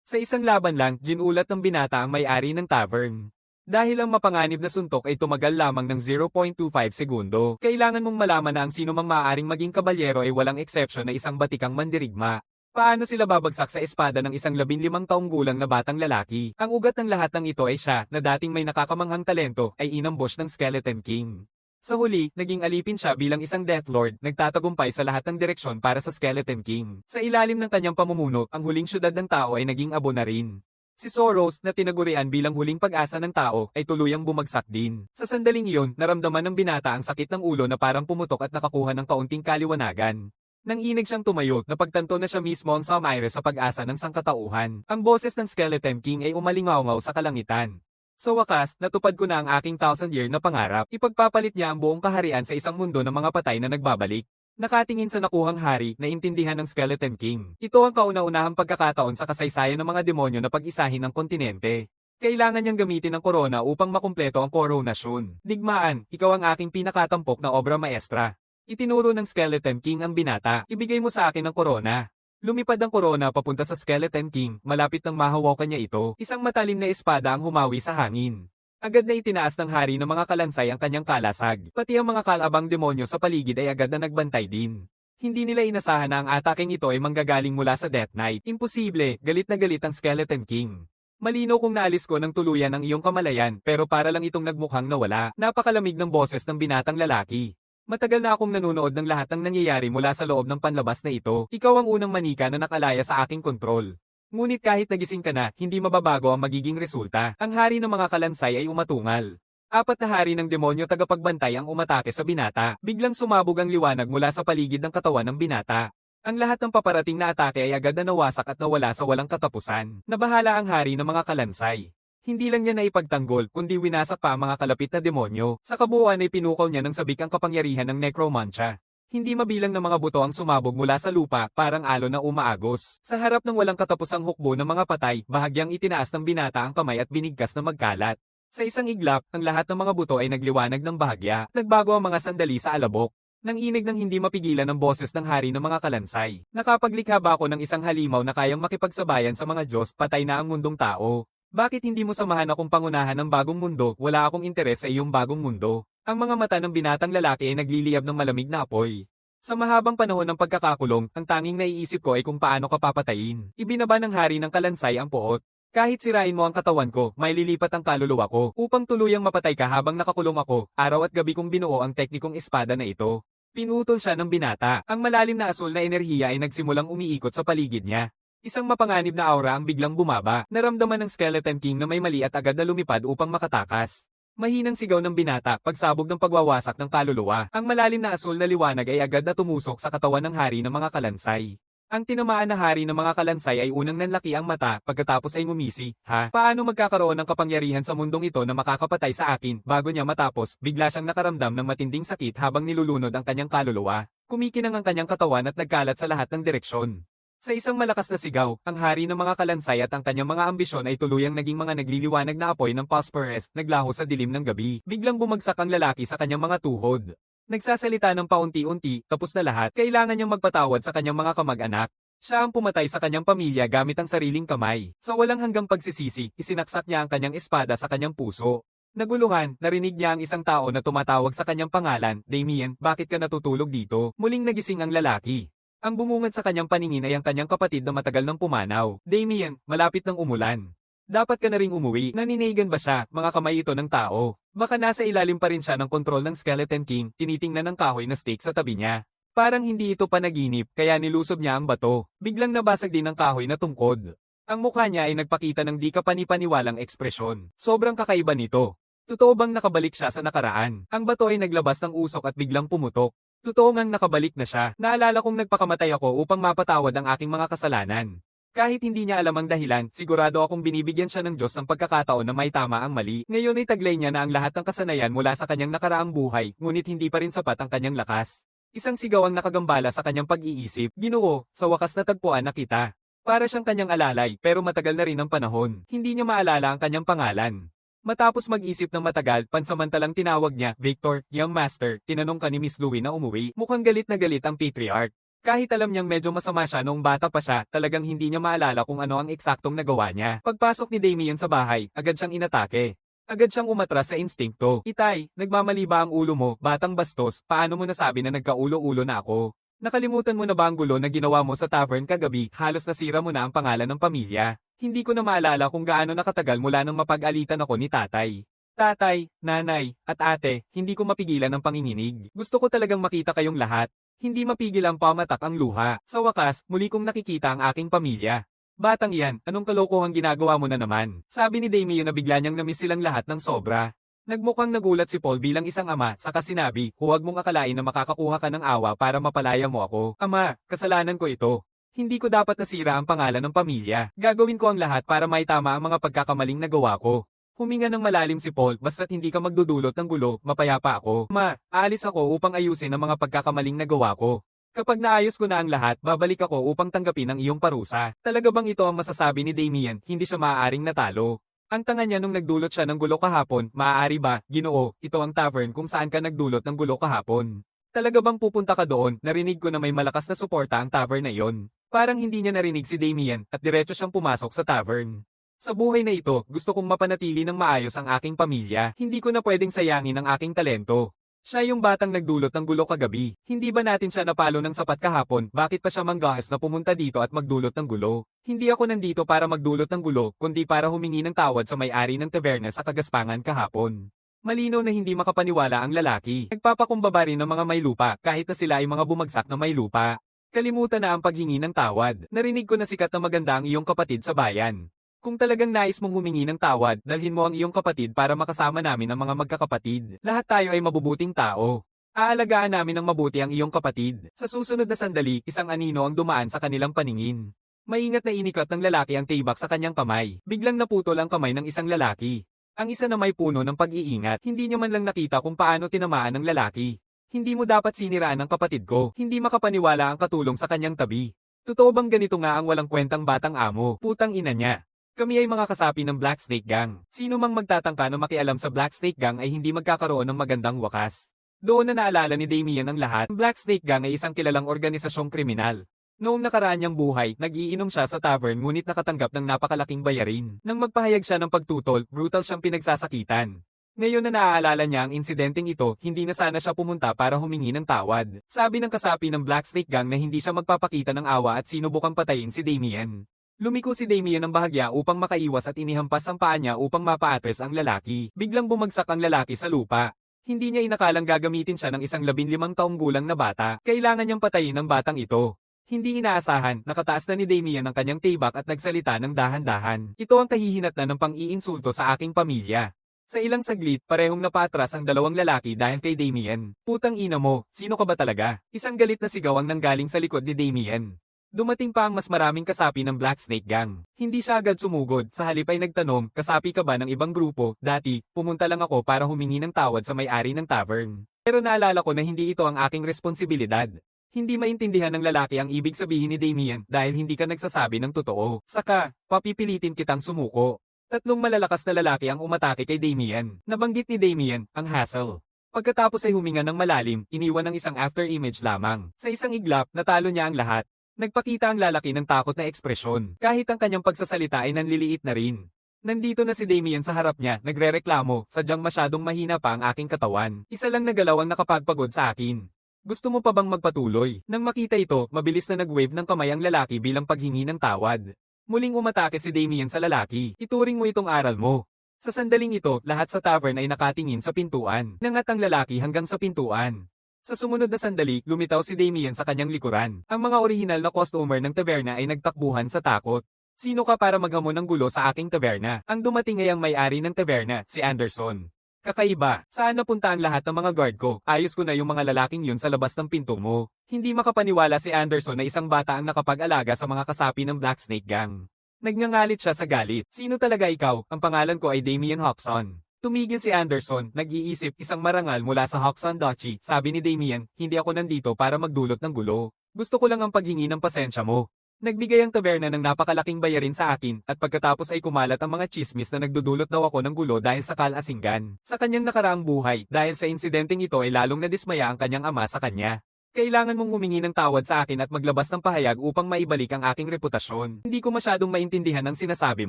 Sa isang laban lang, ginulat ng binata ang may-ari ng tavern. Dahil ang mapanganib na suntok ay tumagal lamang ng 0.25 segundo, kailangan mong malaman na ang sino mang maaaring maging kabalyero ay walang eksepsyon na isang batikang mandirigma. Paano sila babagsak sa espada ng isang 15 taong gulang na batang lalaki? Ang ugat ng lahat ng ito ay siya, na dating may nakakamanghang talento, ay inambush ng Skeleton King. Sa huli, naging alipin siya bilang isang Death Lord, nagtatagumpay sa lahat ng direksyon para sa Skeleton King. Sa ilalim ng kanyang pamumuno, ang huling syudad ng tao ay naging abo na rin. Si Soros, na tinagurian bilang huling pag-asa ng tao, ay tuluyang bumagsak din. Sa sandaling iyon, naramdaman ng binata ang sakit ng ulo na parang pumutok at nakakuha ng kaunting kaliwanagan. Nang inig siyang tumayo, napagtanto na siya mismo ang Samire sa pag-asa ng sangkatauhan. Ang boses ng Skeleton King ay umalingaw sa kalangitan. Sa wakas, natupad ko na ang aking 1,000-year na pangarap. Ipagpapalit niya ang buong kaharian sa isang mundo ng mga patay na nagbabalik. Nakatingin sa nakuhang hari, naintindihan ng Skeleton King. Ito ang kauna-unahang pagkakataon sa kasaysayan ng mga demonyo na pag-isahin ang kontinente. Kailangan niyang gamitin ang korona upang makumpleto ang koronasyon. Digmaan, ikaw ang aking pinakatampok na obra maestra. Itinuro ng Skeleton King ang binata. Ibigay mo sa akin ang korona. Lumipad ang korona papunta sa Skeleton King, malapit nang mahawakan niya ito. Isang matalim na espada ang humawi sa hangin. Agad na itinaas ng hari ng mga kalansay ang kanyang kalasag. Pati ang mga kalabang demonyo sa paligid ay agad na nagbantay din. Hindi nila inasahan na ang ataking ito ay manggagaling mula sa Death Knight. Imposible, galit na galit ang Skeleton King. Malinaw kung naalis ko ng tuluyan ang iyong kamalayan, pero para lang itong nagmukhang nawala. Napakalamig ng boses ng binatang lalaki. Matagal na akong nanonood ng lahat ng nangyayari mula sa loob ng panlabas na ito. Ikaw ang unang manika na nakalaya sa aking kontrol. Ngunit kahit nagising ka na, hindi mababago ang magiging resulta. Ang hari ng mga kalansay ay umatungal. 4 na hari ng demonyo tagapagbantay ang umatake sa binata. Biglang sumabog ang liwanag mula sa paligid ng katawan ng binata. Ang lahat ng paparating na atake ay agad na nawasak at nawala sa walang katapusan. Nabahala ang hari ng mga kalansay. Hindi lang niya naipagtanggol, kundi winasak pa ang mga kalapit na demonyo. Sa kabuuan ay pinukaw niya ng sabik ang kapangyarihan ng necromantia. Hindi mabilang na mga buto ang sumabog mula sa lupa, parang alon na umaagos. Sa harap ng walang katapusang hukbo ng mga patay, bahagyang itinaas ng binata ang kamay at binigkas na magkalat. Sa isang iglap, ang lahat ng mga buto ay nagliwanag ng bahagya. Nagbago ang mga sandali sa alabok. Nang inig ng hindi mapigilan ang boses ng hari ng mga kalansay. Nakapaglikha ba ako ng isang halimaw na kayang makipagsabayan sa mga Diyos, patay na ang mundong tao? Bakit hindi mo samahan akong pangunahan ng bagong mundo? Wala akong interes sa iyong bagong mundo. Ang mga mata ng binatang lalaki ay nagliliyab ng malamig na apoy. Sa mahabang panahon ng pagkakakulong, ang tanging naiisip ko ay kung paano ka papatayin. Ibinaba ng hari ng kalansay ang puot. Kahit sirain mo ang katawan ko, may lilipat ang kaluluwa ko. Upang tuluyang mapatay ka habang nakakulong ako, araw at gabi kong binuo ang teknikong espada na ito. Pinutol siya ng binata. Ang malalim na asul na enerhiya ay nagsimulang umiikot sa paligid niya. Isang mapanganib na aura ang biglang bumaba. Naramdaman ng Skeleton King na may mali at agad na lumipad upang makatakas. Mahinang sigaw ng binata, pagsabog ng pagwawasak ng kaluluwa. Ang malalim na asul na liwanag ay agad na tumusok sa katawan ng hari ng mga kalansay. Ang tinamaan na hari ng mga kalansay ay unang nanlaki ang mata, pagkatapos ay ngumisi. Paano magkakaroon ng kapangyarihan sa mundong ito na makakapatay sa akin? Bago niya matapos, bigla siyang nakaramdam ng matinding sakit habang nilulunod ang kanyang kaluluwa. Kumikinang ang kanyang katawan at nagkalat sa lahat ng direksyon. Sa isang malakas na sigaw, ang hari ng mga kalansay at ang kanyang mga ambisyon ay tuluyang naging mga nagliliwanag na apoy ng phosphorus, naglaho sa dilim ng gabi. Biglang bumagsak ang lalaki sa kanyang mga tuhod. Nagsasalita ng paunti-unti, tapos na lahat, kailangan niyang magpatawad sa kanyang mga kamag-anak. Siya ang pumatay sa kanyang pamilya gamit ang sariling kamay. Sa walang hanggang pagsisisi, isinaksak niya ang kanyang espada sa kanyang puso. Naguluhan, narinig niya ang isang tao na tumatawag sa kanyang pangalan, Damien, bakit ka natutulog dito? Muling nagising ang lalaki. Ang bumungad sa kanyang paningin ay ang kanyang kapatid na matagal nang pumanaw. Damien, malapit ng umulan. Dapat ka na ring umuwi. Naninigan ba siya, mga kamay ito ng tao? Baka nasa ilalim pa rin siya ng kontrol ng Skeleton King, tinitingnan ng kahoy na steak sa tabi niya. Parang hindi ito panaginip, kaya nilusob niya ang bato. Biglang nabasag din ang kahoy na tungkod. Ang mukha niya ay nagpakita ng di kapani-paniwalang ekspresyon. Sobrang kakaiba nito. Totoo bang nakabalik siya sa nakaraan? Ang bato ay naglabas ng usok at biglang pumutok. Totoo ngang nakabalik na siya. Naalala kong nagpakamatay ako upang mapatawad ang aking mga kasalanan. Kahit hindi niya alam ang dahilan, sigurado akong binibigyan siya ng Diyos ng pagkakataon na may tama ang mali. Ngayon ay taglay niya na ang lahat ng kasanayan mula sa kanyang nakaraang buhay, ngunit hindi pa rin sapat ang kanyang lakas. Isang sigaw ang nakagambala sa kanyang pag-iisip, Ginoo, sa wakas natagpuan na kita. Para siyang kanyang alalay, pero matagal na rin ang panahon. Hindi niya maalala ang kanyang pangalan. Matapos mag-isip ng matagal, pansamantalang tinawag niya, Victor, young master, tinanong ka ni Miss Louie na umuwi. Mukhang galit na galit ang patriarch. Kahit alam niyang medyo masama siya noong bata pa siya, talagang hindi niya maalala kung ano ang eksaktong nagawa niya. Pagpasok ni Damien sa bahay, agad siyang inatake. Agad siyang umatras sa instinkto. Itay, nagmamali ba ang ulo mo, batang bastos, paano mo nasabi na nagkaulo-ulo na ako? Nakalimutan mo na ba ang gulo na ginawa mo sa tavern kagabi, halos nasira mo na ang pangalan ng pamilya? Hindi ko na maalala kung gaano nakatagal mula nang mapag-alitan ako ni tatay. Tatay, nanay, at ate, hindi ko mapigilan ang panginginig. Gusto ko talagang makita kayong lahat. Hindi mapigil ang pamatak ang luha. Sa wakas, muli kong nakikita ang aking pamilya. Batang iyan, anong kalokohang ginagawa mo na naman? Sabi ni Damien na bigla niyang namiss silang lahat ng sobra. Nagmukhang nagulat si Paul bilang isang ama, saka sinabi, huwag mong akalain na makakakuha ka ng awa para mapalaya mo ako. Ama, kasalanan ko ito. Hindi ko dapat nasira ang pangalan ng pamilya. Gagawin ko ang lahat para maitama ang mga pagkakamaling nagawa ko. Huminga ng malalim si Paul, basta't hindi ka magdudulot ng gulo, mapayapa ako. Ma, aalis ako upang ayusin ang mga pagkakamaling nagawa ko. Kapag naayos ko na ang lahat, babalik ako upang tanggapin ang iyong parusa. Talaga bang ito ang masasabi ni Damien, hindi siya maaaring natalo? Ang tanga niya nung nagdulot siya ng gulo kahapon, maaari ba, Ginoo, ito ang tavern kung saan ka nagdulot ng gulo kahapon. Talaga bang pupunta ka doon, narinig ko na may malakas na suporta ang tavern na iyon. Parang hindi niya narinig si Damien, at diretso siyang pumasok sa tavern. Sa buhay na ito, gusto kong mapanatili ng maayos ang aking pamilya. Hindi ko na pwedeng sayangin ang aking talento. Siya yung batang nagdulot ng gulo kagabi. Hindi ba natin siya napalo ng sapat kahapon? Bakit pa siya manggahas na pumunta dito at magdulot ng gulo? Hindi ako nandito para magdulot ng gulo, kundi para humingi ng tawad sa may-ari ng taberna sa Kagaspangan kahapon. Malinaw na hindi makapaniwala ang lalaki. Nagpapakumbaba rin ng mga may lupa, kahit na sila ay mga bumagsak na may lupa. Kalimutan na ang paghingi ng tawad. Narinig ko na sikat na maganda ang iyong kapatid sa bayan. Kung talagang nais mong humingi ng tawad, dalhin mo ang iyong kapatid para makasama namin ang mga magkakapatid. Lahat tayo ay mabubuting tao. Aalagaan namin ng mabuti ang iyong kapatid. Sa susunod na sandali, isang anino ang dumaan sa kanilang paningin. Maingat na inikat ng lalaki ang tibak sa kanyang kamay. Biglang naputol ang kamay ng isang lalaki. Ang isa na may puno ng pag-iingat, hindi niya man lang nakita kung paano tinamaan ng lalaki. Hindi mo dapat siniraan ang kapatid ko. Hindi makapaniwala ang katulong sa kanyang tabi. Totoo bang ganito nga ang walang kwentang batang amo? Putang ina niya. Kami ay mga kasapi ng Black Snake Gang. Sino mang magtatangka na makialam sa Black Snake Gang ay hindi magkakaroon ng magandang wakas. Doon na naalala ni Damien ang lahat. Black Snake Gang ay isang kilalang organisasyong kriminal. Noong nakaraan niyang buhay, nag-iinom siya sa tavern ngunit nakatanggap ng napakalaking bayarin. Nang magpahayag siya ng pagtutol, brutal siyang pinagsasakitan. Ngayon na naaalala niya ang insidenteng ito, hindi na sana siya pumunta para humingi ng tawad. Sabi ng kasapi ng Black Snake Gang na hindi siya magpapakita ng awa at sinubukang patayin si Damien. Lumiko si Damien ng bahagya upang makaiwas at inihampas ang paa niya upang mapaatres ang lalaki. Biglang bumagsak ang lalaki sa lupa. Hindi niya inakalang gagamitin siya ng isang 15 taong gulang na bata. Kailangan niyang patayin ang batang ito. Hindi inaasahan, nakataas na ni Damien ang kanyang tibak at nagsalita ng dahan-dahan. Ito ang kahihinatnan ng pang-iinsulto sa aking pamilya. Sa ilang saglit, parehong napaatras ang dalawang lalaki dahil kay Damien. Putang ina mo, sino ka ba talaga? Isang galit na sigaw ang nanggaling sa likod ni Damien. Dumating pa ang mas maraming kasapi ng Black Snake Gang. Hindi siya agad sumugod, sa halip ay nagtanong, kasapi ka ba ng ibang grupo? Dati, pumunta lang ako para humingi ng tawad sa may-ari ng tavern. Pero naalala ko na hindi ito ang aking responsibilidad. Hindi maintindihan ng lalaki ang ibig sabihin ni Damien dahil hindi ka nagsasabi ng totoo. Saka, papipilitin kitang sumuko. Tatlong malalakas na lalaki ang umatake kay Damien. Nabanggit ni Damien, ang hassle. Pagkatapos ay huminga ng malalim, iniwan ng isang after image lamang. Sa isang iglap, natalo niya ang lahat. Nagpakita ang lalaki ng takot na ekspresyon. Kahit ang kanyang pagsasalita ay nanliliit na rin. Nandito na si Damien sa harap niya, nagrereklamo, sadyang masyadong mahina pa ang aking katawan. Isa lang na galaw ang nakapagpagod sa akin. Gusto mo pa bang magpatuloy? Nang makita ito, mabilis na nag-wave ng kamay ang lalaki bilang paghingi ng tawad. Muling umatake si Damien sa lalaki. Ituring mo itong aral mo. Sa sandaling ito, lahat sa tavern ay nakatingin sa pintuan. Nangat ang lalaki hanggang sa pintuan. Sa sumunod na sandali, lumitaw si Damien sa kanyang likuran. Ang mga orihinal na customer ng taberna ay nagtakbuhan sa takot. Sino ka para maghamon ng gulo sa aking taberna? Ang dumating ay ang may-ari ng taberna, si Anderson. Kakaiba, saan napunta ang lahat ng mga guard ko? Ayos ko na yung mga lalaking yun sa labas ng pinto mo. Hindi makapaniwala si Anderson na isang bata ang nakapag-alaga sa mga kasapi ng Black Snake Gang. Nagngangalit siya sa galit. Sino talaga ikaw? Ang pangalan ko ay Damien Hoxon. Tumigil si Anderson, nag-iisip, isang marangal mula sa Hoxon Duchy. Sabi ni Damien, hindi ako nandito para magdulot ng gulo. Gusto ko lang ang paghingi ng pasensya mo. Nagbigay ang taberna ng napakalaking bayarin sa akin, at pagkatapos ay kumalat ang mga chismis na nagdudulot daw ako ng gulo dahil sa kalasinggan. Sa kanyang nakaraang buhay, dahil sa insidenteng ito ay lalong nadismaya ang kanyang ama sa kanya. Kailangan mong humingi ng tawad sa akin at maglabas ng pahayag upang maibalik ang aking reputasyon. Hindi ko masyadong maintindihan ang sinasabi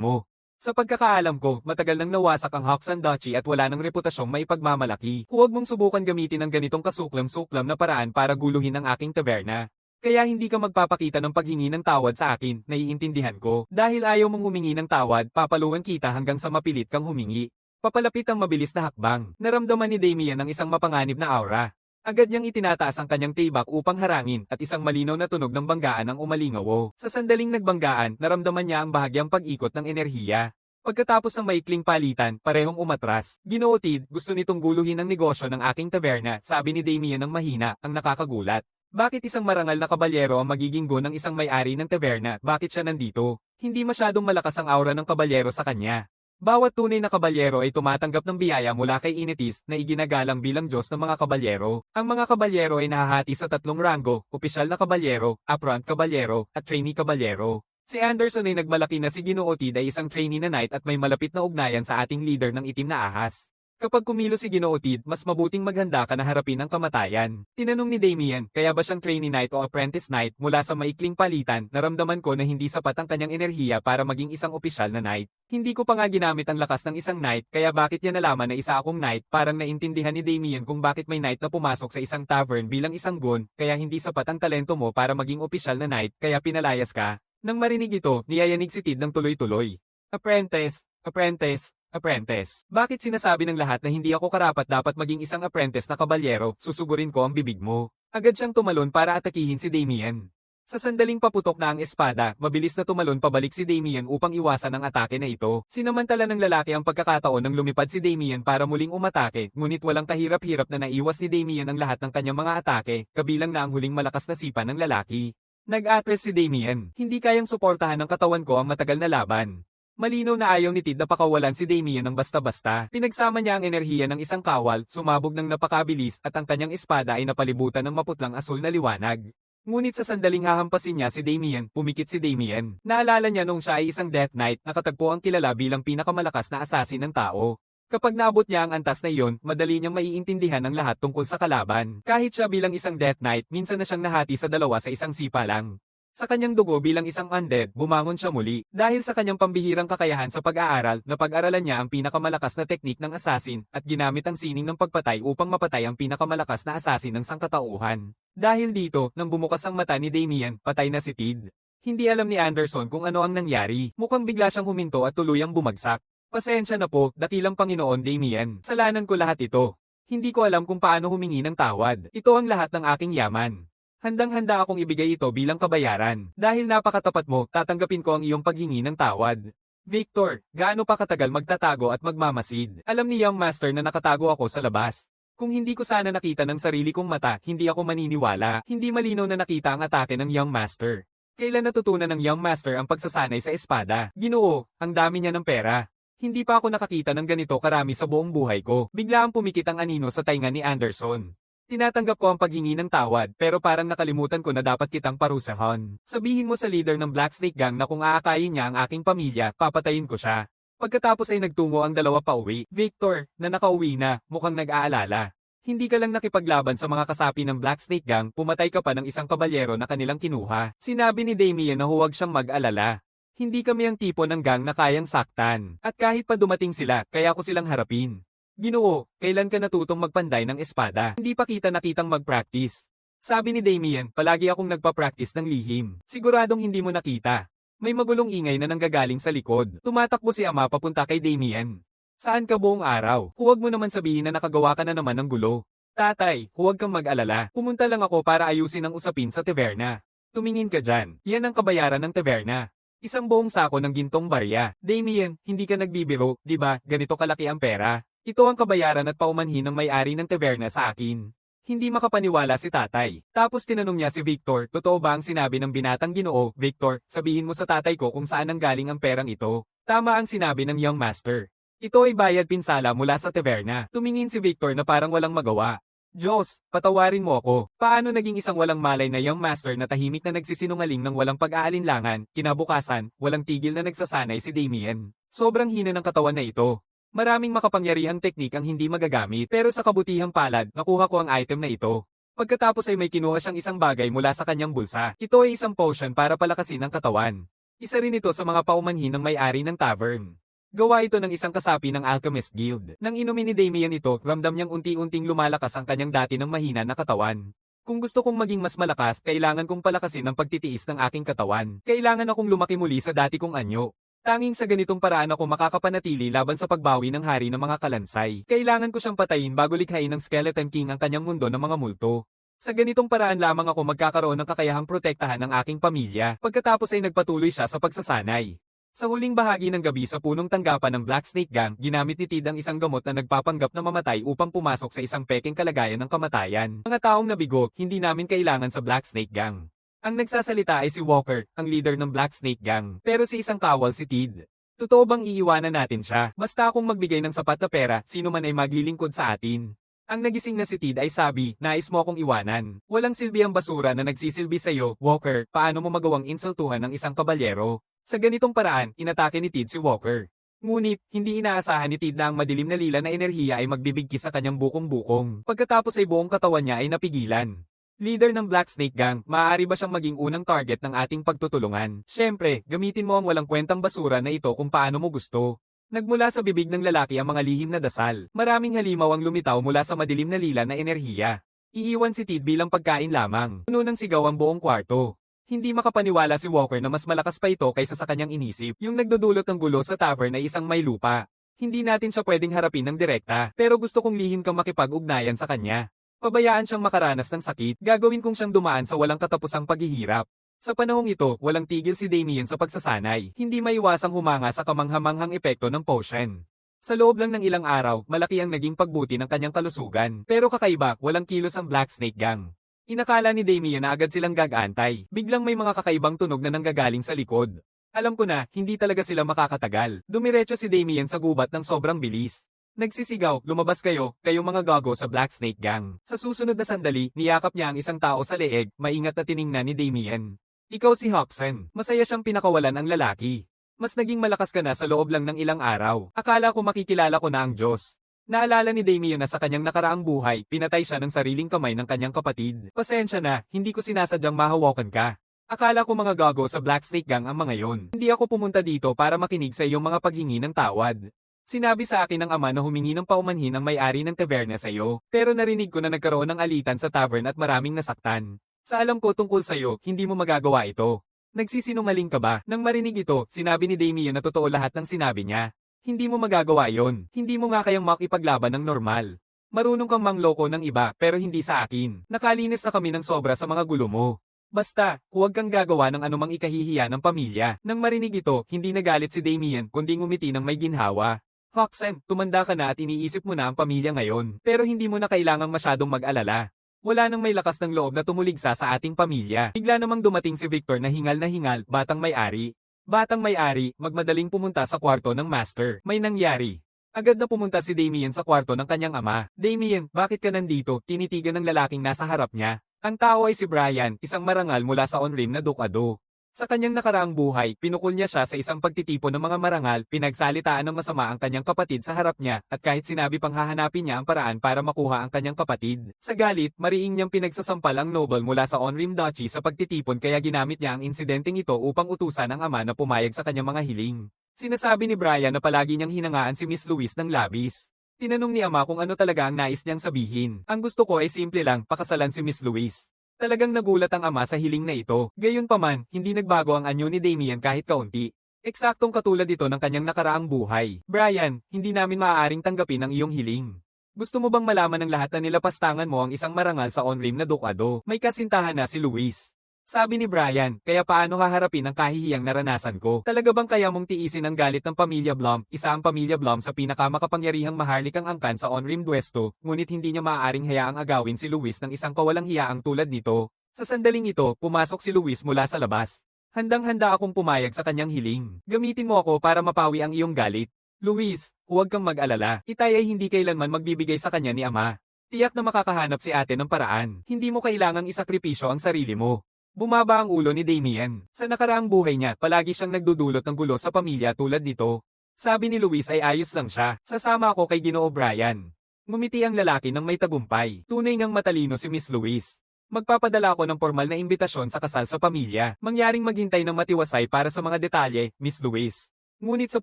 mo. Sa pagkakaalam ko, matagal nang nawasak ang Hoxan Duchy at wala ng reputasyong maipagmamalaki. Huwag mong subukan gamitin ang ganitong kasuklam-suklam na paraan para guluhin ang aking taberna. Kaya hindi ka magpapakita ng paghingi ng tawad sa akin, naiintindihan ko. Dahil ayaw mong humingi ng tawad, papaluan kita hanggang sa mapilit kang humingi. Papalapit ang mabilis na hakbang. Naramdaman ni Damien ang isang mapanganib na aura. Agad niyang itinataas ang kanyang tibak upang harangin at isang malinaw na tunog ng banggaan ang umalingaw. Sa sandaling nagbanggaan, naramdaman niya ang bahagyang pag-ikot ng enerhiya. Pagkatapos ng maikling palitan, parehong umatras. Ginoo Tid, gusto nitong guluhin ang negosyo ng aking taberna, sabi ni Damien ng mahina, ang nakakagulat. Bakit isang marangal na kabalyero ang magiging go ng isang may-ari ng taberna? Bakit siya nandito? Hindi masyadong malakas ang aura ng kabalyero sa kanya. Bawat tunay na kabalyero ay tumatanggap ng biyaya mula kay Inetis na iginagalang bilang Diyos ng mga kabalyero. Ang mga kabalyero ay nahahati sa tatlong ranggo, opisyal na kabalyero, apprent kabalyero, at trainee kabalyero. Si Anderson ay nagmalaki na si Ginoo Tid ay isang trainee na knight at may malapit na ugnayan sa ating leader ng itim na ahas. Kapag kumilos si Ginoo Tid, mas mabuting maghanda ka na harapin ang kamatayan. Tinanong ni Damien, kaya ba siyang trainee knight o apprentice knight? Mula sa maikling palitan, naramdaman ko na hindi sapat ang kanyang enerhiya para maging isang opisyal na knight. Hindi ko pa nga ginamit ang lakas ng isang knight, kaya bakit niya nalaman na isa akong knight? Parang naintindihan ni Damien kung bakit may knight na pumasok sa isang tavern bilang isang gun, kaya hindi sapat ang talento mo para maging opisyal na knight, kaya pinalayas ka. Nang marinig ito, niyayanig si Tid ng tuloy-tuloy. Apprentice, apprentice, apprentice. Bakit sinasabi ng lahat na hindi ako karapat dapat maging isang apprentice na kabalyero? Susugurin ko ang bibig mo. Agad siyang tumalon para atakihin si Damien. Sa sandaling paputok na ang espada, mabilis na tumalon pabalik si Damien upang iwasan ang atake na ito. Sinamantala ng lalaki ang pagkakataon ng lumipad si Damien para muling umatake, ngunit walang kahirap-hirap na naiwas ni Damien ang lahat ng kanyang mga atake, kabilang na ang huling malakas na sipa ng lalaki. Nag-atres si Damien. Hindi kayang suportahan ng katawan ko ang matagal na laban. Malinaw na ayaw ni Tid na pakawalan si Damien ng basta-basta. Pinagsama niya ang enerhiya ng isang kawal, sumabog ng napakabilis at ang kanyang espada ay napalibutan ng maputlang asul na liwanag. Ngunit sa sandaling hahampasin niya si Damien, pumikit si Damien. Naalala niya nung siya ay isang Death Knight, nakatagpo ang kilala bilang pinakamalakas na asasin ng tao. Kapag naabot niya ang antas na iyon, madali niyang maiintindihan ang lahat tungkol sa kalaban. Kahit siya bilang isang Death Knight, minsan na siyang nahati sa dalawa sa isang sipa lang. Sa kanyang dugo bilang isang undead, bumangon siya muli. Dahil sa kanyang pambihirang kakayahan sa pag-aaral, napag-aralan niya ang pinakamalakas na teknik ng assassin, at ginamit ang sining ng pagpatay upang mapatay ang pinakamalakas na assassin ng sangkatauhan. Dahil dito, nang bumukas ang mata ni Damien, patay na si Tid. Hindi alam ni Anderson kung ano ang nangyari. Mukhang bigla siyang huminto at tuluyang bumagsak. Pasensya na po, dakilang Panginoon Damien. Kasalanan ko lahat ito. Hindi ko alam kung paano humingi ng tawad. Ito ang lahat ng aking yaman. Handang-handa akong ibigay ito bilang kabayaran. Dahil napakatapat mo, tatanggapin ko ang iyong paghingi ng tawad. Victor, gaano pa katagal magtatago at magmamasid? Alam ni Young Master na nakatago ako sa labas. Kung hindi ko sana nakita ng sarili kong mata, hindi ako maniniwala. Hindi malinaw na nakita ang atake ng Young Master. Kailan natutunan ng Young Master ang pagsasanay sa espada? Ginoo, ang dami niya ng pera. Hindi pa ako nakakita ng ganito karami sa buong buhay ko. Bigla ang pumikit ang anino sa tainga ni Anderson. Tinatanggap ko ang paghingi ng tawad, pero parang nakalimutan ko na dapat kitang parusahan. Sabihin mo sa leader ng Black Snake Gang na kung aakayin niya ang aking pamilya, papatayin ko siya. Pagkatapos ay nagtungo ang dalawa pauwi. Victor, na nakauwi na, mukhang nag-aalala. Hindi ka lang nakipaglaban sa mga kasapi ng Black Snake Gang, pumatay ka pa ng isang kabalyero na kanilang kinuha. Sinabi ni Damien na huwag siyang mag-alala. Hindi kami ang tipo ng gang na kayang saktan. At kahit pa dumating sila, kaya ko silang harapin. Ginoo, kailan ka natutong magpanday ng espada? Hindi pa kita nakitang mag-practice. Sabi ni Damien, palagi akong nagpa-practice ng lihim. Siguradong hindi mo nakita. May magulong ingay na nanggagaling sa likod. Tumatakbo si Ama papunta kay Damien. Saan ka buong araw? Huwag mo naman sabihin na nakagawa ka na naman ng gulo. Tatay, huwag kang mag-alala. Pumunta lang ako para ayusin ang usapin sa taverna. Tumingin ka dyan. Yan ang kabayaran ng taverna. Isang buong sako ng gintong barya. Damien, hindi ka nagbibiro, di ba? Ganito kalaki ang pera. Ito ang kabayaran at paumanhin ng may-ari ng taverna sa akin. Hindi makapaniwala si tatay. Tapos tinanong niya si Victor, totoo ba ang sinabi ng binatang Ginoo? Victor, sabihin mo sa tatay ko kung saan nanggaling ang perang ito. Tama ang sinabi ng Young Master. Ito ay bayad pinsala mula sa taverna. Tumingin si Victor na parang walang magawa. Diyos, patawarin mo ako. Paano naging isang walang malay na Young Master na tahimik na nagsisinungaling ng walang pag-aalinlangan, kinabukasan, walang tigil na nagsasanay si Damien. Sobrang hina ng katawan na ito. Maraming makapangyarihang teknik ang hindi magagamit, pero sa kabutihang palad, nakuha ko ang item na ito. Pagkatapos ay may kinuha siyang isang bagay mula sa kanyang bulsa. Ito ay isang potion para palakasin ang katawan. Isa rin ito sa mga paumanhin ng may-ari ng tavern. Gawa ito ng isang kasapi ng Alchemist Guild. Nang inumin ni Damien ito, ramdam niyang unti-unting lumalakas ang kanyang dati ng mahina na katawan. Kung gusto kong maging mas malakas, kailangan kong palakasin ang pagtitiis ng aking katawan. Kailangan akong lumaki muli sa dati kong anyo. Tanging sa ganitong paraan ako makakapanatili laban sa pagbawi ng hari ng mga kalansay. Kailangan ko siyang patayin bago likhain ng Skeleton King ang kanyang mundo ng mga multo. Sa ganitong paraan lamang ako magkakaroon ng kakayahang protektahan ng aking pamilya. Pagkatapos ay nagpatuloy siya sa pagsasanay. Sa huling bahagi ng gabi sa punong tanggapan ng Black Snake Gang, ginamit ni Tid ang isang gamot na nagpapanggap na mamatay upang pumasok sa isang pekeng kalagayan ng kamatayan. Mga taong nabigo, hindi namin kailangan sa Black Snake Gang. Ang nagsasalita ay si Walker, ang leader ng Black Snake Gang, pero si isang kawal si Tid. Totoo bang iiwanan natin siya? Basta akong magbigay ng sapat na pera, sino man ay maglilingkod sa atin. Ang nagising na si Tid ay sabi, nais mo akong iwanan. Walang silbi ang basura na nagsisilbi sa'yo, Walker, paano mo magawang insultuhan ng isang kabalyero? Sa ganitong paraan, inatake ni Tid si Walker. Ngunit, hindi inaasahan ni Tid na ang madilim na lila na enerhiya ay magbibigkis sa kanyang bukong-bukong. Pagkatapos ay buong katawan niya ay napigilan. Leader ng Black Snake Gang, maaari ba siyang maging unang target ng ating pagtutulungan? Siyempre, gamitin mo ang walang kwentang basura na ito kung paano mo gusto. Nagmula sa bibig ng lalaki ang mga lihim na dasal. Maraming halimaw ang lumitaw mula sa madilim na lila na enerhiya. Iiwan si Tid bilang pagkain lamang. Puno ng sigaw ang buong kwarto. Hindi makapaniwala si Walker na mas malakas pa ito kaysa sa kanyang inisip. Yung nagdudulot ng gulo sa tavern ay isang may lupa. Hindi natin siya pwedeng harapin ng direkta, pero gusto kong lihim kang makipag-ugnayan sa kanya. Pabayaan siyang makaranas ng sakit, gagawin kong siyang dumaan sa walang katapusang paghihirap. Sa panahong ito, walang tigil si Damien sa pagsasanay, hindi maiwasang humanga sa kamanghamanghang epekto ng potion. Sa loob lang ng ilang araw, malaki ang naging pagbuti ng kanyang kalusugan, pero kakaiba, walang kilos ang Black Snake Gang. Inakala ni Damien na agad silang gag-antay, biglang may mga kakaibang tunog na nanggagaling sa likod. Alam ko na, hindi talaga sila makakatagal. Dumiretso si Damien sa gubat ng sobrang bilis. Nagsisigaw, lumabas kayo, kayong mga gago sa Black Snake Gang. Sa susunod na sandali, niyakap niya ang isang tao sa leeg, maingat na tiningnan ni Damien. Ikaw si Hoxen. Masaya siyang pinakawalan ang lalaki. Mas naging malakas ka na sa loob lang ng ilang araw. Akala ko makikilala ko na ang Diyos. Naalala ni Damien na sa kanyang nakaraang buhay, pinatay siya ng sariling kamay ng kanyang kapatid. Pasensya na, hindi ko sinasadyang mahawakan ka. Akala ko mga gago sa Black Snake Gang ang mga yon. Hindi ako pumunta dito para makinig sa iyong mga paghingi ng tawad. Sinabi sa akin ng ama na humingi ng paumanhin ang may-ari ng taberna sa iyo, pero narinig ko na nagkaroon ng alitan sa tavern at maraming nasaktan. Sa alam ko tungkol sa iyo, hindi mo magagawa ito. Nagsisinungaling ka ba? Nang marinig ito, sinabi ni Damien na totoo lahat ng sinabi niya. Hindi mo magagawa yon. Hindi mo nga kayang makipaglaban ng normal. Marunong kang mangloko ng iba, pero hindi sa akin. Nakalinis na kami ng sobra sa mga gulo mo. Basta, huwag kang gagawa ng anumang ikahihiya ng pamilya. Nang marinig ito, hindi nagalit si Damien kundi ngumiti ng may ginhawa. Hoxen, tumanda ka na at iniisip mo na ang pamilya ngayon, pero hindi mo na kailangang masyadong mag-alala. Wala nang may lakas ng loob na tumuligsa sa ating pamilya. Bigla namang dumating si Victor na hingal, batang may-ari. Batang may-ari, magmadaling pumunta sa kwarto ng master. May nangyari. Agad na pumunta si Damien sa kwarto ng kanyang ama. Damien, bakit ka nandito? Tinitigan ng lalaking nasa harap niya. Ang tao ay si Brian, isang marangal mula sa Onrim na Dukado. Sa kanyang nakaraang buhay, pinukol niya siya sa isang pagtitipon ng mga marangal, pinagsalitaan ng masama ang kanyang kapatid sa harap niya, at kahit sinabi pang hahanapin niya ang paraan para makuha ang kanyang kapatid. Sa galit, mariing niyang pinagsasampal ang noble mula sa Onrim Duchy sa pagtitipon kaya ginamit niya ang insidenteng ito upang utusan ang ama na pumayag sa kanyang mga hiling. Sinasabi ni Brian na palagi niyang hinangaan si Miss Louise ng labis. Tinanong ni ama kung ano talaga ang nais niyang sabihin. Ang gusto ko ay simple lang, pakasalan si Miss Louise. Talagang nagulat ang ama sa hiling na ito. Gayunpaman, hindi nagbago ang anyo ni Damien kahit kaunti. Eksaktong katulad ito ng kanyang nakaraang buhay. Brian, hindi namin maaaring tanggapin ang iyong hiling. Gusto mo bang malaman ng lahat na nilapastangan mo ang isang marangal sa Onrim na Dukado? May kasintahan na si Luis. Sabi ni Brian, kaya paano haharapin ang kahihiyang naranasan ko? Talaga bang kaya mong tiisin ang galit ng pamilya Blum? Isa ang pamilya Blum sa pinakamakapangyarihang maharlikang angkan sa Onrim Duesto, ngunit hindi niya maaaring hayaang agawin si Luis ng isang kawalang hiyaang tulad nito. Sa sandaling ito, pumasok si Luis mula sa labas. Handang-handa akong pumayag sa kanyang hiling. Gamitin mo ako para mapawi ang iyong galit. Luis, huwag kang mag-alala. Itay ay hindi kailanman magbibigay sa kanya ni ama. Tiyak na makakahanap si ate ng paraan. Hindi mo kailangang isakripisyo ang sarili mo. Bumaba ang ulo ni Damien. Sa nakaraang buhay niya, palagi siyang nagdudulot ng gulo sa pamilya tulad nito. Sabi ni Luis ay ayos lang siya. Sasama ako kay Ginoo Brian. Ngumiti ang lalaki ng may tagumpay. Tunay ngang matalino si Miss Louise. Magpapadala ako ng formal na imbitasyon sa kasal sa pamilya. Mangyaring maghintay ng matiwasay para sa mga detalye, Miss Louise. Ngunit sa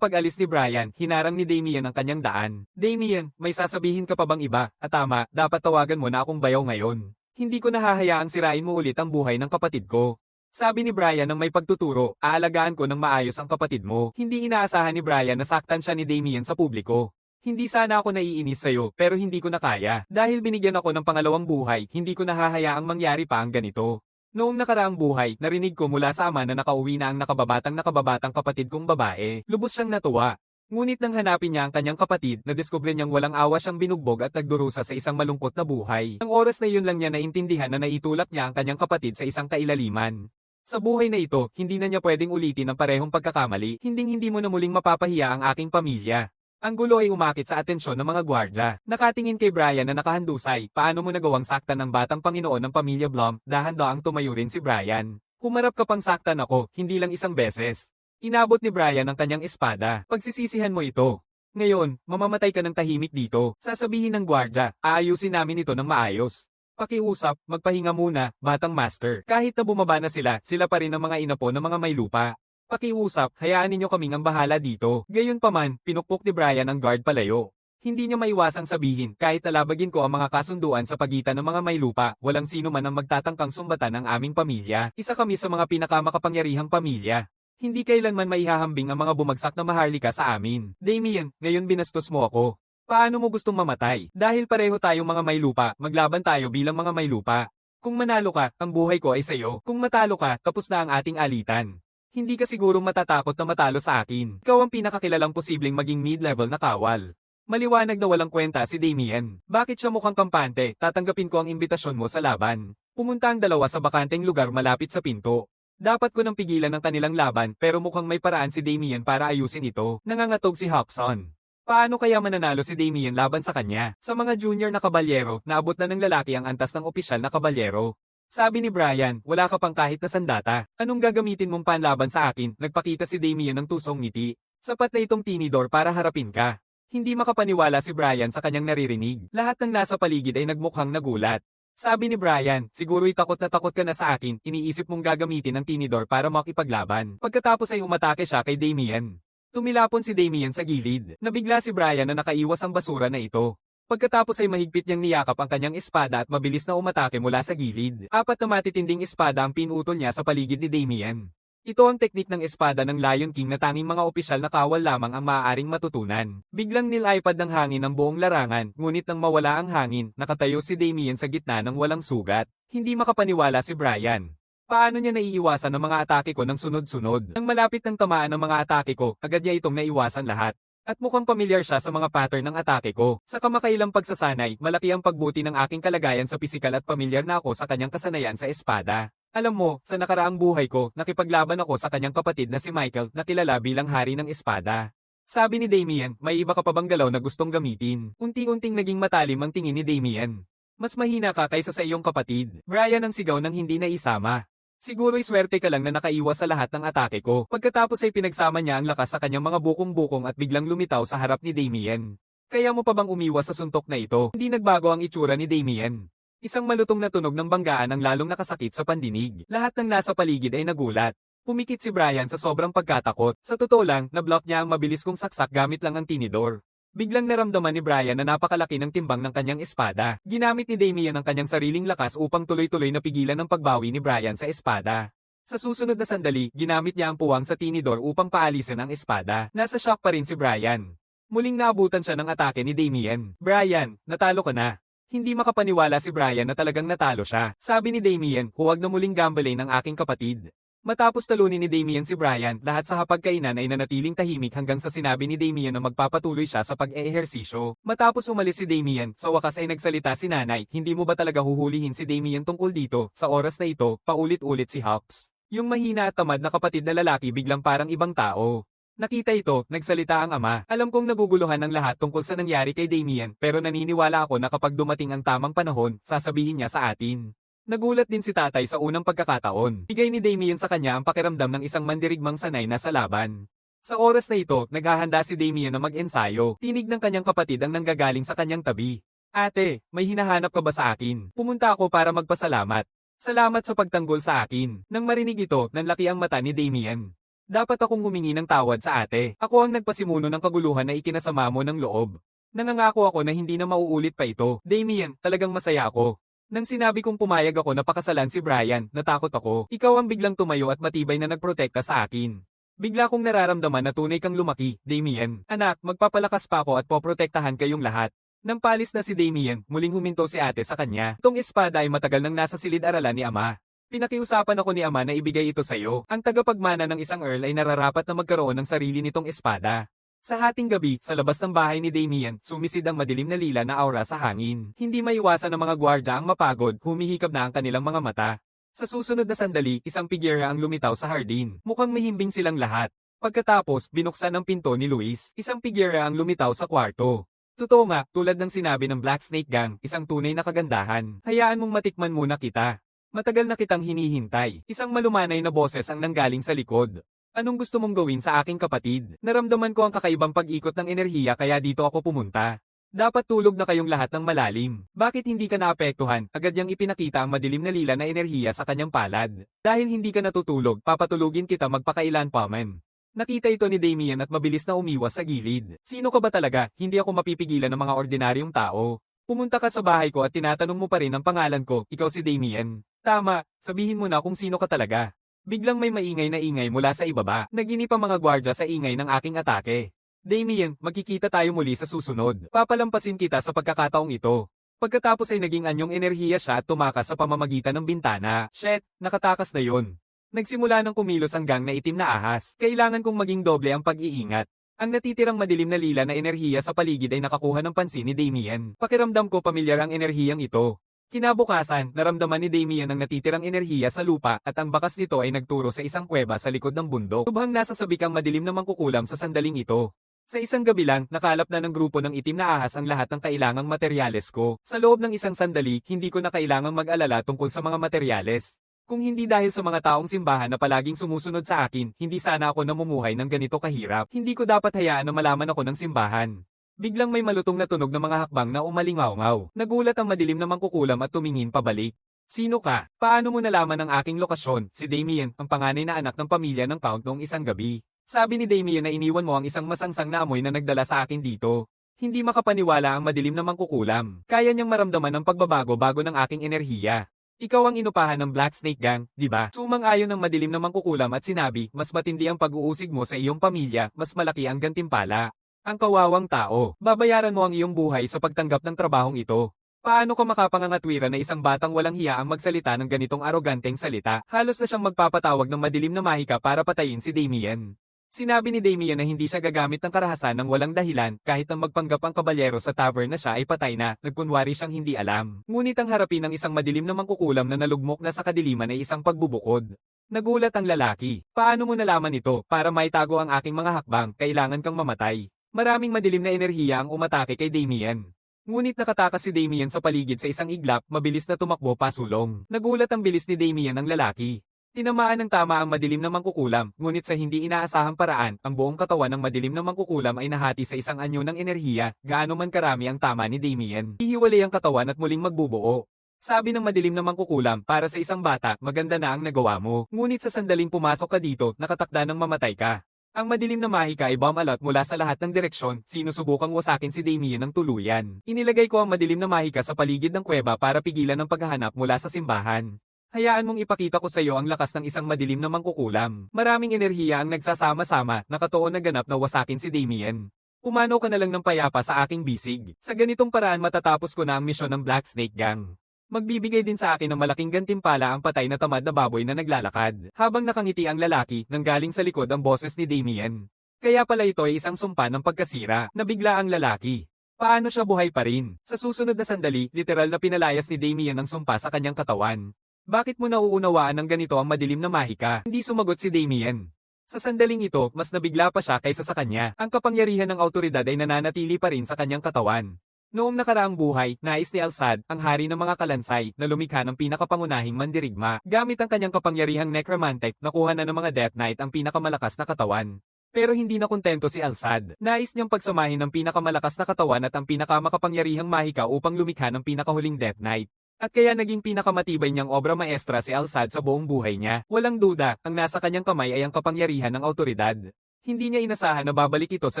pag-alis ni Brian, hinarang ni Damian ang kanyang daan. Damian, may sasabihin ka pa bang iba? At tama, dapat tawagan mo na akong bayaw ngayon. Hindi ko nahahayaang sirain mo ulit ang buhay ng kapatid ko. Sabi ni Brian ng may pagtuturo, aalagaan ko ng maayos ang kapatid mo. Hindi inaasahan ni Brian na saktan siya ni Damian sa publiko. Hindi sana ako naiinis sa'yo, pero hindi ko na kaya. Dahil binigyan ako ng pangalawang buhay, hindi ko nahahayaang mangyari pa ang ganito. Noong nakaraang buhay, narinig ko mula sa ama na nakauwi na ang nakababatang kapatid kong babae. Lubos siyang natuwa. Ngunit nang hanapin niya ang kanyang kapatid, nadiskubre niyang walang awa siyang binugbog at nagdurusa sa isang malungkot na buhay. Ang oras na iyon lang niya naintindihan na naitulak niya ang kanyang kapatid sa isang kailaliman. Sa buhay na ito, hindi na niya pwedeng ulitin ang parehong pagkakamali, hindi mo na muling mapapahiya ang aking pamilya. Ang gulo ay umakit sa atensyon ng mga gwardya. Nakatingin kay Brian na nakahandusay, paano mo nagawang saktan ng batang Panginoon ng pamilya Blum, dahan-daang tumayo rin si Brian. Humarap ka pang saktan ako, hindi lang isang beses. Inabot ni Brian ang kanyang espada. Pagsisisihan mo ito. Ngayon, mamamatay ka ng tahimik dito. Sasabihin ng gwardya, aayusin namin ito ng maayos. Pakiusap, magpahinga muna, batang master. Kahit na bumaba na sila pa rin ang mga inapo ng mga may lupa. Pakiusap, hayaan ninyo kaming ang bahala dito. Gayunpaman, pinukpok ni Brian ang guard palayo. Hindi niya maiwasang sabihin, kahit talabagin ko ang mga kasunduan sa pagitan ng mga may lupa, walang sino man ang magtatangkang sumbatan ng aming pamilya. Isa kami sa mga pinakamakapangyarihang pamilya. Hindi kailanman maihahambing ang mga bumagsak na maharlika sa amin. Damian, ngayon binastos mo ako. Paano mo gustong mamatay? Dahil pareho tayong mga may lupa, maglaban tayo bilang mga may lupa. Kung manalo ka, ang buhay ko ay sayo. Kung matalo ka, tapos na ang ating alitan. Hindi ka sigurong matatakot na matalo sa akin. Ikaw ang pinakakilalang posibleng maging mid-level na kawal. Maliwanag na walang kwenta si Damian. Bakit siya mukhang kampante? Tatanggapin ko ang imbitasyon mo sa laban. Pumunta ang dalawa sa bakanteng lugar malapit sa pinto. Dapat ko nang pigilan ang kanilang laban pero mukhang may paraan si Damian para ayusin ito. Nangangatog si Hawkson. Paano kaya mananalo si Damian laban sa kanya? Sa mga junior na kabalyero, naabot na ng lalaki ang antas ng opisyal na kabalyero. Sabi ni Brian, wala ka pang kahit na sandata. Anong gagamitin mong panlaban sa akin? Nagpakita si Damian ng tusong ngiti. Sapat na itong tinidor para harapin ka. Hindi makapaniwala si Brian sa kanyang naririnig. Lahat ng nasa paligid ay nagmukhang nagulat. Sabi ni Brian, siguro'y takot ka na sa akin, iniisip mong gagamitin ang tinidor para makipaglaban. Pagkatapos ay umatake siya kay Damian. Tumilapon si Damian sa gilid. Nabigla si Brian na nakaiwas ang basura na ito. Pagkatapos ay mahigpit niyang niyakap ang kanyang espada at mabilis na umatake mula sa gilid. Apat na matitinding espada ang pinutol niya sa paligid ni Damian. Ito ang teknik ng espada ng Lion King na tanging mga opisyal na kawal lamang ang maaaring matutunan. Biglang nilipad ng hangin ang buong larangan, ngunit nang mawala ang hangin, nakatayo si Damian sa gitna ng walang sugat. Hindi makapaniwala si Brian. Paano niya naiiwasan ang mga atake ko ng sunod-sunod? Nang malapit ng tamaan ng mga atake ko, agad niya itong naiwasan lahat. At mukhang pamilyar siya sa mga pattern ng atake ko. Sa kamakailang pagsasanay, malaki ang pagbuti ng aking kalagayan sa pisikal at pamilyar na ako sa kanyang kasanayan sa espada. Alam mo, sa nakaraang buhay ko, nakipaglaban ako sa kanyang kapatid na si Michael na kilala bilang hari ng espada. Sabi ni Damian, may iba ka pa bang galaw na gustong gamitin? Unti-unting naging matalim ang tingin ni Damian. Mas mahina ka kaysa sa iyong kapatid. Brian ang sigaw ng hindi naisama. Siguro'y swerte ka lang na nakaiwas sa lahat ng atake ko. Pagkatapos ay pinagsama niya ang lakas sa kanyang mga bukong-bukong at biglang lumitaw sa harap ni Damian. Kaya mo pa bang umiwas sa suntok na ito? Hindi nagbago ang itsura ni Damian. Isang malutong na tunog ng banggaan ang lalong nakasakit sa pandinig. Lahat ng nasa paligid ay nagulat. Pumikit si Brian sa sobrang pagkatakot. Sa totoo lang, nablock niya ang mabilis kong saksak gamit lang ang tinidor. Biglang naramdaman ni Brian na napakalaki ng timbang ng kanyang espada. Ginamit ni Damian ang kanyang sariling lakas upang tuloy-tuloy na pigilan ang pagbawi ni Brian sa espada. Sa susunod na sandali, ginamit niya ang puwang sa tinidor upang paalisin ang espada. Nasa shock pa rin si Brian. Muling naabutan siya ng atake ni Damian. Brian, natalo ka na. Hindi makapaniwala si Brian na talagang natalo siya. Sabi ni Damian, huwag na muling gambalain ng aking kapatid. Matapos talunin ni Damian si Brian, lahat sa hapagkainan ay nanatiling tahimik hanggang sa sinabi ni Damian na magpapatuloy siya sa pag-eehersisyo. Matapos umalis si Damian, sa wakas ay nagsalita si nanay, hindi mo ba talaga huhulihin si Damian tungkol dito? Sa oras na ito, paulit-ulit si Hawks. Yung mahina at tamad na kapatid na lalaki biglang parang ibang tao. Nakita ito, nagsalita ang ama. Alam kong naguguluhan ang lahat tungkol sa nangyari kay Damian, pero naniniwala ako na kapag dumating ang tamang panahon, sasabihin niya sa atin. Nagulat din si tatay sa unang pagkakataon. Bigay ni Damian sa kanya ang pakiramdam ng isang mandirigmang sanay na sa laban. Sa oras na ito, naghahanda si Damian na mag-ensayo. Tinig ng kanyang kapatid ang nanggagaling sa kanyang tabi. Ate, may hinahanap ka ba sa akin? Pumunta ako para magpasalamat. Salamat sa pagtanggol sa akin. Nang marinig ito, nanlaki ang mata ni Damien. Dapat akong humingi ng tawad sa ate. Ako ang nagpasimuno ng kaguluhan na ikinasama mo ng loob. Nangangako ako na hindi na mauulit pa ito. Damien, talagang masaya ako. Nang sinabi kong pumayag ako na pakasalan si Brian, natakot ako. Ikaw ang biglang tumayo at matibay na nagprotekta sa akin. Bigla kong nararamdaman na tunay kang lumaki, Damien. Anak, magpapalakas pa ako at poprotektahan kayong lahat. Nang palis na si Damien, muling huminto si ate sa kanya. Itong espada ay matagal nang nasa silid-aralan ni ama. Pinakiusapan ako ni ama na ibigay ito sa iyo. Ang tagapagmana ng isang earl ay nararapat na magkaroon ng sarili nitong espada. Sa hating gabi, sa labas ng bahay ni Damien, sumisid ang madilim na lila na aura sa hangin. Hindi maiwasan ng mga gwardya ang mapagod, humihikab na ang kanilang mga mata. Sa susunod na sandali, isang pigyera ang lumitaw sa hardin. Mukhang mahimbing silang lahat. Pagkatapos, binuksan ang pinto ni Luis. Isang pigyera ang lumitaw sa kwarto. Totoo nga, tulad ng sinabi ng Black Snake Gang, isang tunay na kagandahan. Hayaan mong matikman muna kita. Matagal na kitang hinihintay. Isang malumanay na boses ang nanggaling sa likod. Anong gusto mong gawin sa aking kapatid? Naramdaman ko ang kakaibang pag-ikot ng enerhiya kaya dito ako pumunta. Dapat tulog na kayong lahat ng malalim. Bakit hindi ka naapektuhan? Agad niyang ipinakita ang madilim na lila na enerhiya sa kanyang palad. Dahil hindi ka natutulog, papatulugin kita magpakailan pa man. Nakita ito ni Damien at mabilis na umiwas sa gilid. Sino ka ba talaga? Hindi ako mapipigilan ng mga ordinaryong tao. Pumunta ka sa bahay ko at tinatanong mo pa rin ang pangalan ko, ikaw si Damien. Tama, sabihin mo na kung sino ka talaga. Biglang may maingay na ingay mula sa ibaba. Naginip ang mga gwardya sa ingay ng aking atake. Damien, magkikita tayo muli sa susunod. Papalampasin kita sa pagkakataong ito. Pagkatapos ay naging anyong enerhiya siya at tumakas sa pamamagitan ng bintana. Shit, nakatakas na yon. Nagsimula ng kumilos ang gang na itim na ahas. Kailangan kong maging doble ang pag-iingat. Ang natitirang madilim na lila na enerhiya sa paligid ay nakakuha ng pansin ni Damien. Pakiramdam ko pamilyar ang enerhiyang ito. Kinabukasan, naramdaman ni Damien ang natitirang enerhiya sa lupa at ang bakas nito ay nagturo sa isang kuweba sa likod ng bundok. Subhang nasa sabikang madilim na mangkukulam sa sandaling ito. Sa isang gabi lang, nakalap na ng grupo ng itim na ahas ang lahat ng kailangang materyales ko. Sa loob ng isang sandali, hindi ko na kailangang mag-alala tungkol sa mga materyales. Kung hindi dahil sa mga taong simbahan na palaging sumusunod sa akin, hindi sana ako namumuhay ng ganito kahirap. Hindi ko dapat hayaan na malaman ako ng simbahan. Biglang may malutong na tunog ng mga hakbang na umalingaw-ngaw. Nagulat ang madilim na mangkukulam at tumingin pabalik. Sino ka? Paano mo nalaman ang aking lokasyon? Si Damien, ang panganay na anak ng pamilya ng Count noong isang gabi. Sabi ni Damien na iniwan mo ang isang masangsang na amoy na nagdala sa akin dito. Hindi makapaniwala ang madilim na mangkukulam. Kaya niyang maramdaman ang pagbabago bago ng aking enerhiya. Ikaw ang inupahan ng Black Snake Gang, di ba? Sumang-ayon ng madilim na mangkukulam at sinabi, mas matindi ang pag-uusig mo sa iyong pamilya, mas malaki ang gantimpala. Ang kawawang tao, babayaran mo ang iyong buhay sa pagtanggap ng trabahong ito. Paano ka makapangangatwiran na isang batang walang hiya ang magsalita ng ganitong aroganteng salita? Halos na siyang magpapatawag ng madilim na mahika para patayin si Damien. Sinabi ni Damien na hindi siya gagamit ng karahasan ng walang dahilan kahit nang magpanggap ang kabalyero sa tavern na siya ay patay na, nagkunwari siyang hindi alam. Ngunit ang harapin ng isang madilim na mangkukulam na nalugmok na sa kadiliman ay isang pagbubukod. Nagulat ang lalaki. Paano mo nalaman ito? Para maitago ang aking mga hakbang, kailangan kang mamatay. Maraming madilim na enerhiya ang umatake kay Damien. Ngunit nakatakas si Damien sa paligid sa isang iglap, mabilis na tumakbo pasulong. Nagulat ang bilis ni Damien ng lalaki. Tinamaan ng tama ang madilim na mangkukulam, ngunit sa hindi inaasahang paraan, ang buong katawan ng madilim na mangkukulam ay nahati sa isang anyo ng enerhiya, gaano man karami ang tama ni Damien. Hihiwalay ang katawan at muling magbubuo. Sabi ng madilim na mangkukulam, para sa isang bata, maganda na ang nagawa mo. Ngunit sa sandaling pumasok ka dito, nakatakda ng mamatay ka. Ang madilim na mahika ay bomb alert mula sa lahat ng direksyon, sinusubukang wasakin si Damien ng tuluyan. Inilagay ko ang madilim na mahika sa paligid ng kuweba para pigilan ang paghahanap mula sa simbahan. Hayaan mong ipakita ko sa iyo ang lakas ng isang madilim na mangkukulam. Maraming enerhiya ang nagsasama-sama, nakatuon na ganap na wasakin si Damien. Pumanaw ka na lang ng payapa sa aking bisig. Sa ganitong paraan matatapos ko na ang misyon ng Black Snake Gang. Magbibigay din sa akin ng malaking gantimpala ang patay na tamad na baboy na naglalakad. Habang nakangiti ang lalaki, nanggaling sa likod ang boses ni Damien. Kaya pala ito ay isang sumpa ng pagkasira, nabigla ang lalaki. Paano siya buhay pa rin? Sa susunod na sandali, literal na pinalayas ni Damien ang sumpa sa kanyang katawan. Bakit mo nauunawaan ng ganito ang madilim na mahika? Hindi sumagot si Damien. Sa sandaling ito, mas nabigla pa siya kaysa sa kanya. Ang kapangyarihan ng awtoridad ay nananatili pa rin sa kanyang katawan. Noong nakaraang buhay, nais ni Al-Sad, ang hari ng mga kalansay, na lumikha ng pinakapangunahing mandirigma. Gamit ang kanyang kapangyarihang necromantic, nakuha na ng mga Death Knight ang pinakamalakas na katawan. Pero hindi na kontento si Alsad. Nais niyang pagsamahin ng pinakamalakas na katawan at ang pinakamakapangyarihang mahika upang lumikha ng pinakahuling Death Knight. At kaya naging pinakamatibay niyang obra maestra si Alsad sa buong buhay niya. Walang duda, ang nasa kanyang kamay ay ang kapangyarihan ng awtoridad. Hindi niya inasahan na babalik ito sa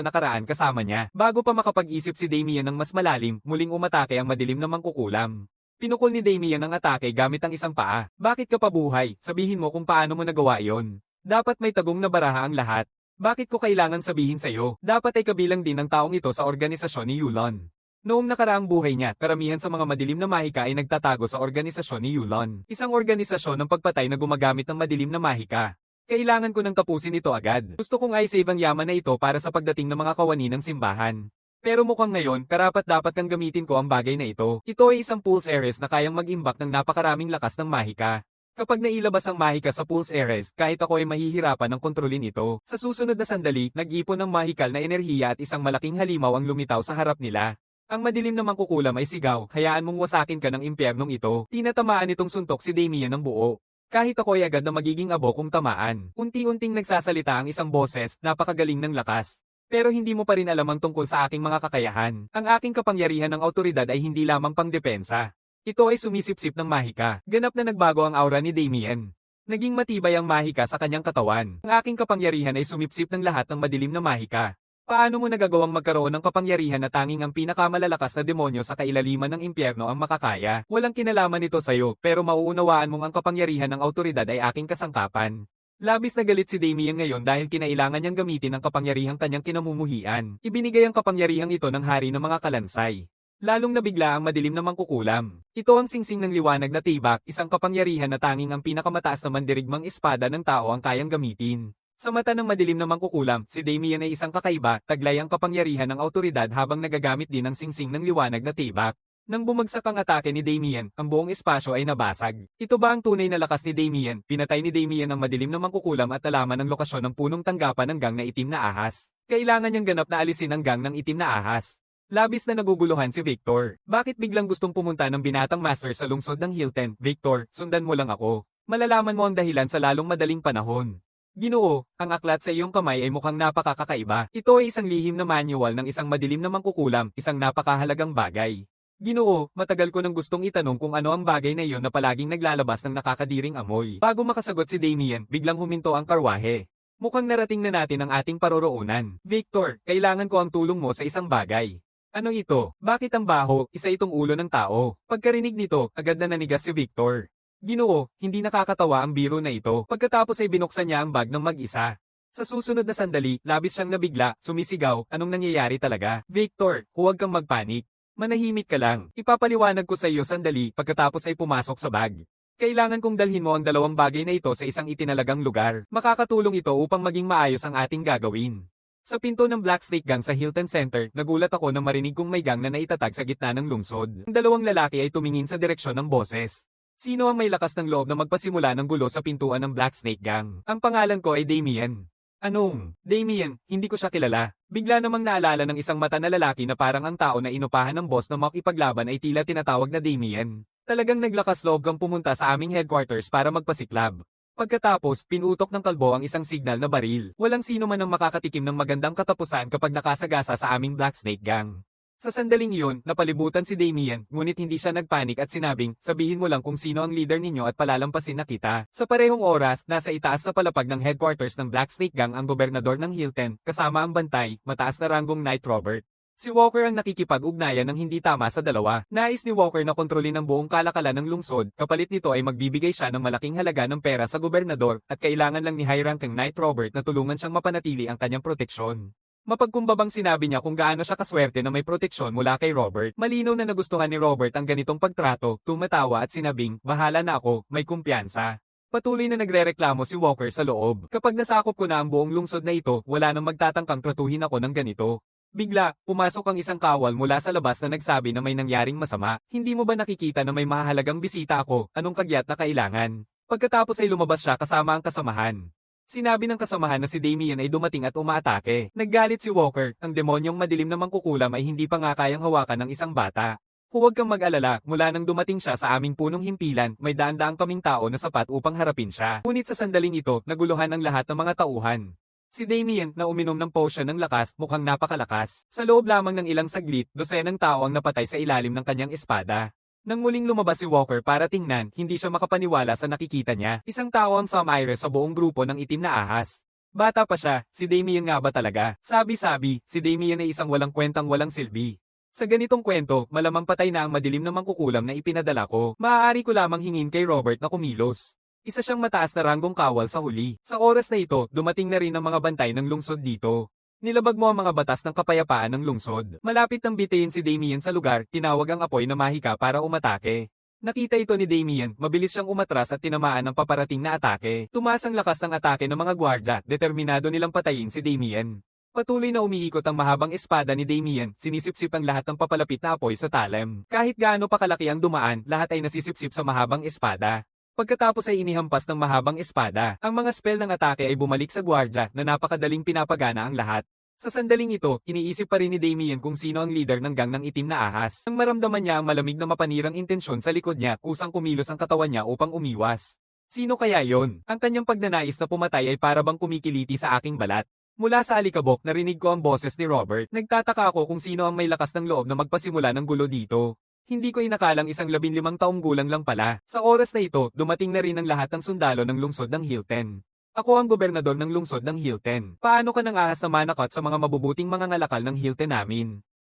nakaraan kasama niya. Bago pa makapag-isip si Damien ng mas malalim, muling umatake ang madilim na mangkukulam. Pinukol ni Damien ang atake gamit ang isang paa. Bakit ka pa buhay? Sabihin mo kung paano mo nagawa iyon. Dapat may tagong na baraha ang lahat. Bakit ko kailangan sabihin sa'yo? Dapat ay kabilang din ng taong ito sa organisasyon ni Yulon. Noong nakaraang buhay niya, karamihan sa mga madilim na mahika ay nagtatago sa organisasyon ni Yulon. Isang organisasyon ng pagpatay na gumagamit ng madilim na mahika. Kailangan ko nang tapusin ito agad. Gusto kong i-save ang yaman na ito para sa pagdating ng mga kawani ng simbahan. Pero mukhang ngayon, karapat-dapat kang gamitin ko ang bagay na ito. Ito ay isang Pulse Ares na kayang mag-imbak ng napakaraming lakas ng mahika. Kapag nailabas ang mahika sa Pulse Ares, kahit ako ay mahihirapan ng kontrolin ito. Sa susunod na sandali, nag-ipon ng mahikal na enerhiya at isang malaking halimaw ang lumitaw sa harap nila. Ang madilim na mangkukulam ay sigaw, hayaan mong wasakin ka ng impyernong ito. Tinatamaan itong suntok si Damien ng buo. Kahit ako ay agad na magiging abo kung tamaan. Unti-unting nagsasalita ang isang boses, napakagaling ng lakas. Pero hindi mo pa rin alam ang tungkol sa aking mga kakayahan. Ang aking kapangyarihan ng awtoridad ay hindi lamang pangdepensa. Ito ay sumisipsip ng mahika. Ganap na nagbago ang aura ni Damien. Naging matibay ang mahika sa kanyang katawan. Ang aking kapangyarihan ay sumipsip ng lahat ng madilim na mahika. Paano mo nagagawang magkaroon ng kapangyarihan na tanging ang pinakamalalakas na demonyo sa kailaliman ng impyerno ang makakaya? Walang kinalaman ito sa'yo, pero mauunawaan mong ang kapangyarihan ng awtoridad ay aking kasangkapan. Labis na galit si Damien ngayon dahil kinailangan niyang gamitin ang kapangyarihang kanyang kinamumuhian. Ibinigay ang kapangyarihang ito ng hari ng mga kalansay. Lalong nabigla ang madilim na mangkukulam. Ito ang singsing ng liwanag na tibak, isang kapangyarihan na tanging ang pinakamataas na mandirigmang espada ng tao ang kayang gamitin. Sa mata ng madilim na mangkukulam, si Damien ay isang kakaiba, taglay ang kapangyarihan ng awtoridad habang nagagamit din ng singsing ng liwanag na tibak. Nang bumagsak ang atake ni Damien, ang buong espasyo ay nabasag. Ito ba ang tunay na lakas ni Damien? Pinatay ni Damien ang madilim na mangkukulam at nalaman ang lokasyon ng punong tanggapan ng gang na itim na ahas. Kailangan niyang ganap na alisin ang gang ng itim na ahas. Labis na naguguluhan si Victor. Bakit biglang gustong pumunta ng binatang master sa lungsod ng Hilton? Victor, sundan mo lang ako. Malalaman mo ang dahilan sa lalong madaling panahon. Ginoo, ang aklat sa iyong kamay ay mukhang napakakaiba. Ito ay isang lihim na manual ng isang madilim na mangkukulam, isang napakahalagang bagay. Ginoo, matagal ko nang gustong itanong kung ano ang bagay na iyon na palaging naglalabas ng nakakadiring amoy. Bago makasagot si Damien, biglang huminto ang karwahe. Mukhang narating na natin ang ating paroroonan. Victor, kailangan ko ang tulong mo sa isang bagay. Ano ito? Bakit ang baho? Isa itong ulo ng tao. Pagkarinig nito, agad na nanigas si Victor. Ginoo, hindi nakakatawa ang biro na ito. Pagkatapos ay binuksan niya ang bag ng mag-isa. Sa susunod na sandali, labis siyang nabigla, sumisigaw, anong nangyayari talaga? Victor, huwag kang magpanik. Manahimik ka lang. Ipapaliwanag ko sa iyo sandali pagkatapos ay pumasok sa bag. Kailangan kong dalhin mo ang dalawang bagay na ito sa isang itinalagang lugar. Makakatulong ito upang maging maayos ang ating gagawin. Sa pinto ng Black Snake Gang sa Hilton Center, nagulat ako nang marinig kong may gang na naitatag sa gitna ng lungsod. Ang dalawang lalaki ay tumingin sa direksyon ng boses. Sino ang may lakas ng loob na magpasimula ng gulo sa pintuan ng Black Snake Gang? Ang pangalan ko ay Damien. Anong? Damien, hindi ko siya kilala. Bigla namang naalala ng isang mata na lalaki na parang ang tao na inupahan ng boss na makipaglaban ay tila tinatawag na Damien. Talagang naglakas loob kang pumunta sa aming headquarters para magpasiklab. Pagkatapos, pinutok ng kalbo ang isang signal na baril. Walang sino man ang makakatikim ng magandang katapusan kapag nakasagasa sa aming Black Snake Gang. Sa sandaling iyon, napalibutan si Damien, ngunit hindi siya nagpanik at sinabing, sabihin mo lang kung sino ang leader ninyo at palalampasin na kita. Sa parehong oras, nasa itaas sa palapag ng headquarters ng Black Snake Gang ang gobernador ng Hilton, kasama ang bantay, mataas na ranggong Knight Robert. Si Walker ang nakikipag-ugnayan ng hindi tama sa dalawa. Nais ni Walker na kontrolin ang buong kalakalan ng lungsod, kapalit nito ay magbibigay siya ng malaking halaga ng pera sa gobernador, at kailangan lang ni high-ranking Knight Robert na tulungan siyang mapanatili ang kanyang proteksyon. Mapagkumbabang sinabi niya kung gaano siya kaswerte na may proteksyon mula kay Robert. Malinaw na nagustuhan ni Robert ang ganitong pagtrato, tumatawa at sinabing, bahala na ako, may kumpiyansa. Patuloy na nagrereklamo si Walker sa loob. Kapag nasakop ko na ang buong lungsod na ito, wala nang magtatangkang tratuhin ako ng ganito. Bigla, pumasok ang isang kawal mula sa labas na nagsabi na may nangyaring masama. Hindi mo ba nakikita na may mahalagang bisita ako? Anong kagyat na kailangan? Pagkatapos ay lumabas siya kasama ang kasamahan. Sinabi ng kasamahan na si Damien ay dumating at umaatake. Naggalit si Walker, ang demonyong madilim na mangkukulam ay hindi pa nga kayang hawakan ng isang bata. Huwag kang mag-alala, mula nang dumating siya sa aming punong himpilan, may daan-daang kaming tao na sapat upang harapin siya. Ngunit sa sandaling ito, naguluhan ang lahat ng mga tauhan. Si Damien, na uminom ng potion ng lakas, mukhang napakalakas. Sa loob lamang ng ilang saglit, dosenang tao ang napatay sa ilalim ng kanyang espada. Nang muling lumabas si Walker para tingnan, hindi siya makapaniwala sa nakikita niya. Isang tao ang Some sa buong grupo ng itim na ahas. Bata pa siya, si Damien nga ba talaga? Sabi-sabi, si Damien ay isang walang kwentang walang silbi. Sa ganitong kwento, malamang patay na ang madilim na mangkukulam na ipinadala ko. Maaari ko lamang hingin kay Robert na kumilos. Isa siyang mataas na ranggong kawal sa huli. Sa oras na ito, dumating na rin ang mga bantay ng lungsod dito. Nilabag mo ang mga batas ng kapayapaan ng lungsod. Malapit nang bitayin si Damien sa lugar, tinawag ang apoy na mahika para umatake. Nakita ito ni Damien, mabilis siyang umatras at tinamaan ng paparating na atake. Tumaas ang lakas ng atake ng mga gwardya, determinado nilang patayin si Damien. Patuloy na umiikot ang mahabang espada ni Damien, sinisipsip ang lahat ng papalapit na apoy sa talem. Kahit gaano pa kalaki ang dumaan, lahat ay nasisipsip sa mahabang espada. Pagkatapos ay inihampas ng mahabang espada, ang mga spell ng atake ay bumalik sa gwardya na napakadaling pinapagana ang lahat. Sa sandaling ito, iniisip pa rin ni Damien kung sino ang leader ng gang ng itim na ahas. Nang maramdaman niya ang malamig na mapanirang intensyon sa likod niya, kusang kumilos ang katawan niya upang umiwas. Sino kaya yon? Ang kanyang pagnanais na pumatay ay para bang kumikiliti sa aking balat. Mula sa alikabok, narinig ko ang boses ni Robert. Nagtataka ako kung sino ang may lakas ng loob na magpasimula ng gulo dito. Hindi ko inakalang isang 15 taong gulang lang pala. Sa oras na ito, dumating na rin ang lahat ng sundalo ng lungsod ng Hilton. Ako ang gobernador ng lungsod ng Hilton. Paano ka nang ahas na manakot sa mga mabubuting mga ngalakal ng Hilton namin?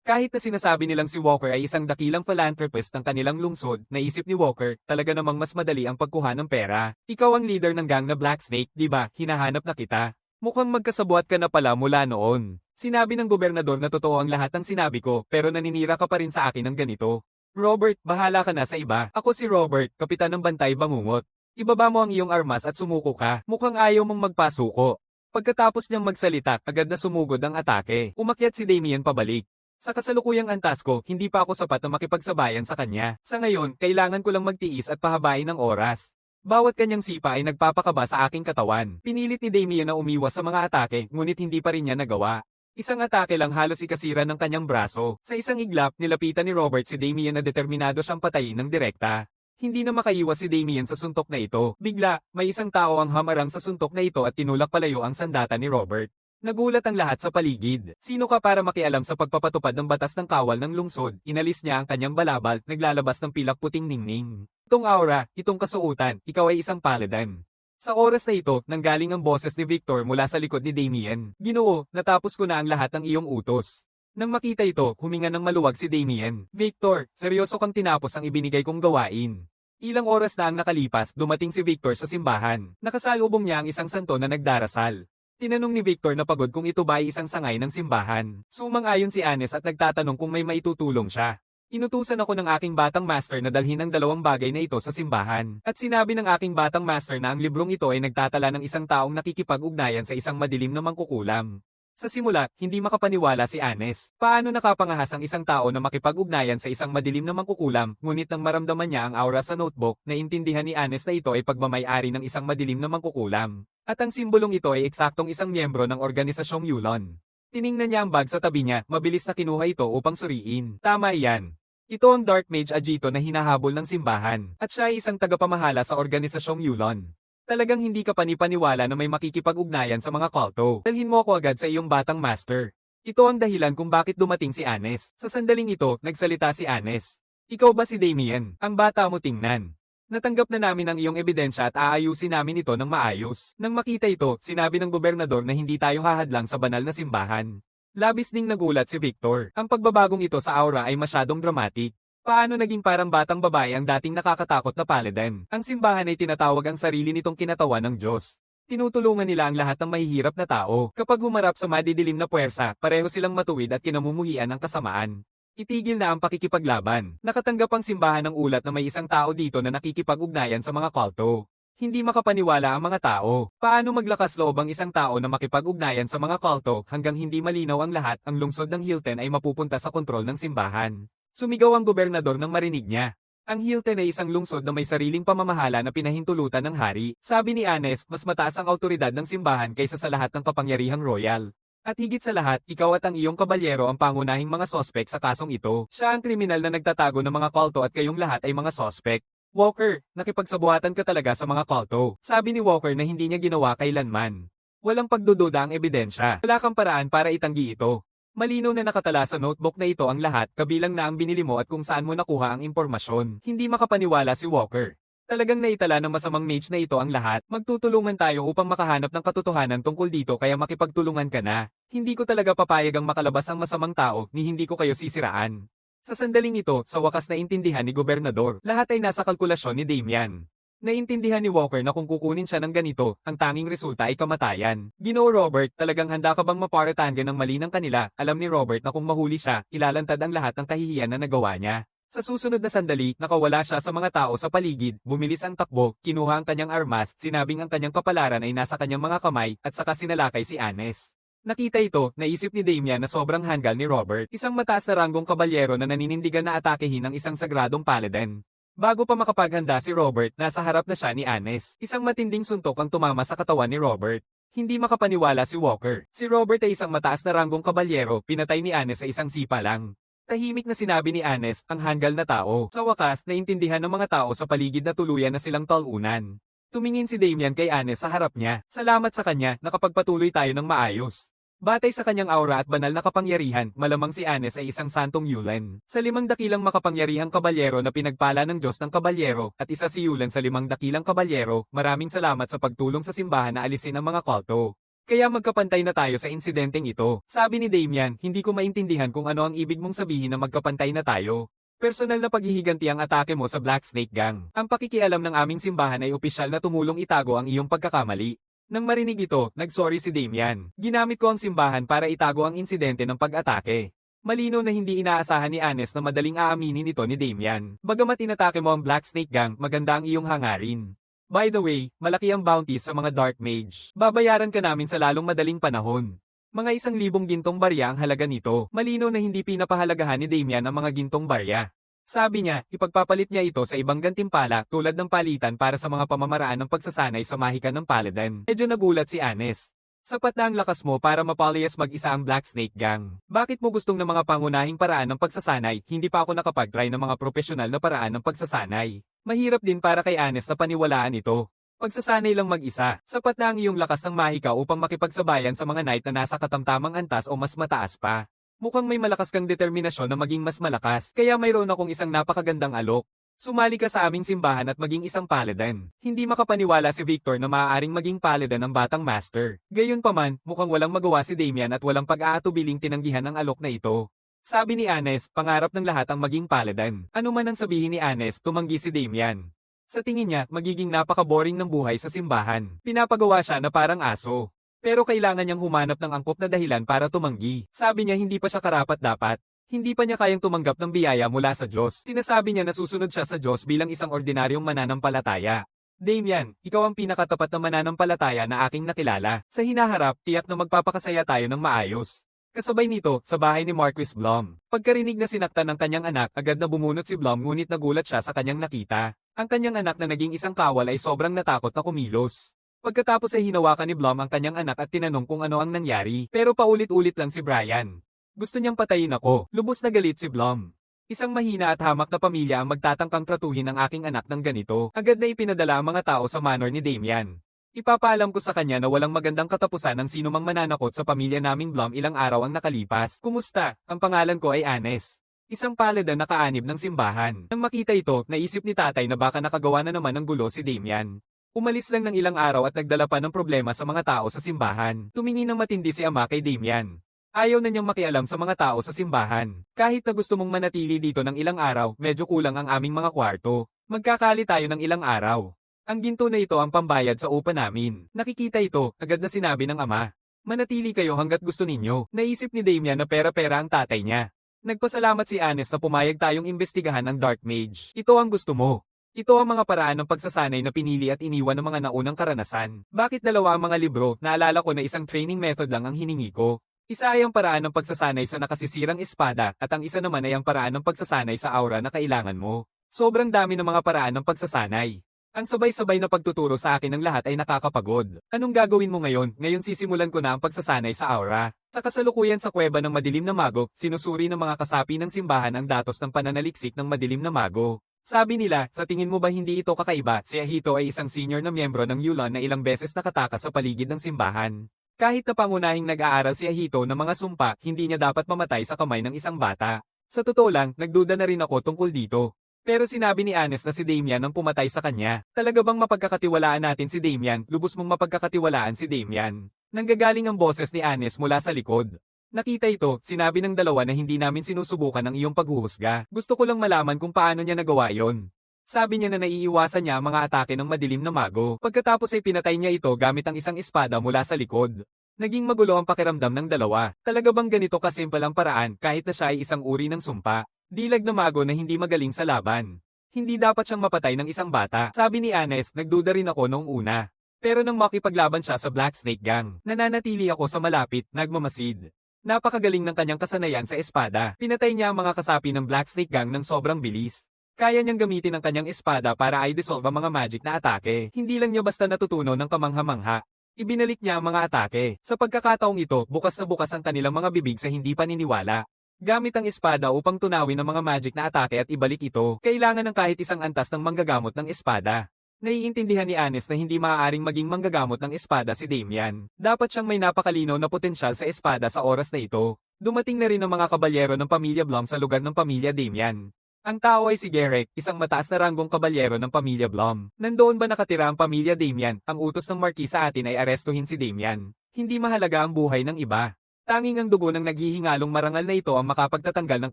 Kahit na sinasabi nilang si Walker ay isang dakilang philanthropist ng kanilang lungsod, naisip ni Walker, talaga namang mas madali ang pagkuha ng pera. Ikaw ang leader ng gang na Black Snake, di ba? Hinahanap na kita. Mukhang magkasabuat ka na pala mula noon. Sinabi ng gobernador na totoo ang lahat ng sinabi ko, pero naninira ka pa rin sa akin ng ganito. Robert, bahala ka na sa iba. Ako si Robert, kapitan ng Bantay Bangungot. Ibaba mo ang iyong armas at sumuko ka. Mukhang ayaw mong magpasuko. Pagkatapos niyang magsalita, agad na sumugod ang atake. Umakyat si Damien pabalik. Sa kasalukuyang antas ko, hindi pa ako sapat na makipagsabayan sa kanya. Sa ngayon, kailangan ko lang magtiis at pahabain ng oras. Bawat kanyang sipa ay nagpapakaba sa aking katawan. Pinilit ni Damien na umiwas sa mga atake, ngunit hindi pa rin niya nagawa. Isang atake lang halos ikasira ng kanyang braso. Sa isang iglap, nilapitan ni Robert si Damien na determinado siyang patayin ng direkta. Hindi na makaiwas si Damien sa suntok na ito. Bigla, may isang tao ang hamarang sa suntok na ito at tinulak palayo ang sandata ni Robert. Nagulat ang lahat sa paligid. Sino ka para makialam sa pagpapatupad ng batas ng kawal ng lungsod? Inalis niya ang kanyang balabal, naglalabas ng pilak puting ningning. Itong aura, itong kasuotan, ikaw ay isang paladin. Sa oras na ito, nanggaling ang boses ni Victor mula sa likod ni Damien. Ginoo, natapos ko na ang lahat ng iyong utos. Nang makita ito, huminga ng maluwag si Damien. Victor, seryoso kang tinapos ang ibinigay kong gawain. Ilang oras na ang nakalipas, dumating si Victor sa simbahan. Nakasalubong niya ang isang santo na nagdarasal. Tinanong ni Victor na pagod kung ito ba ay isang sangay ng simbahan. Sumang-ayon si Anes at nagtatanong kung may maitutulong siya. Inutusan ako ng aking batang master na dalhin ang dalawang bagay na ito sa simbahan. At sinabi ng aking batang master na ang librong ito ay nagtatala ng isang taong nakikipag-ugnayan sa isang madilim na mangkukulam. Sa simula, hindi makapaniwala si Anes. Paano nakapangahas ang isang tao na makipag-ugnayan sa isang madilim na mangkukulam, ngunit nang maramdaman niya ang aura sa notebook, naintindihan ni Anes na ito ay pagmamay-ari ng isang madilim na mangkukulam. At ang simbolong ito ay eksaktong isang miyembro ng organisasyong Yulon. Tiningnan niya ang bag sa tabi niya, mabilis na kinuha ito upang suriin. Tama iyan. Ito ang Dark Mage Agito na hinahabol ng simbahan, at siya ay isang tagapamahala sa organisasyong Yulon. Talagang hindi ka panipaniwala na may makikipag-ugnayan sa mga kulto. Dalhin mo ako agad sa iyong batang master. Ito ang dahilan kung bakit dumating si Anes. Sa sandaling ito, nagsalita si Anes. Ikaw ba si Damien? Ang bata mo tingnan. Natanggap na namin ang iyong ebidensya at aayusin namin ito ng maayos. Nang makita ito, sinabi ng gobernador na hindi tayo hahadlang sa banal na simbahan. Labis ding nagulat si Victor. Ang pagbabagong ito sa aura ay masyadong dramatic. Paano naging parang batang babae ang dating nakakatakot na paladin? Ang simbahan ay tinatawag ang sarili nitong kinatawan ng Diyos. Tinutulungan nila ang lahat ng mahihirap na tao. Kapag humarap sa madidilim na puwersa, pareho silang matuwid at kinamumuhian ng kasamaan. Itigil na ang pakikipaglaban. Nakatanggap ang simbahan ng ulat na may isang tao dito na nakikipag-ugnayan sa mga kulto. Hindi makapaniwala ang mga tao. Paano maglakas loob ang isang tao na makipag-ugnayan sa mga kulto hanggang hindi malinaw ang lahat, ang lungsod ng Hilton ay mapupunta sa kontrol ng simbahan. Sumigaw ang gobernador nang marinig niya. Ang Hilton ay isang lungsod na may sariling pamamahala na pinahintulutan ng hari. Sabi ni Anes, mas mataas ang autoridad ng simbahan kaysa sa lahat ng kapangyarihang royal. At higit sa lahat, ikaw at ang iyong kabalyero ang pangunahing mga sospek sa kasong ito. Siya ang kriminal na nagtatago ng mga kulto at kayong lahat ay mga sospek. Walker, nakipagsabuhatan ka talaga sa mga kulto. Sabi ni Walker na hindi niya ginawa kailanman. Walang pagdududa ang ebidensya. Wala kang paraan para itanggi ito. Malinaw na nakatala sa notebook na ito ang lahat, kabilang na ang binili mo at kung saan mo nakuha ang impormasyon. Hindi makapaniwala si Walker. Talagang naitala ng masamang mage na ito ang lahat. Magtutulungan tayo upang makahanap ng katotohanan tungkol dito kaya makipagtulungan ka na. Hindi ko talaga papayag ang makalabas ang masamang tao ni hindi ko kayo sisiraan. Sa sandaling ito, sa wakas na intindihan ni Gobernador, lahat ay nasa kalkulasyon ni Damian. Naintindihan ni Walker na kung kukunin siya ng ganito, ang tanging resulta ay kamatayan. Ginoo Robert, talagang handa ka bang maparatanggan ng mali ng kanila? Alam ni Robert na kung mahuli siya, ilalantad ang lahat ng kahihiyan na nagawa niya. Sa susunod na sandali, nakawala siya sa mga tao sa paligid, bumilis ang takbo, kinuha ang kanyang armas, sinabing ang kanyang kapalaran ay nasa kanyang mga kamay, at saka sinalakay si Anes. Nakita ito, naisip ni Damian na sobrang hanggal ni Robert, isang mataas na ranggong kabalyero na naninindigan na atakehin ng isang sagradong paladin. Bago pa makapaghanda si Robert, nasa harap na siya ni Anes. Isang matinding suntok ang tumama sa katawan ni Robert. Hindi makapaniwala si Walker. Si Robert ay isang mataas na ranggong kabalyero, pinatay ni Anes sa isang sipa lang. Tahimik na sinabi ni Anes, ang hanggal na tao. Sa wakas, naintindihan ng mga tao sa paligid na tuluyan na silang talunan. Tumingin si Damian kay Anes sa harap niya. Salamat sa kanya, nakapagpatuloy tayo ng maayos. Batay sa kanyang aura at banal na kapangyarihan, malamang si Anes ay isang santong Yulen. Sa 5 dakilang makapangyarihang kabalyero na pinagpala ng Diyos ng kabalyero, at isa si Yulen sa 5 dakilang kabalyero, maraming salamat sa pagtulong sa simbahan na alisin ang mga kulto. Kaya magkapantay na tayo sa insidenteng ito. Sabi ni Damian, hindi ko maintindihan kung ano ang ibig mong sabihin na magkapantay na tayo. Personal na paghihiganti ang atake mo sa Black Snake Gang. Ang pakikialam ng aming simbahan ay opisyal na tumulong itago ang iyong pagkakamali. Nang marinig ito, nagsorry si Damian. Ginamit ko ang simbahan para itago ang insidente ng pag-atake. Malinaw na hindi inaasahan ni Anes na madaling aaminin ito ni Damian. Bagamat inatake mo ang Black Snake Gang, maganda ang iyong hangarin. By the way, malaki ang bounties sa mga Dark Mage. Babayaran ka namin sa lalong madaling panahon. Mga 1,000 gintong barya ang halaga nito. Malinaw na hindi pinapahalagahan ni Damian ang mga gintong barya. Sabi niya, ipagpapalit niya ito sa ibang gantimpala tulad ng palitan para sa mga pamamaraan ng pagsasanay sa mahika ng Paladin. Medyo nagulat si Anes. Sapat na ang lakas mo para mapaliyas mag-isa ang Black Snake Gang. Bakit mo gustong ng mga pangunahing paraan ng pagsasanay, hindi pa ako nakapag-try ng mga profesional na paraan ng pagsasanay. Mahirap din para kay Anes na paniwalaan ito. Pagsasanay lang mag-isa, sapat na ang iyong lakas ng mahika upang makipagsabayan sa mga knight na nasa katamtamang antas o mas mataas pa. Mukhang may malakas kang determinasyon na maging mas malakas, kaya mayroon akong isang napakagandang alok. Sumali ka sa aming simbahan at maging isang paladin. Hindi makapaniwala si Victor na maaaring maging paladin ang batang master. Gayunpaman, mukhang walang magawa si Damian at walang pag-aatubiling tinanggihan ang alok na ito. Sabi ni Anes, pangarap ng lahat ang maging paladin. Ano man ang sabihin ni Anes, tumanggi si Damian. Sa tingin niya, magiging napaka-boring ng buhay sa simbahan. Pinapagawa siya na parang aso. Pero kailangan niyang humanap ng angkop na dahilan para tumanggi. Sabi niya hindi pa siya karapat-dapat. Hindi pa niya kayang tumanggap ng biyaya mula sa Diyos. Sinasabi niya na susunod siya sa Diyos bilang isang ordinaryong mananampalataya. Damian, ikaw ang pinakatapat na mananampalataya na aking nakilala. Sa hinaharap, tiyak na magpapakasaya tayo ng maayos. Kasabay nito, sa bahay ni Marquis Blum. Pagkarinig na sinaktan ng kanyang anak, agad na bumunot si Blum ngunit nagulat siya sa kanyang nakita. Ang kanyang anak na naging isang kawal ay sobrang natakot na kumilos. Pagkatapos ay hinawakan ni Blum ang kanyang anak at tinanong kung ano ang nangyari, pero paulit-ulit lang si Brian. Gusto niyang patayin ako. Lubos na galit si Blum. Isang mahina at hamak na pamilya ang magtatangkang tratuhin ang aking anak ng ganito. Agad na ipinadala ang mga tao sa manor ni Damian. Ipapaalam ko sa kanya na walang magandang katapusan ng sinumang mananakot sa pamilya naming Blum ilang araw ang nakalipas. Kumusta? Ang pangalan ko ay Anes. Isang paladin na kaanib ng simbahan. Nang makita ito, naisip ni tatay na baka nakagawa na naman ng gulo si Damian. Umalis lang ng ilang araw at nagdala pa ng problema sa mga tao sa simbahan. Tumingin ng matindi si ama kay Damian. Ayaw na niyang makialam sa mga tao sa simbahan. Kahit na gusto mong manatili dito ng ilang araw, medyo kulang ang aming mga kwarto. Magkakali tayo ng ilang araw. Ang ginto na ito ang pambayad sa upa namin. Nakikita ito, agad na sinabi ng ama. Manatili kayo hanggat gusto ninyo. Naisip ni Damian na pera-pera ang tatay niya. Nagpasalamat si Anes na pumayag tayong imbestigahan ang Dark Mage. Ito ang gusto mo. Ito ang mga paraan ng pagsasanay na pinili at iniwan ng mga naunang karanasan. Bakit dalawa ang mga libro? Naalala ko na isang training method lang ang hiningi ko. Isa ay ang paraan ng pagsasanay sa nakasisirang espada at ang isa naman ay ang paraan ng pagsasanay sa aura na kailangan mo. Sobrang dami ng mga paraan ng pagsasanay. Ang sabay-sabay na pagtuturo sa akin ng lahat ay nakakapagod. Anong gagawin mo ngayon? Ngayon sisimulan ko na ang pagsasanay sa aura. Sa kasalukuyan sa kuweba ng madilim na mago, sinusuri ng mga kasapi ng simbahan ang datos ng pananaliksik ng madilim na mago. Sabi nila, sa tingin mo ba hindi ito kakaiba? Si Ahito ay isang senior na miyembro ng Yulon na ilang beses nakatakas sa paligid ng simbahan. Kahit na pangunahing nag-aaral si Ahito ng mga sumpa, hindi niya dapat mamatay sa kamay ng isang bata. Sa totoo lang, nagduda na rin ako tungkol dito. Pero sinabi ni Anes na si Damian ang pumatay sa kanya. Talaga bang mapagkakatiwalaan natin si Damian? Lubos mong mapagkakatiwalaan si Damian. Nanggagaling ang boses ni Anes mula sa likod. Nakita ito, sinabi ng dalawa na hindi namin sinusubukan ang iyong paghuhusga. Gusto ko lang malaman kung paano niya nagawa yon. Sabi niya na naiiwasan niya ang mga atake ng madilim na mago. Pagkatapos ay pinatay niya ito gamit ang isang espada mula sa likod. Naging magulo ang pakiramdam ng dalawa. Talaga bang ganito kasimple ang paraan kahit na siya ay isang uri ng sumpa? Dilag na mago na hindi magaling sa laban. Hindi dapat siyang mapatay ng isang bata. Sabi ni Anes, nagduda rin ako noong una. Pero nang makipaglaban siya sa Black Snake Gang, nananatili ako sa malapit, nagmamasid. Napakagaling ng kanyang kasanayan sa espada. Pinatay niya ang mga kasapi ng Black Snake Gang ng sobrang bilis. Kaya niyang gamitin ang kanyang espada para i-dissolve ang mga magic na atake. Hindi lang niya basta natutunan ng kamangha-mangha. Ibinalik niya ang mga atake. Sa pagkakataong ito, bukas na bukas ang kanilang mga bibig sa hindi paniniwala. Gamit ang espada upang tunawin ang mga magic na atake at ibalik ito, kailangan ng kahit isang antas ng manggagamot ng espada. Naiintindihan ni Anes na hindi maaaring maging manggagamot ng espada si Damian. Dapat siyang may napakalinaw na potensyal sa espada sa oras na ito. Dumating na rin ang mga kabalyero ng pamilya Blum sa lugar ng pamilya Damian. Ang tao ay si Garrick, isang mataas na ranggong kabalyero ng pamilya Blum. Nandoon ba nakatira ang pamilya Damian? Ang utos ng Marquis sa atin ay arestuhin si Damian. Hindi mahalaga ang buhay ng iba. Tanging ang dugo ng naghihingalong marangal na ito ang makapagtatanggal ng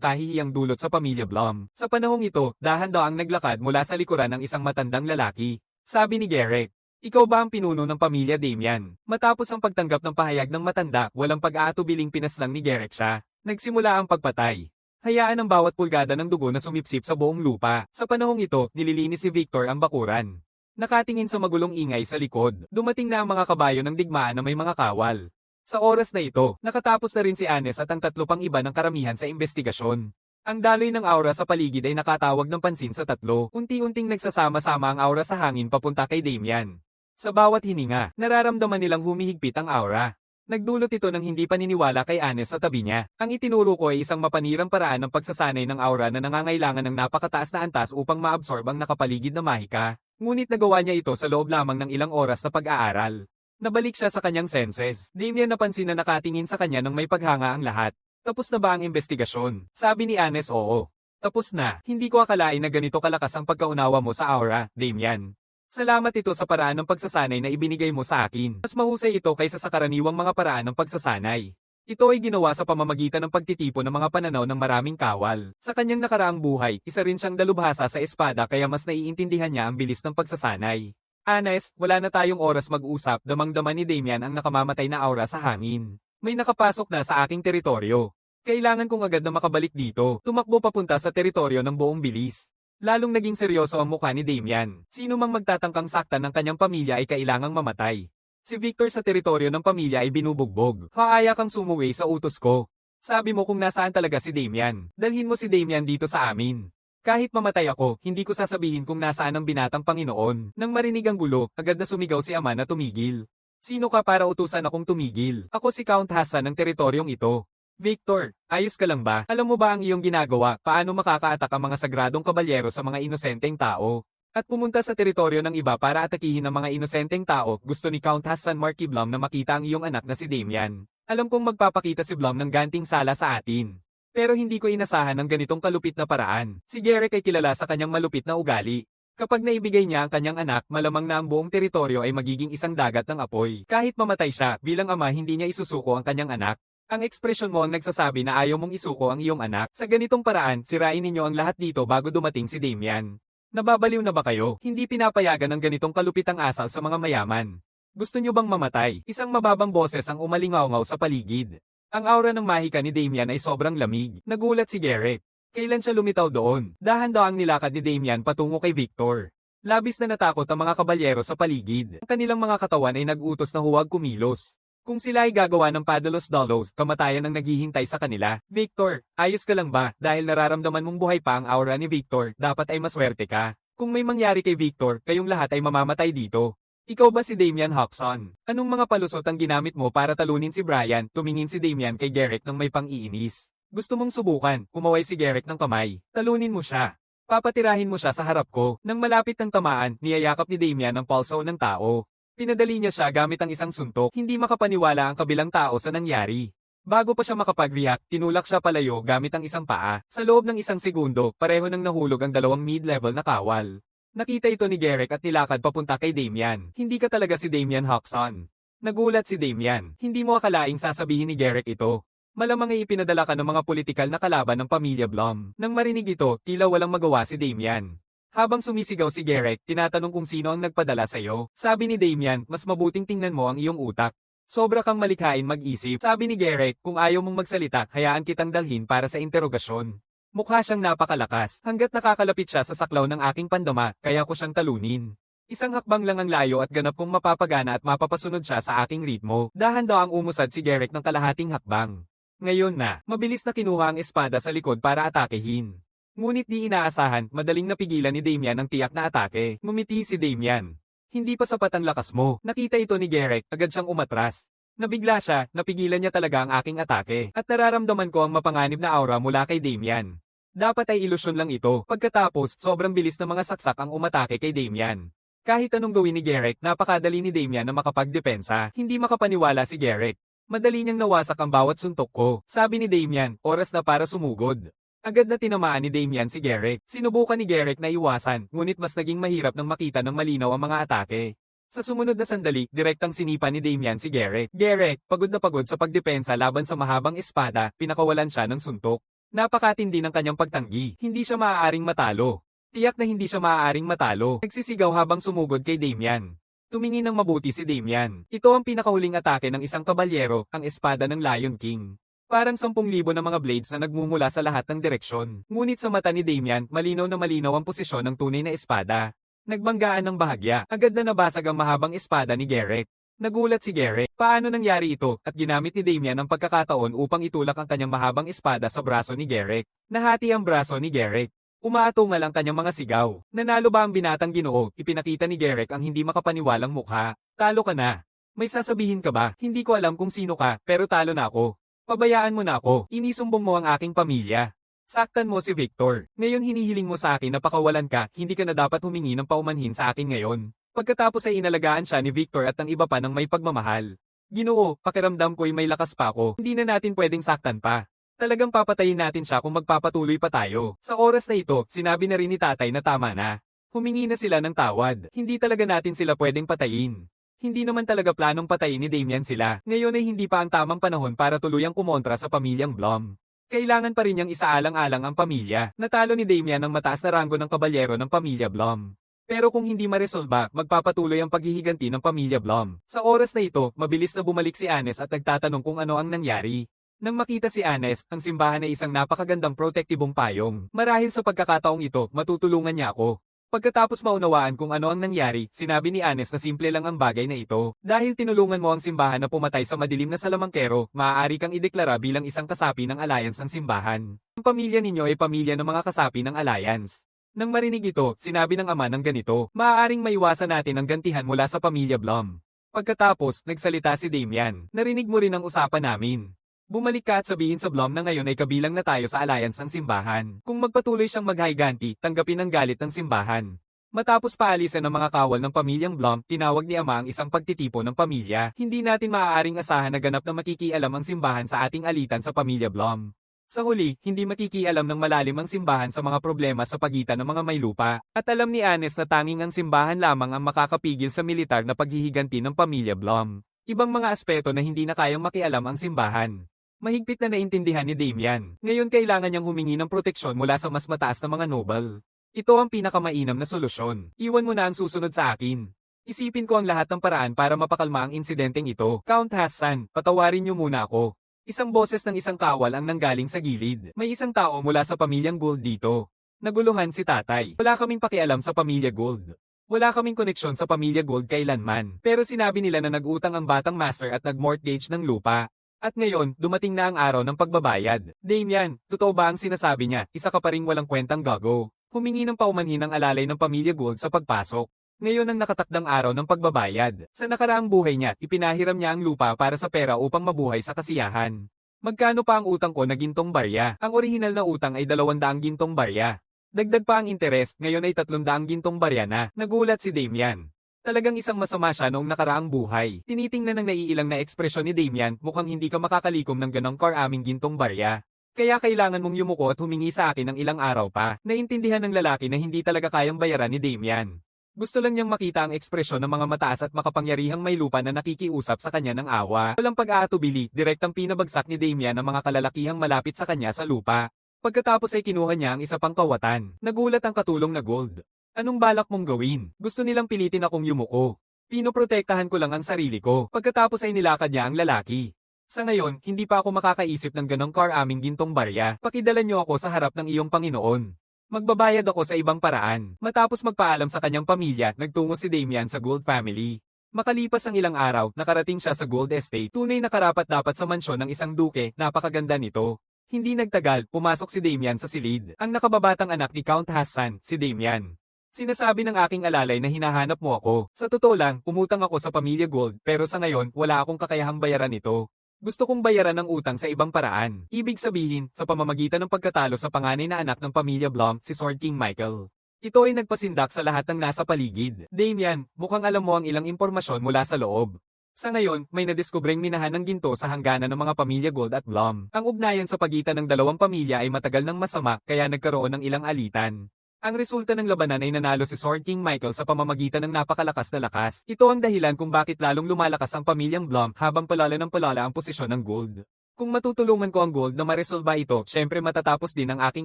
kahihiyang dulot sa pamilya Blum. Sa panahong ito, dahan-daang naglakad mula sa likuran ng isang matandang lalaki. Sabi ni Garrick, ikaw ba ang pinuno ng pamilya Damian? Matapos ang pagtanggap ng pahayag ng matanda, walang pag-aatubiling pinaslang ni Garrick siya. Nagsimula ang pagpatay. Hayaan ang bawat pulgada ng dugo na sumipsip sa buong lupa. Sa panahong ito, nililinis si Victor ang bakuran. Nakatingin sa magulong ingay sa likod. Dumating na ang mga kabayo ng digmaan na may mga kawal. Sa oras na ito, nakatapos na rin si Anes at ang tatlo pang iba ng karamihan sa investigasyon. Ang daloy ng aura sa paligid ay nakatawag ng pansin sa tatlo. Unti-unting nagsasama-sama ang aura sa hangin papunta kay Damian. Sa bawat hininga, nararamdaman nilang humihigpit ang aura. Nagdulot ito ng hindi paniniwala kay Anes sa tabi niya. Ang itinuro ko ay isang mapanirang paraan ng pagsasanay ng aura na nangangailangan ng napakataas na antas upang maabsorb ang nakapaligid na mahika. Ngunit nagawa niya ito sa loob lamang ng ilang oras na pag-aaral. Nabalik siya sa kanyang senses. Damian napansin na nakatingin sa kanya nang may paghanga ang lahat. Tapos na ba ang investigasyon? Sabi ni Anes, oo. Tapos na. Hindi ko akalain na ganito kalakas ang pagkaunawa mo sa aura, Damian. Salamat ito sa paraan ng pagsasanay na ibinigay mo sa akin. Mas mahusay ito kaysa sa karaniwang mga paraan ng pagsasanay. Ito ay ginawa sa pamamagitan ng pagtitipon ng mga pananaw ng maraming kawal. Sa kanyang nakaraang buhay, isa rin siyang dalubhasa sa espada kaya mas naiintindihan niya ang bilis ng pagsasanay. Anes, wala na tayong oras mag-usap, damang-dama ni Damian ang nakamamatay na aura sa hangin. May nakapasok na sa aking teritoryo. Kailangan kong agad na makabalik dito. Tumakbo papunta sa teritoryo ng buong bilis. Lalong naging seryoso ang mukha ni Damian. Sino mang magtatangkang saktan ng kanyang pamilya ay kailangang mamatay. Si Victor sa teritoryo ng pamilya ay binubugbog. Haaya kang sumuwi sa utos ko. Sabi mo kung nasaan talaga si Damian. Dalhin mo si Damian dito sa amin. Kahit mamatay ako, hindi ko sasabihin kung nasaan ang binatang Panginoon. Nang marinig ang gulo, agad na sumigaw si ama na tumigil. Sino ka para utusan akong tumigil? Ako si Count Hassan ng teritoryong ito. Victor, ayos ka lang ba? Alam mo ba ang iyong ginagawa? Paano makakaatak ang mga sagradong kabalyero sa mga inosenteng tao? At pumunta sa teritoryo ng iba para atakihin ang mga inosenteng tao, gusto ni Count Hassan Marquis Blum na makita ang iyong anak na si Damian. Alam kong magpapakita si Blum ng ganting sala sa atin. Pero hindi ko inasahan ng ganitong kalupit na paraan. Si Garrick ay kilala sa kanyang malupit na ugali. Kapag naibigay niya ang kanyang anak, malamang na ang buong teritoryo ay magiging isang dagat ng apoy. Kahit mamatay siya, bilang ama hindi niya isusuko ang kanyang anak. Ang ekspresyon mo ang nagsasabi na ayaw mong isuko ang iyong anak. Sa ganitong paraan, sirain ninyo ang lahat dito bago dumating si Damian. Nababaliw na ba kayo? Hindi pinapayagan ng ganitong kalupitang asal sa mga mayaman. Gusto niyo bang mamatay? Isang mababang boses ang umalingaw-ngaw sa paligid. Ang aura ng mahika ni Damian ay sobrang lamig. Nagulat si Garrick. Kailan siya lumitaw doon? Dahan-daang nilakad ni Damian patungo kay Victor. Labis na natakot ang mga kabalyero sa paligid. Ang kanilang mga katawan ay nag-utos na huwag kumilos. Kung sila ay gagawa ng padalos-dalos, kamatayan ang naghihintay sa kanila. Victor, ayos ka lang ba? Dahil nararamdaman mong buhay pa ang aura ni Victor, dapat ay maswerte ka. Kung may mangyari kay Victor, kayong lahat ay mamamatay dito. Ikaw ba si Damian Hoxon? Anong mga palusot ang ginamit mo para talunin si Brian? Tumingin si Damian kay Garrick ng may pang-iinis. Gusto mong subukan, kumaway si Garrick ng kamay. Talunin mo siya. Papatirahin mo siya sa harap ko. Nang malapit ng tamaan, niyayakap ni Damian ang pulso ng tao. Pinadali niya siya gamit ang isang suntok, hindi makapaniwala ang kabilang tao sa nangyari. Bago pa siya makapag-react, tinulak siya palayo gamit ang isang paa. Sa loob ng isang segundo, pareho nang nahulog ang dalawang mid-level na kawal. Nakita ito ni Garrick at nilakad papunta kay Damian. Hindi ka talaga si Damian Hoxton. Nagulat si Damian. Hindi mo akalaing sasabihin ni Garrick ito. Malamang ay ipinadala ka ng mga politikal na kalaban ng pamilya Blum. Nang marinig ito, tila walang magawa si Damian. Habang sumisigaw si Garrick, tinatanong kung sino ang nagpadala sa iyo. Sabi ni Damian, mas mabuting tingnan mo ang iyong utak. Sobra kang malikhain mag-isip. Sabi ni Garrick, kung ayaw mong magsalita, hayaan kitang dalhin para sa interogasyon. Mukha siyang napakalakas, hanggat nakakalapit siya sa saklaw ng aking pandama, kaya ko siyang talunin. Isang hakbang lang ang layo at ganap kong mapapagana at mapapasunod siya sa aking ritmo. Dahan-daang umusad si Garrick ng kalahating hakbang. Ngayon na, mabilis na kinuha ang espada sa likod para atakehin. Ngunit di inaasahan, madaling napigilan ni Damian ang tiyak na atake. Ngumiti si Damian. Hindi pa sapat ang lakas mo. Nakita ito ni Garrick, agad siyang umatras. Nabigla siya, napigilan niya talaga ang aking atake. At nararamdaman ko ang mapanganib na aura mula kay Damian. Dapat ay ilusyon lang ito. Pagkatapos, sobrang bilis ng mga saksak ang umatake kay Damian. Kahit anong gawin ni Garrick, napakadali ni Damian na makapagdepensa. Hindi makapaniwala si Garrick. Madali niyang nawasak ang bawat suntok ko. Sabi ni Damian, oras na para sumugod. Agad na tinamaan ni Damian si Garrick. Sinubukan ni Garrick na iwasan, ngunit mas naging mahirap nang makita ng malinaw ang mga atake. Sa sumunod na sandali, direktang sinipa ni Damian si Garrick. Garrick, pagod na pagod sa pagdepensa laban sa mahabang espada, pinakawalan siya ng suntok. Napakatindi ng kanyang pagtanggi. Hindi siya maaaring matalo. Tiyak na hindi siya maaaring matalo. Nagsisigaw habang sumugod kay Damian. Tumingin ng mabuti si Damian. Ito ang pinakahuling atake ng isang kabalyero, ang espada ng Lion King. Parang 10,000 na mga blades na nagmumula sa lahat ng direksyon. Ngunit sa mata ni Damian, malinaw na malinaw ang posisyon ng tunay na espada. Nagbanggaan ng bahagya, agad na nabasag ang mahabang espada ni Garrick. Nagulat si Garrick. Paano nangyari ito, at ginamit ni Damian ang pagkakataon upang itulak ang kanyang mahabang espada sa braso ni Garrick. Nahati ang braso ni Garrick. Umaatungal ang kanyang mga sigaw. Nanalo ba ang binatang Ginoo? Ipinakita ni Garrick ang hindi makapaniwalang mukha. Talo ka na. May sasabihin ka ba? Hindi ko alam kung sino ka, pero talo na ako. Pabayaan mo na ako. Inisumbong mo ang aking pamilya. Saktan mo si Victor. Ngayon hinihiling mo sa akin na pakawalan ka, hindi ka na dapat humingi ng paumanhin sa akin ngayon. Pagkatapos ay inalagaan siya ni Victor at ang iba pa ng may pagmamahal. Ginoo, pakiramdam ko'y may lakas pa ako. Hindi na natin pwedeng saktan pa. Talagang papatayin natin siya kung magpapatuloy pa tayo. Sa oras na ito, sinabi na rin ni tatay na tama na. Humingi na sila ng tawad. Hindi talaga natin sila pwedeng patayin. Hindi naman talaga planong patayin ni Damian sila. Ngayon ay hindi pa ang tamang panahon para tuluyang kumontra sa pamilyang Blum. Kailangan pa rin niyang isaalang-alang ang pamilya. Natalo ni Damian ang mataas na ranggo ng kabalyero ng pamilya Blum. Pero kung hindi maresolba, magpapatuloy ang paghihiganti ng pamilya Blum. Sa oras na ito, mabilis na bumalik si Anes at nagtatanong kung ano ang nangyari. Nang makita si Anes, ang simbahan ay isang napakagandang protektibong payong. Marahil sa pagkakataong ito, matutulungan niya ako. Pagkatapos maunawaan kung ano ang nangyari, sinabi ni Anes na simple lang ang bagay na ito. Dahil tinulungan mo ang simbahan na pumatay sa madilim na salamangkero, maaari kang ideklara bilang isang kasapi ng alliance ng simbahan. Ang pamilya ninyo ay pamilya ng mga kasapi ng alliance. Nang marinig ito, sinabi ng ama ng ganito, maaaring maiwasan natin ang gantihan mula sa pamilya Blum. Pagkatapos, nagsalita si Damian, narinig mo rin ang usapan namin. Bumalik ka at sabihin sa Blum na ngayon ay kabilang na tayo sa alliance ng simbahan. Kung magpatuloy siyang maghiganti, tanggapin ang galit ng simbahan. Matapos paalisan ng mga kawal ng pamilyang Blum, tinawag ni ama ang isang pagtitipo ng pamilya. Hindi natin maaaring asahan na ganap na makikialam ang simbahan sa ating alitan sa pamilya Blum. Sa huli, hindi makikialam ng malalim ang simbahan sa mga problema sa pagitan ng mga may lupa. At alam ni Anes na tanging ang simbahan lamang ang makakapigil sa militar na paghihiganti ng pamilya Blum. Ibang mga aspeto na hindi na kayang makialam ang simbahan. Mahigpit na naintindihan ni Damian. Ngayon kailangan niyang humingi ng proteksyon mula sa mas mataas na mga noble. Ito ang pinakamainam na solusyon. Iwan mo na ang susunod sa akin. Isipin ko ang lahat ng paraan para mapakalma ang insidenteng ito. Count Hassan, patawarin niyo muna ako. Isang boses ng isang kawal ang nanggaling sa gilid. May isang tao mula sa pamilyang Gould dito. Naguluhan si tatay. Wala kaming pakialam sa pamilya Gould. Wala kaming koneksyon sa pamilya Gould kailanman. Pero sinabi nila na nag-utang ang batang master at nag-mortgage ng lupa. At ngayon, dumating na ang araw ng pagbabayad. Damian, totoo ba ang sinasabi niya? Isa ka pa ring walang kwentang gago. Humingi ng paumanhin ang alalay ng pamilya Gould sa pagpasok. Ngayon ang nakatakdang araw ng pagbabayad. Sa nakaraang buhay niya, ipinahiram niya ang lupa para sa pera upang mabuhay sa kasiyahan. Magkano pa ang utang ko na gintong barya? Ang orihinal na utang ay 200 gintong barya. Dagdag pa ang interes, ngayon ay 300 gintong barya na. Nagulat si Damian. Talagang isang masama siya noong nakaraang buhay. Tinitingnan ng naiilang na ekspresyon ni Damian, mukhang hindi ka makakalikom ng ganong karaming gintong barya. Kaya kailangan mong yumuko at humingi sa akin ng ilang araw pa. Naintindihan ng lalaki na hindi talaga kayang bayaran ni Damian. Gusto lang niyang makita ang ekspresyon ng mga mataas at makapangyarihang may lupa na nakikiusap sa kanya ng awa. Walang pag-aatubili, direktang pinabagsak ni Damian ang mga kalalakihang malapit sa kanya sa lupa. Pagkatapos ay kinuha niya ang isa pang kawatan. Nagulat ang katulong na Gold. Anong balak mong gawin? Gusto nilang pilitin akong yumuko. Pinoprotektahan ko lang ang sarili ko. Pagkatapos ay nilakad niya ang lalaki. Sa ngayon, hindi pa ako makakaisip ng ganong karaming gintong barya. Pakidala niyo ako sa harap ng iyong Panginoon. Magbabayad ako sa ibang paraan. Matapos magpaalam sa kanyang pamilya, nagtungo si Damian sa Gold family. Makalipas ang ilang araw, nakarating siya sa Gold Estate. Tunay na karapat-dapat sa mansyon ng isang duke, napakaganda nito. Hindi nagtagal, pumasok si Damian sa silid. Ang nakababatang anak ni Count Hassan, si Damian. Sinasabi ng aking alalay na hinahanap mo ako. Sa totoo lang, umutang ako sa pamilya Gold, pero sa ngayon, wala akong kakayahang bayaran ito. Gusto kong bayaran ang utang sa ibang paraan. Ibig sabihin, sa pamamagitan ng pagkatalo sa panganay na anak ng pamilya Blum, si Sword King Michael. Ito ay nagpasindak sa lahat ng nasa paligid. Damian, mukhang alam mo ang ilang impormasyon mula sa loob. Sa ngayon, may nadiskubreng minahan ng ginto sa hangganan ng mga pamilya Gold at Blum. Ang ugnayan sa pagitan ng dalawang pamilya ay matagal ng masama, kaya nagkaroon ng ilang alitan. Ang resulta ng labanan ay nanalo si Sword King Michael sa pamamagitan ng napakalakas na lakas. Ito ang dahilan kung bakit lalong lumalakas ang pamilyang Blum habang palala ng palala ang posisyon ng Gold. Kung matutulungan ko ang Gold na maresolba ito, syempre matatapos din ang aking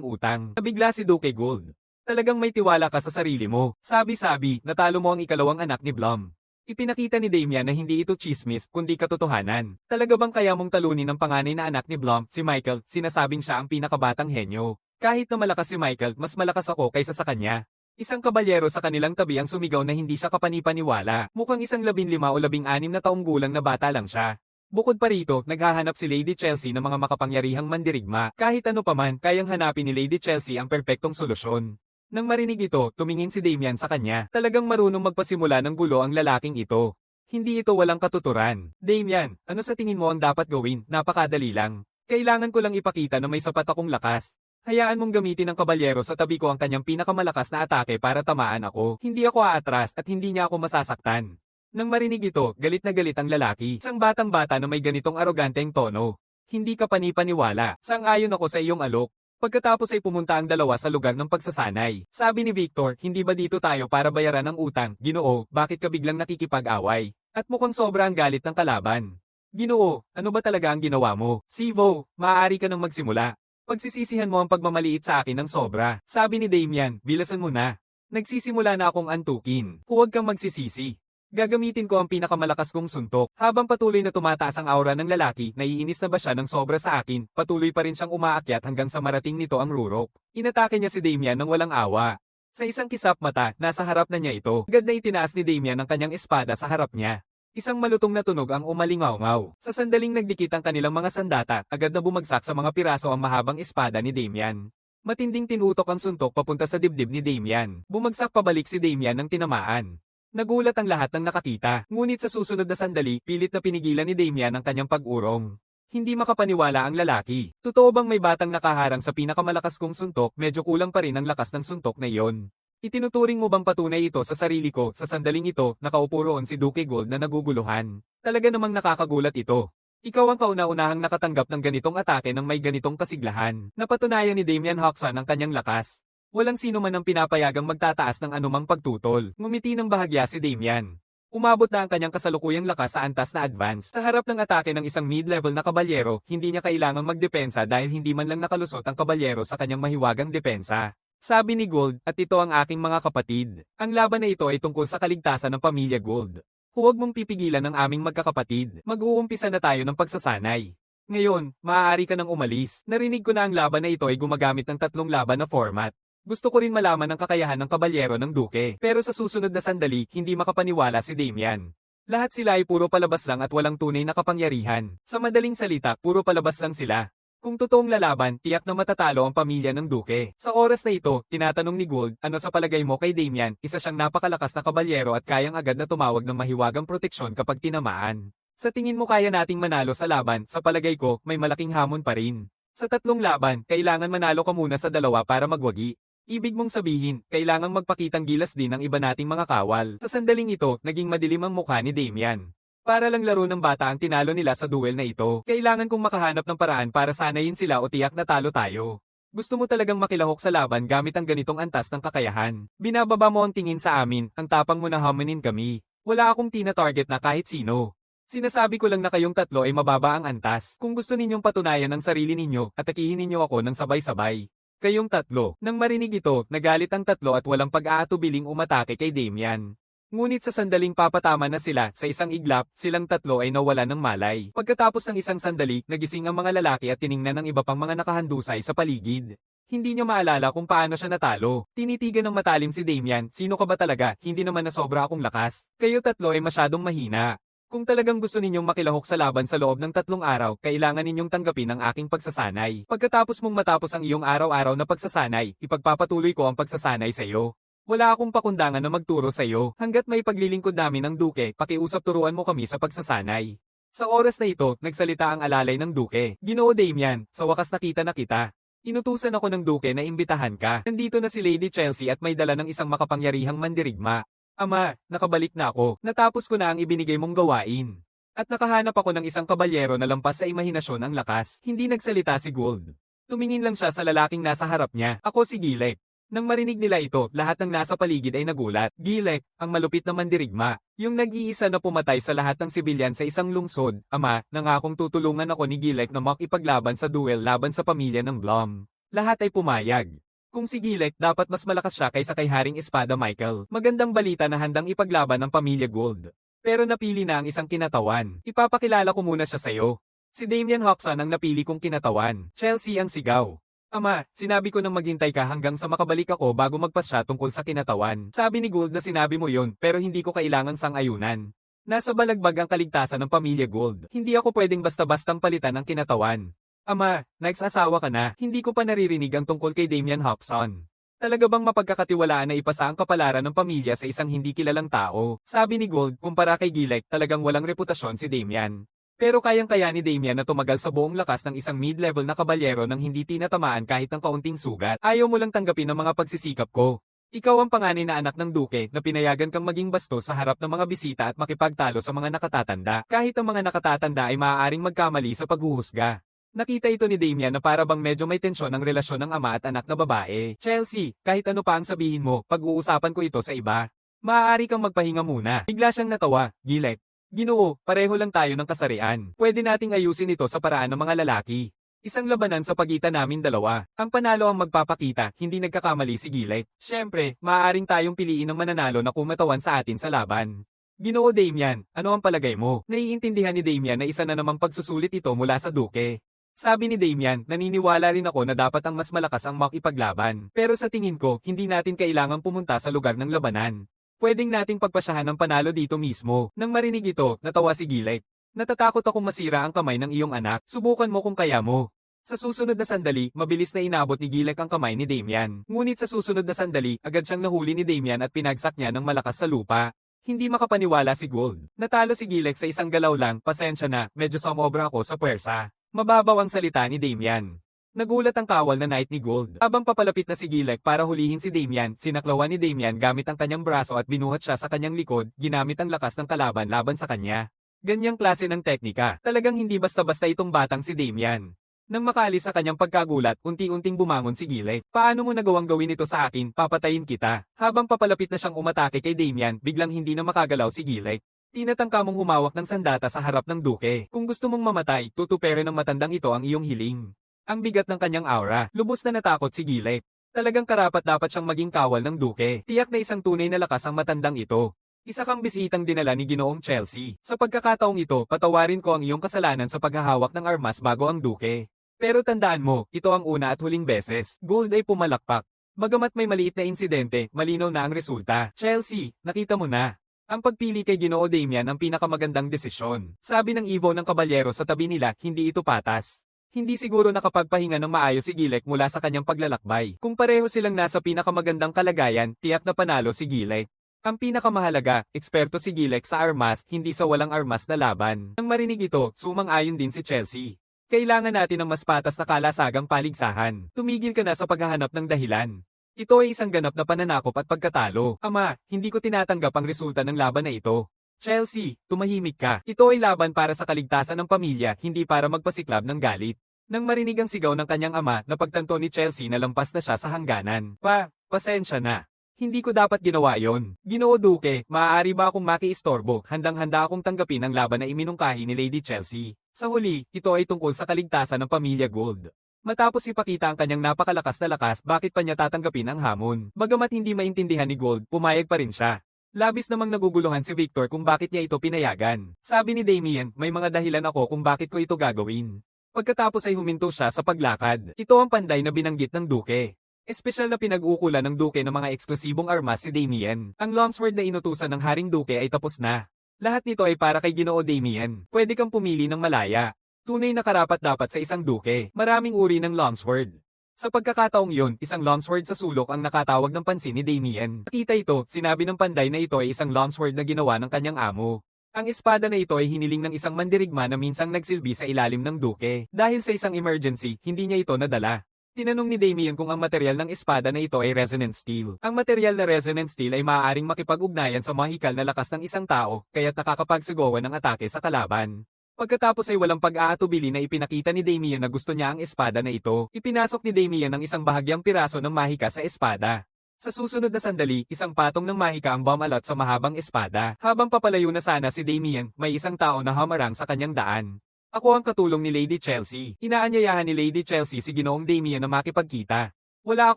utang. Nabigla si Duke Gold. Talagang may tiwala ka sa sarili mo. Sabi-sabi, natalo mo ang ikalawang anak ni Blum. Ipinakita ni Damian na hindi ito chismis, kundi katotohanan. Talaga bang kaya mong talunin ang panganay na anak ni Blum, si Michael, sinasabing siya ang pinakabatang henyo. Kahit na malakas si Michael, mas malakas ako kaysa sa kanya. Isang kabalyero sa kanilang tabi ang sumigaw na hindi siya kapanipaniwala. Mukhang isang 15 o 16 na taong gulang na bata lang siya. Bukod pa rito, naghahanap si Lady Chelsea ng mga makapangyarihang mandirigma. Kahit ano paman, kayang hanapin ni Lady Chelsea ang perpektong solusyon. Nang marinig ito, tumingin si Damian sa kanya. Talagang marunong magpasimula ng gulo ang lalaking ito. Hindi ito walang katuturan. Damian, ano sa tingin mo ang dapat gawin? Napakadali lang. Kailangan ko lang ipakita na may sapat akong lakas. Hayaan mong gamitin ng kabalyero sa tabi ko ang kanyang pinakamalakas na atake para tamaan ako. Hindi ako aatras at hindi niya ako masasaktan. Nang marinig ito, galit na galit ang lalaki. Isang batang-bata na may ganitong aroganteng tono. Hindi ka panipaniwala. Sang-ayon ako sa iyong alok. Pagkatapos ay pumunta ang dalawa sa lugar ng pagsasanay. Sabi ni Victor, hindi ba dito tayo para bayaran ang utang? Ginoo, bakit ka biglang nakikipag-away? At mukhang sobra ang galit ng kalaban. Ginoo, ano ba talaga ang ginawa mo? Sivo, maaari ka nang magsimula. Pagsisisihan mo ang pagmamaliit sa akin ng sobra. Sabi ni Damian, bilasan mo na. Nagsisimula na akong antukin. Huwag kang magsisisi. Gagamitin ko ang pinakamalakas kong suntok. Habang patuloy na tumataas ang aura ng lalaki, naiinis na ba siya ng sobra sa akin, patuloy pa rin siyang umaakyat hanggang sa marating nito ang rurok. Inatake niya si Damian ng walang awa. Sa isang kisap mata, nasa harap na niya ito. Agad na itinaas ni Damian ang kanyang espada sa harap niya. Isang malutong na tunog ang umalingaw-ngaw. Sa sandaling nagdikit ang kanilang mga sandata, agad na bumagsak sa mga piraso ang mahabang espada ni Damian. Matinding tinutok ang suntok papunta sa dibdib ni Damian. Bumagsak pabalik si Damian ng tinamaan. Nagulat ang lahat ng nakakita, ngunit sa susunod na sandali, pilit na pinigilan ni Damian ang kanyang pag-urong. Hindi makapaniwala ang lalaki. Totoo bang may batang nakaharang sa pinakamalakas kong suntok, medyo kulang pa rin ang lakas ng suntok na iyon. Itinuturing mo bang patunay ito sa sarili ko? Sa sandaling ito, nakaupo roon si Duke Gold na naguguluhan. Talaga namang nakakagulat ito. Ikaw ang kauna-unahang nakatanggap ng ganitong atake ng may ganitong kasiglahan. Napatunayan ni Damian Hoxton ang kanyang lakas. Walang sino man ang pinapayagang magtataas ng anumang pagtutol. Ngumiti ng bahagya si Damian. Umabot na ang kanyang kasalukuyang lakas sa antas na advance. Sa harap ng atake ng isang mid-level na kabalyero, hindi niya kailangang magdepensa dahil hindi man lang nakalusot ang kabalyero sa kanyang mahiwagang depensa. Sabi ni Gold, at ito ang aking mga kapatid. Ang laban na ito ay tungkol sa kaligtasan ng pamilya Gold. Huwag mong pipigilan ang aming magkakapatid. Mag-uumpisa na tayo ng pagsasanay. Ngayon, maaari ka nang umalis. Narinig ko na ang laban na ito ay gumagamit ng 3 laban na format. Gusto ko rin malaman ang kakayahan ng kabalyero ng Duke. Pero sa susunod na sandali, hindi makapaniwala si Damian. Lahat sila ay puro palabas lang at walang tunay na kapangyarihan. Sa madaling salita, puro palabas lang sila. Kung totoong lalaban, tiyak na matatalo ang pamilya ng Duke. Sa oras na ito, tinatanong ni Gold, ano sa palagay mo kay Damian? Isa siyang napakalakas na kabalyero at kayang agad na tumawag ng mahiwagang proteksyon kapag tinamaan. Sa tingin mo kaya nating manalo sa laban? Sa palagay ko, may malaking hamon pa rin. Sa 3 laban, kailangan manalo ka muna sa 2 para magwagi. Ibig mong sabihin, kailangang magpakitang gilas din ng iba nating mga kawal. Sa sandaling ito, naging madilim ang mukha ni Damian. Para lang laro ng bata ang tinalo nila sa duel na ito. Kailangan kong makahanap ng paraan para sanayin sila o tiyak na talo tayo. Gusto mo talagang makilahok sa laban gamit ang ganitong antas ng kakayahan. Binababa mo ang tingin sa amin, ang tapang mo na haminin kami. Wala akong tina-target na kahit sino. Sinasabi ko lang na kayong tatlo ay mababa ang antas. Kung gusto ninyong patunayan ang sarili ninyo, atakihin ninyo ako ng sabay-sabay. Kayong tatlo. Nang marinig ito, nagalit ang tatlo at walang pag-aatubiling umatake kay Damian. Ngunit sa sandaling papatama na sila sa isang iglap, silang tatlo ay nawala ng malay. Pagkatapos ng isang sandali, nagising ang mga lalaki at tiningnan ang iba pang mga nakahandusay sa paligid. Hindi niya maalala kung paano siya natalo. Tinitigan ng matalim si Damian, sino ka ba talaga, hindi naman nasobra akong lakas. Kayo tatlo ay masyadong mahina. Kung talagang gusto ninyong makilahok sa laban sa loob ng 3 araw, kailangan ninyong tanggapin ang aking pagsasanay. Pagkatapos mong matapos ang iyong araw-araw na pagsasanay, ipagpapatuloy ko ang pagsasanay sa iyo. Wala akong pakundangan na magturo sa iyo. Hanggat may paglilingkod namin ng Duke, pakiusap turuan mo kami sa pagsasanay. Sa oras na ito, nagsalita ang alalay ng Duke. Ginoo Damian, sa wakas nakita na kita. Inutusan ako ng Duke na imbitahan ka. Nandito na si Lady Chelsea at may dala ng isang makapangyarihang mandirigma. Ama, nakabalik na ako. Natapos ko na ang ibinigay mong gawain. At nakahanap ako ng isang kabalyero na lampas sa imahinasyon ang lakas. Hindi nagsalita si Gold. Tumingin lang siya sa lalaking nasa harap niya. Ako si Gilek. Nang marinig nila ito, lahat ng nasa paligid ay nagulat. Gilek, ang malupit na mandirigma. Yung nag-iisa na pumatay sa lahat ng sibilyan sa isang lungsod. Ama, nangakong tutulungan ako ni Gilek na makipaglaban sa duel laban sa pamilya ng Blum. Lahat ay pumayag. Kung si Gilek, dapat mas malakas siya kaysa kay Haring Espada Michael. Magandang balita na handang ipaglaban ng pamilya Gold. Pero napili na ang isang kinatawan. Ipapakilala ko muna siya sa'yo. Si Damian Hoxton ang napili kong kinatawan. Chelsea ang sigaw. Ama, sinabi ko nang maghintay ka hanggang sa makabalik ako bago magpasya tungkol sa kinatawan. Sabi ni Gold na sinabi mo yon, pero hindi ko kailangan sang-ayunan. Nasa balagbag ang kaligtasan ng pamilya Gold. Hindi ako pwedeng basta-bastang palitan ang kinatawan. Ama, nagsasawa ka na, hindi ko pa naririnig ang tungkol kay Damian Hoxton. Talaga bang mapagkakatiwalaan na ipasa ang kapalaran ng pamilya sa isang hindi kilalang tao? Sabi ni Gold, kumpara kay Gilek, talagang walang reputasyon si Damian. Pero kayang-kaya ni Damian na tumagal sa buong lakas ng isang mid-level na kabalyero nang hindi tinatamaan kahit ng kaunting sugat. Ayaw mo lang tanggapin ang mga pagsisikap ko. Ikaw ang panganay na anak ng Duke na pinayagan kang maging bastos sa harap ng mga bisita at makipagtalo sa mga nakatatanda. Kahit ang mga nakatatanda ay maaaring magkamali sa paghuhusga. Nakita ito ni Damian na para bang medyo may tensyon ang relasyon ng ama at anak na babae. Chelsea, kahit ano pa ang sabihin mo, pag-uusapan ko ito sa iba. Maaari kang magpahinga muna. Bigla siyang natawa. Gilek. Ginoo, pareho lang tayo ng kasarian. Pwede nating ayusin ito sa paraan ng mga lalaki. Isang labanan sa pagitan namin dalawa. Ang panalo ang magpapakita, hindi nagkakamali si Gilek. Siyempre, maaaring tayong piliin ng mananalo na kumatawan sa atin sa laban. Ginoo Damian, ano ang palagay mo? Naiintindihan ni Damian na isa na namang pagsusulit ito mula sa Duke. Sabi ni Damian, naniniwala rin ako na dapat ang mas malakas ang makipaglaban. Pero sa tingin ko, hindi natin kailangang pumunta sa lugar ng labanan. Pwedeng nating pagpasyahan ng panalo dito mismo. Nang marinig ito, natawa si Gilek. Natatakot akong masira ang kamay ng iyong anak. Subukan mo kung kaya mo. Sa susunod na sandali, mabilis na inabot ni Gilek ang kamay ni Damian. Ngunit sa susunod na sandali, agad siyang nahuli ni Damian at pinagsak niya ng malakas sa lupa. Hindi makapaniwala si Gold. Natalo si Gilek sa isang galaw lang, pasensya na, medyo sumobra ako sa puwersa. Mababaw ang salita ni Damian. Nagulat ang kawal na knight ni Gold. Habang papalapit na si Gilek para hulihin si Damian, sinaklawan ni Damian gamit ang kanyang braso at binuhat siya sa kanyang likod, ginamit ang lakas ng kalaban laban sa kanya. Ganyang klase ng teknika, talagang hindi basta-basta itong batang si Damian. Nang makaalis sa kanyang pagkagulat, unti-unting bumangon si Gilek. Paano mo nagawang gawin ito sa akin? Papatayin kita. Habang papalapit na siyang umatake kay Damian, biglang hindi na makagalaw si Gilek. Tinatangka mong humawak ng sandata sa harap ng Duke. Kung gusto mong mamatay, tutuperin ng matandang ito ang iyong hiling. Ang bigat ng kanyang aura, lubos na natakot si Gilek. Talagang karapat-dapat siyang maging kawal ng Duke. Tiyak na isang tunay na lakas ang matandang ito. Isa kang bisitang dinala ni Ginoong Chelsea. Sa pagkakataong ito, patawarin ko ang iyong kasalanan sa paghahawak ng armas bago ang Duke. Pero tandaan mo, ito ang una at huling beses. Gold ay pumalakpak. Bagamat may maliit na insidente, malinaw na ang resulta. Chelsea, nakita mo na. Ang pagpili kay Ginoo Damian ang pinakamagandang desisyon. Sabi ng Ivo ng kabalyero sa tabi nila, hindi ito patas. Hindi siguro nakapagpahinga ng maayos si Gilek mula sa kanyang paglalakbay. Kung pareho silang nasa pinakamagandang kalagayan, tiyak na panalo si Gilek. Ang pinakamahalaga, eksperto si Gilek sa armas, hindi sa walang armas na laban. Nang marinig ito, sumang-ayon din si Chelsea. Kailangan natin ng mas patas na kalasagang paligsahan. Tumigil ka na sa paghahanap ng dahilan. Ito ay isang ganap na pananakop at pagkatalo. Ama, hindi ko tinatanggap ang resulta ng laban na ito. Chelsea, tumahimik ka. Ito ay laban para sa kaligtasan ng pamilya, hindi para magpasiklab ng galit. Nang marinig ang sigaw ng kanyang ama, napagtanto ni Chelsea na lampas na siya sa hangganan. Pasensya na. Hindi ko dapat ginawa yon. Ginoo Duque, maaari ba akong makiistorbo? Handang-handa akong tanggapin ang laban na iminungkahi ni Lady Chelsea. Sa huli, ito ay tungkol sa kaligtasan ng pamilya Gold. Matapos ipakita ang kanyang napakalakas na lakas, bakit pa niya tatanggapin ang hamon? Bagamat hindi maintindihan ni Gold, pumayag pa rin siya. Labis namang naguguluhan si Victor kung bakit niya ito pinayagan. Sabi ni Damien, may mga dahilan ako kung bakit ko ito gagawin. Pagkatapos ay huminto siya sa paglakad. Ito ang panday na binanggit ng Duque. Espesyal na pinag-uukulan ng Duque ng mga eksklusibong armas si Damien. Ang longsword na inutusan ng Haring Duque ay tapos na. Lahat nito ay para kay Ginoo Damien. Pwede kang pumili ng malaya. Tunay na karapat-dapat sa isang Duque. Maraming uri ng longsword. Sa pagkakataong yun, isang longsword sa sulok ang nakatawag ng pansin ni Damien. Nakita ito, sinabi ng panday na ito ay isang longsword na ginawa ng kanyang amo. Ang espada na ito ay hiniling ng isang mandirigma na minsang nagsilbi sa ilalim ng Duque. Dahil sa isang emergency, hindi niya ito nadala. Tinanong ni Damien kung ang material ng espada na ito ay resonance steel. Ang material na resonance steel ay maaaring makipag-ugnayan sa mahikal na lakas ng isang tao, kaya't nakakapagsigawan ng atake sa kalaban. Pagkatapos ay walang pag-aatubili na ipinakita ni Damien na gusto niya ang espada na ito. Ipinasok ni Damien ang isang bahagyang piraso ng mahika sa espada. Sa susunod na sandali, isang patong ng mahika ang bumalot sa mahabang espada. Habang papalayo na sana si Damien, may isang tao na hamarang sa kanyang daan. Ako ang katulong ni Lady Chelsea. Inaanyayahan ni Lady Chelsea si Ginoong Damien na makipagkita. Wala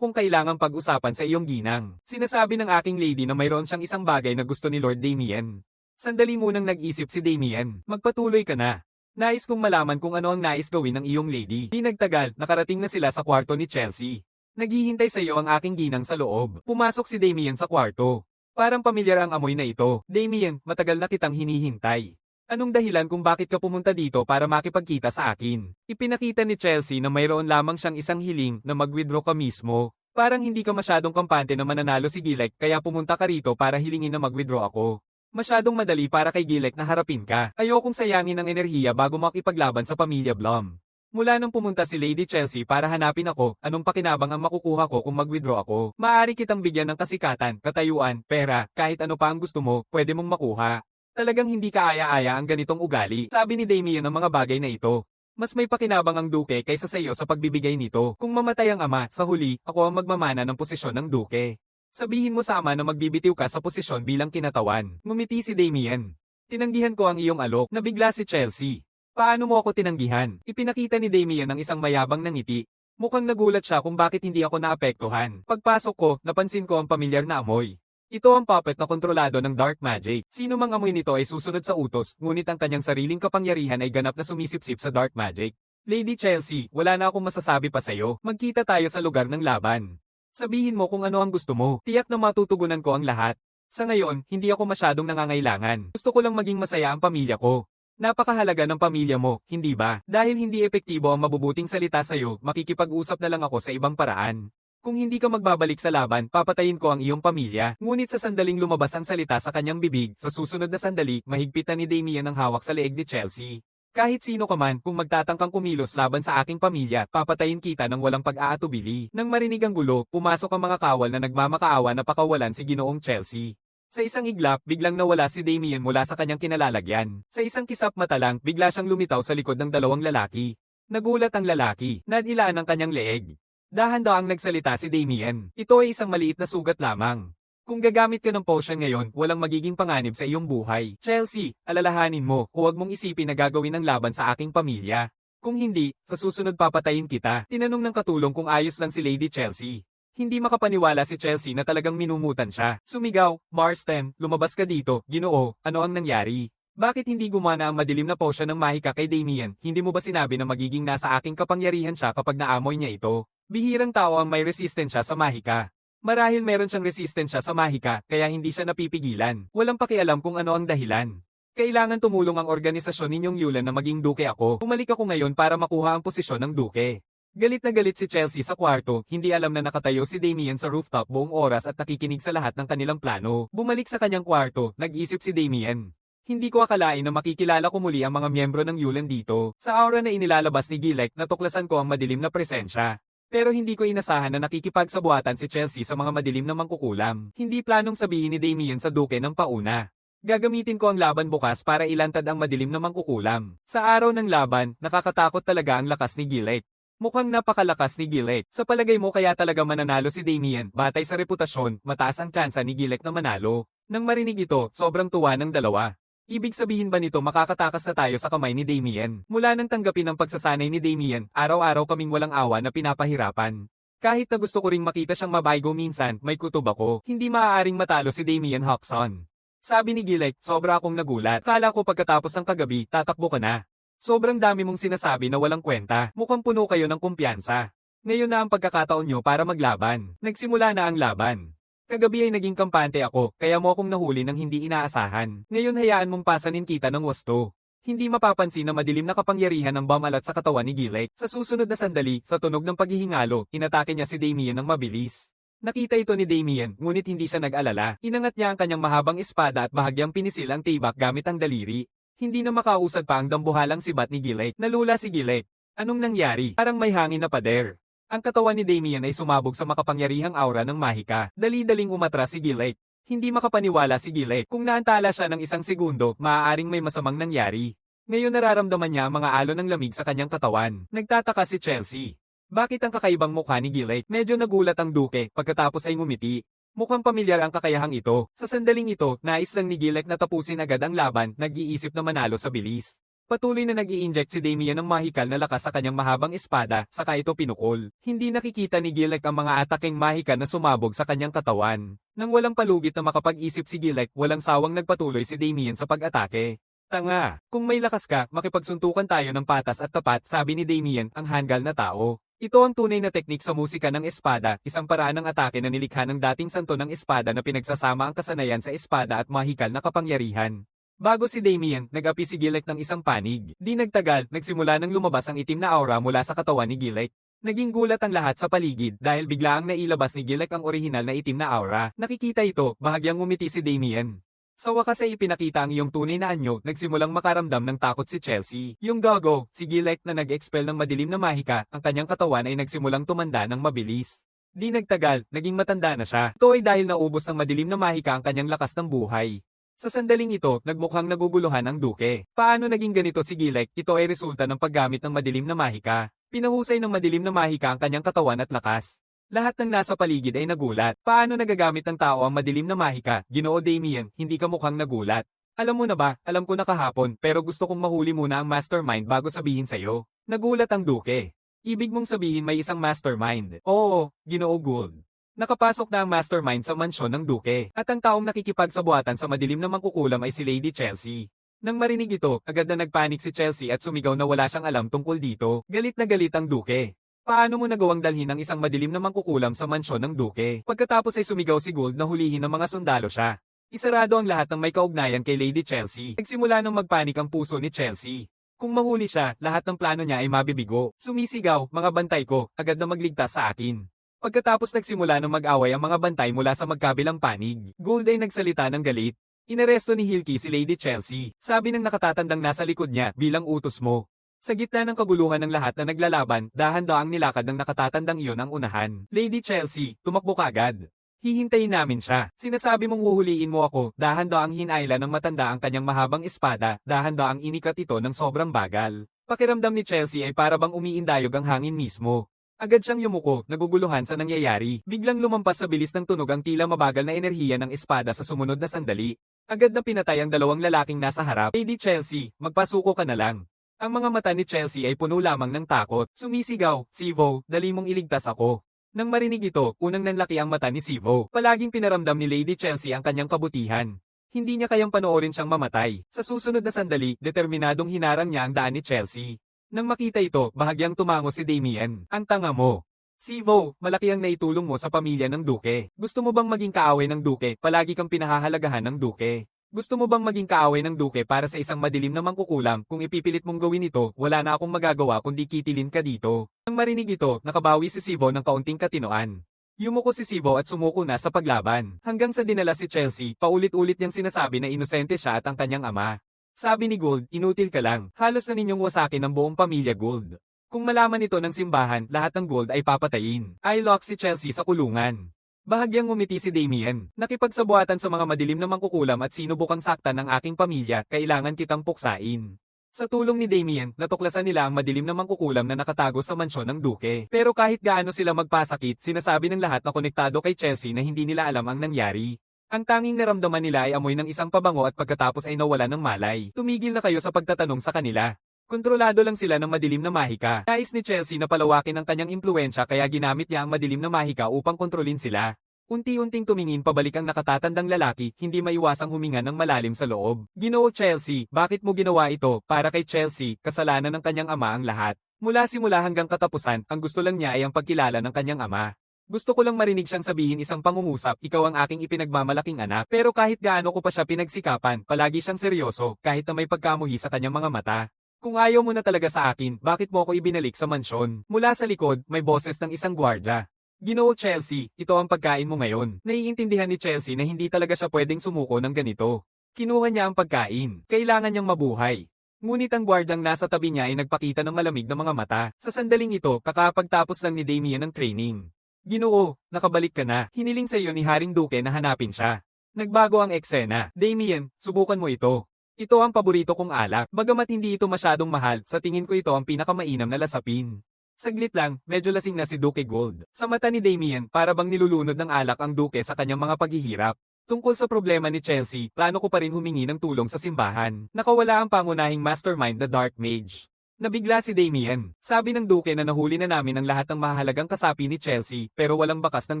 akong kailangang pag-usapan sa iyong ginang. Sinasabi ng aking lady na mayroon siyang isang bagay na gusto ni Lord Damien. Sandali munang nag-isip si Damien. Magpatuloy ka na. Nais kong malaman kung ano ang nais gawin ng iyong lady. Di nagtagal, nakarating na sila sa kwarto ni Chelsea. Naghihintay sa iyo ang aking ginang sa loob. Pumasok si Damien sa kwarto. Parang pamilyar ang amoy na ito. Damien, matagal na kitang hinihintay. Anong dahilan kung bakit ka pumunta dito para makipagkita sa akin? Ipinakita ni Chelsea na mayroon lamang siyang isang hiling na mag-withdraw ka mismo. Parang hindi ka masyadong kampante na mananalo si Gilek kaya pumunta ka rito para hilingin na mag-withdraw ako. Masyadong madali para kay Gilek na harapin ka. Ayokong sayangin ang enerhiya bago makipaglaban sa pamilya Blum. Mula nung pumunta si Lady Chelsea para hanapin ako, anong pakinabang ang makukuha ko kung mag-withdraw ako? Maaari kitang bigyan ng kasikatan, katayuan, pera, kahit ano pa ang gusto mo, pwede mong makuha. Talagang hindi kaaya-aya ang ganitong ugali. Sabi ni Damien ang mga bagay na ito. Mas may pakinabang ang Duque kaysa sa iyo sa pagbibigay nito. Kung mamatay ang ama, sa huli, ako ang magmamana ng posisyon ng Duque. Sabihin mo sa ama na magbibitiw ka sa posisyon bilang kinatawan. Ngumiti si Damien. Tinanggihan ko ang iyong alok. Nabigla si Chelsea. Paano mo ako tinanggihan? Ipinakita ni Damien ang isang mayabang na ngiti. Mukhang nagulat siya kung bakit hindi ako naapektuhan. Pagpasok ko, napansin ko ang pamilyar na amoy. Ito ang puppet na kontrolado ng dark magic. Sino mang amoy nito ay susunod sa utos, ngunit ang kanyang sariling kapangyarihan ay ganap na sumisipsip sa dark magic. Lady Chelsea, wala na akong masasabi pa sa'yo. Magkita tayo sa lugar ng laban. Sabihin mo kung ano ang gusto mo. Tiyak na matutugunan ko ang lahat. Sa ngayon, hindi ako masyadong nangangailangan. Gusto ko lang maging masaya ang pamilya ko. Napakahalaga ng pamilya mo, hindi ba? Dahil hindi epektibo ang mabubuting salita sa'yo, makikipag-usap na lang ako sa ibang paraan. Kung hindi ka magbabalik sa laban, papatayin ko ang iyong pamilya. Ngunit sa sandaling lumabas ang salita sa kanyang bibig, sa susunod na sandali, mahigpitan ni Damien ang hawak sa leeg ni Chelsea. Kahit sino ka man, kung magtatangkang kumilos laban sa aking pamilya, papatayin kita ng walang pag-aatubili. Nang marinig ang gulo, pumasok ang mga kawal na nagmamakaawa na pakawalan si Ginoong Chelsea. Sa isang iglap, biglang nawala si Damien mula sa kanyang kinalalagyan. Sa isang kisap mata lang, bigla siyang lumitaw sa likod ng dalawang lalaki. Nagulat ang lalaki, nadilaan ang kanyang leeg. Dahan-daang nagsalita si Damien. Ito ay isang maliit na sugat lamang. Kung gagamit ka ng potion ngayon, walang magiging panganib sa iyong buhay. Chelsea, alalahanin mo, huwag mong isipin na gagawin ang laban sa aking pamilya. Kung hindi, sa susunod papatayin kita. Tinanong ng katulong kung ayos lang si Lady Chelsea. Hindi makapaniwala si Chelsea na talagang minumutan siya. Sumigaw, Marston, lumabas ka dito, Ginoo, ano ang nangyari? Bakit hindi gumana ang madilim na potion ng mahika kay Damien? Hindi mo ba sinabi na magiging nasa aking kapangyarihan siya kapag naamoy niya ito? Bihirang tao ang may resistensya sa mahika. Marahil meron siyang resistensya sa mahika, kaya hindi siya napipigilan. Walang pakialam kung ano ang dahilan. Kailangan tumulong ang organisasyon ninyong Yulan na maging duke ako. Bumalik ako ngayon para makuha ang posisyon ng duke. Galit na galit si Chelsea sa kwarto, hindi alam na nakatayo si Damien sa rooftop buong oras at nakikinig sa lahat ng kanilang plano. Bumalik sa kanyang kwarto, nag-isip si Damien. Hindi ko akalain na makikilala ko muli ang mga miyembro ng Yulan dito. Sa aura na inilalabas ni Gilek, natuklasan ko ang madilim na presensya. Pero hindi ko inasahan na nakikipagsabuatan si Chelsea sa mga madilim na mangkukulam. Hindi planong sabihin ni Damian sa Duke ng pauna. Gagamitin ko ang laban bukas para ilantad ang madilim na mangkukulam. Sa araw ng laban, nakakatakot talaga ang lakas ni Gilek. Mukhang napakalakas ni Gilek. Sa palagay mo kaya talaga mananalo si Damian, batay sa reputasyon, mataas ang tsansa ni Gilek na manalo. Nang marinig ito, sobrang tuwa ng dalawa. Ibig sabihin ba nito makakatakas na tayo sa kamay ni Damian? Mula nang tanggapin ang pagsasanay ni Damian, araw-araw kaming walang awa na pinapahirapan. Kahit na gusto ko ring makita siyang mabaygo minsan, may kutob ako, hindi maaaring matalo si Damian Hawkson. Sabi ni Gilek, sobra akong nagulat. Kala ko pagkatapos ng kagabi, tatakbo ka na. Sobrang dami mong sinasabi na walang kwenta, mukhang puno kayo ng kumpiyansa. Ngayon na ang pagkakataon nyo para maglaban. Nagsimula na ang laban. Kagabi ay naging kampante ako, kaya mo akong nahuli ng hindi inaasahan. Ngayon hayaan mong pasanin kita ng wasto. Hindi mapapansin na madilim na kapangyarihan ng bamalat sa katawan ni Gilek. Sa susunod na sandali, sa tunog ng paghihingalo, inatake niya si Damian ng mabilis. Nakita ito ni Damian, ngunit hindi siya nag-alala. Inangat niya ang kanyang mahabang espada at bahagyang pinisil ang tibak gamit ang daliri. Hindi na makausad pa ang dambuhalang sibat ni Gilek. Nalula si Gilek. Anong nangyari? Parang may hangin na pader. Ang katawan ni Damian ay sumabog sa makapangyarihang aura ng mahika. Dali-daling umatras si Gilek. Hindi makapaniwala si Gilek. Kung naantala siya ng isang segundo, maaaring may masamang nangyari. Ngayon nararamdaman niya ang mga alon ng lamig sa kanyang katawan. Nagtataka si Chelsea. Bakit ang kakaibang mukha ni Gilek? Medyo nagulat ang Duke, pagkatapos ay ngumiti. Mukhang pamilyar ang kakayahang ito. Sa sandaling ito, nais lang ni Gilek na tapusin agad ang laban, nag-iisip na manalo sa bilis. Patuloy na nag-i-inject si Damian ng mahikal na lakas sa kanyang mahabang espada, saka ito pinukol. Hindi nakikita ni Gilek ang mga ataking mahika na sumabog sa kanyang katawan. Nang walang palugit na makapag-isip si Gilek, walang sawang nagpatuloy si Damian sa pag-atake. Tanga! Kung may lakas ka, makipagsuntukan tayo ng patas at tapat, sabi ni Damian, ang hanggal na tao. Ito ang tunay na teknik sa musika ng espada, isang paraan ng atake na nilikha ng dating santo ng espada na pinagsasama ang kasanayan sa espada at mahikal na kapangyarihan. Bago si Damian, nag-api si Gilek ng isang panig. Di nagtagal, nagsimula nang lumabas ang itim na aura mula sa katawan ni Gilek. Naging gulat ang lahat sa paligid dahil biglaang nailabas ni Gilek ang orihinal na itim na aura. Nakikita ito, bahagyang ngumiti si Damian. Sa wakas ay ipinakita ang iyong tunay na anyo, nagsimulang makaramdam ng takot si Chelsea. Yung gago, si Gilek na nag-expel ng madilim na mahika, ang kanyang katawan ay nagsimulang tumanda ng mabilis. Di nagtagal, naging matanda na siya. Ito ay dahil naubos ng madilim na mahika ang kanyang lakas ng buhay. Sa sandaling ito, nagmukhang naguguluhan ang Duke. Paano naging ganito si Gilek? Ito ay resulta ng paggamit ng madilim na mahika. Pinahusay ng madilim na mahika ang kanyang katawan at lakas. Lahat ng nasa paligid ay nagulat. Paano nagagamit ng tao ang madilim na mahika? Ginoo Damian, hindi ka mukhang nagulat. Alam mo na ba, alam ko na kahapon, pero gusto kong mahuli muna ang mastermind bago sabihin sa'yo. Nagulat ang Duke. Ibig mong sabihin may isang mastermind. Oo, Ginoo Gould. Nakapasok na ang mastermind sa mansyon ng Duke, at ang taong nakikipagsabuatan sa madilim na mangkukulam ay si Lady Chelsea. Nang marinig ito, agad na nagpanik si Chelsea at sumigaw na wala siyang alam tungkol dito. Galit na galit ang Duke. Paano mo nagawang dalhin ang isang madilim na mangkukulam sa mansyon ng Duke? Pagkatapos ay sumigaw si Gould na hulihin ng mga sundalo siya. Isarado ang lahat ng may kaugnayan kay Lady Chelsea. Nagsimula nang magpanik ang puso ni Chelsea. Kung mahuli siya, lahat ng plano niya ay mabibigo. Sumisigaw, mga bantay ko, agad na magligtas sa akin. Pagkatapos nagsimula ng mag-away ang mga bantay mula sa magkabilang panig, Gould ay nagsalita ng galit. Inaresto ni Hilky si Lady Chelsea. Sabi ng nakatatandang nasa likod niya, bilang utos mo. Sa gitna ng kaguluhan ng lahat na naglalaban, dahan-daang nilakad ng nakatatandang iyon ang unahan. Lady Chelsea, tumakbo ka agad. Hihintayin namin siya. Sinasabi mong huhuliin mo ako, dahan-daang hinayla ng matanda ang kanyang mahabang espada, dahan-daang inikat ito ng sobrang bagal. Pakiramdam ni Chelsea ay para bang umiindayog ang hangin mismo. Agad siyang yumuko, naguguluhan sa nangyayari. Biglang lumampas sa bilis ng tunog ang tila mabagal na enerhiya ng espada sa sumunod na sandali. Agad na pinatay ang dalawang lalaking nasa harap. Lady Chelsea, magpasuko ka na lang. Ang mga mata ni Chelsea ay puno lamang ng takot. Sumisigaw, Sivo, dali mong iligtas ako. Nang marinig ito, unang nanlaki ang mata ni Sivo. Palaging pinaramdam ni Lady Chelsea ang kanyang kabutihan. Hindi niya kayang panoorin siyang mamatay. Sa susunod na sandali, determinadong hinarang niya ang daan ni Chelsea. Nang makita ito, bahagyang tumango si Damian. Ang tanga mo. Sivo, malaki ang naitulong mo sa pamilya ng Duke. Gusto mo bang maging kaaway ng Duke? Palagi kang pinahahalagahan ng Duke. Gusto mo bang maging kaaway ng Duke para sa isang madilim na mangkukulam? Kung ipipilit mong gawin ito, wala na akong magagawa kundi kitilin ka dito. Nang marinig ito, nakabawi si Sivo ng kaunting katinoan. Yumuko si Sivo at sumuko na sa paglaban. Hanggang sa dinala si Chelsea, paulit-ulit niyang sinasabi na inosente siya at ang kanyang ama. Sabi ni Gould, inutil ka lang. Halos na ninyong wasakin ang buong pamilya Gould. Kung malaman ito ng simbahan, lahat ng gold ay papatayin. I-lock si Chelsea sa kulungan. Bahagyang ngumiti si Damien, nakipagsabuatan sa mga madilim na mangkukulam at sinubukang saktan ng aking pamilya, kailangan kitang puksain. Sa tulong ni Damien, natuklasan nila ang madilim na mangkukulam na nakatago sa mansyon ng duke. Pero kahit gaano sila magpasakit, sinasabi ng lahat na konektado kay Chelsea na hindi nila alam ang nangyari. Ang tanging naramdaman nila ay amoy ng isang pabango at pagkatapos ay nawala ng malay. Tumigil na kayo sa pagtatanong sa kanila. Kontrolado lang sila ng madilim na mahika. Nais ni Chelsea na palawakin ang kanyang impluensya kaya ginamit niya ang madilim na mahika upang kontrolin sila. Unti-unting tumingin pabalik ang nakatatandang lalaki, hindi maiwasang huminga ng malalim sa loob. Ginoo Chelsea, bakit mo ginawa ito? Para kay Chelsea, kasalanan ng kanyang ama ang lahat. Mula simula hanggang katapusan, ang gusto lang niya ay ang pagkilala ng kanyang ama. Gusto ko lang marinig siyang sabihin isang pangungusap, ikaw ang aking ipinagmamalaking anak. Pero kahit gaano ko pa siya pinagsikapan, palagi siyang seryoso, kahit na may pagkamuhi sa kanyang mga mata. Kung ayaw mo na talaga sa akin, bakit mo ako ibinalik sa mansyon? Mula sa likod, may boses ng isang gwardya. Ginoo Chelsea, ito ang pagkain mo ngayon. Naiintindihan ni Chelsea na hindi talaga siya pwedeng sumuko ng ganito. Kinuha niya ang pagkain. Kailangan niyang mabuhay. Ngunit ang gwardyang nasa tabi niya ay nagpakita ng malamig na mga mata. Sa sandaling ito, kakapagtapos lang ni Damien ng training. Ginoo, nakabalik ka na. Hiniling sa iyo ni Haring Duke na hanapin siya. Nagbago ang eksena. Damien, subukan mo ito. Ito ang paborito kong alak, bagamat hindi ito masyadong mahal, sa tingin ko ito ang pinakamainam na lasapin. Saglit lang, medyo lasing na si Duke Gold. Sa mata ni Damien, para bang nilulunod ng alak ang Duke sa kanyang mga paghihirap. Tungkol sa problema ni Chelsea, plano ko pa rin humingi ng tulong sa simbahan. Nakawala ang pangunahing mastermind na Dark Mage. Nabigla si Damien. Sabi ng Duke na nahuli na namin ang lahat ng mahalagang kasapi ni Chelsea, pero walang bakas ng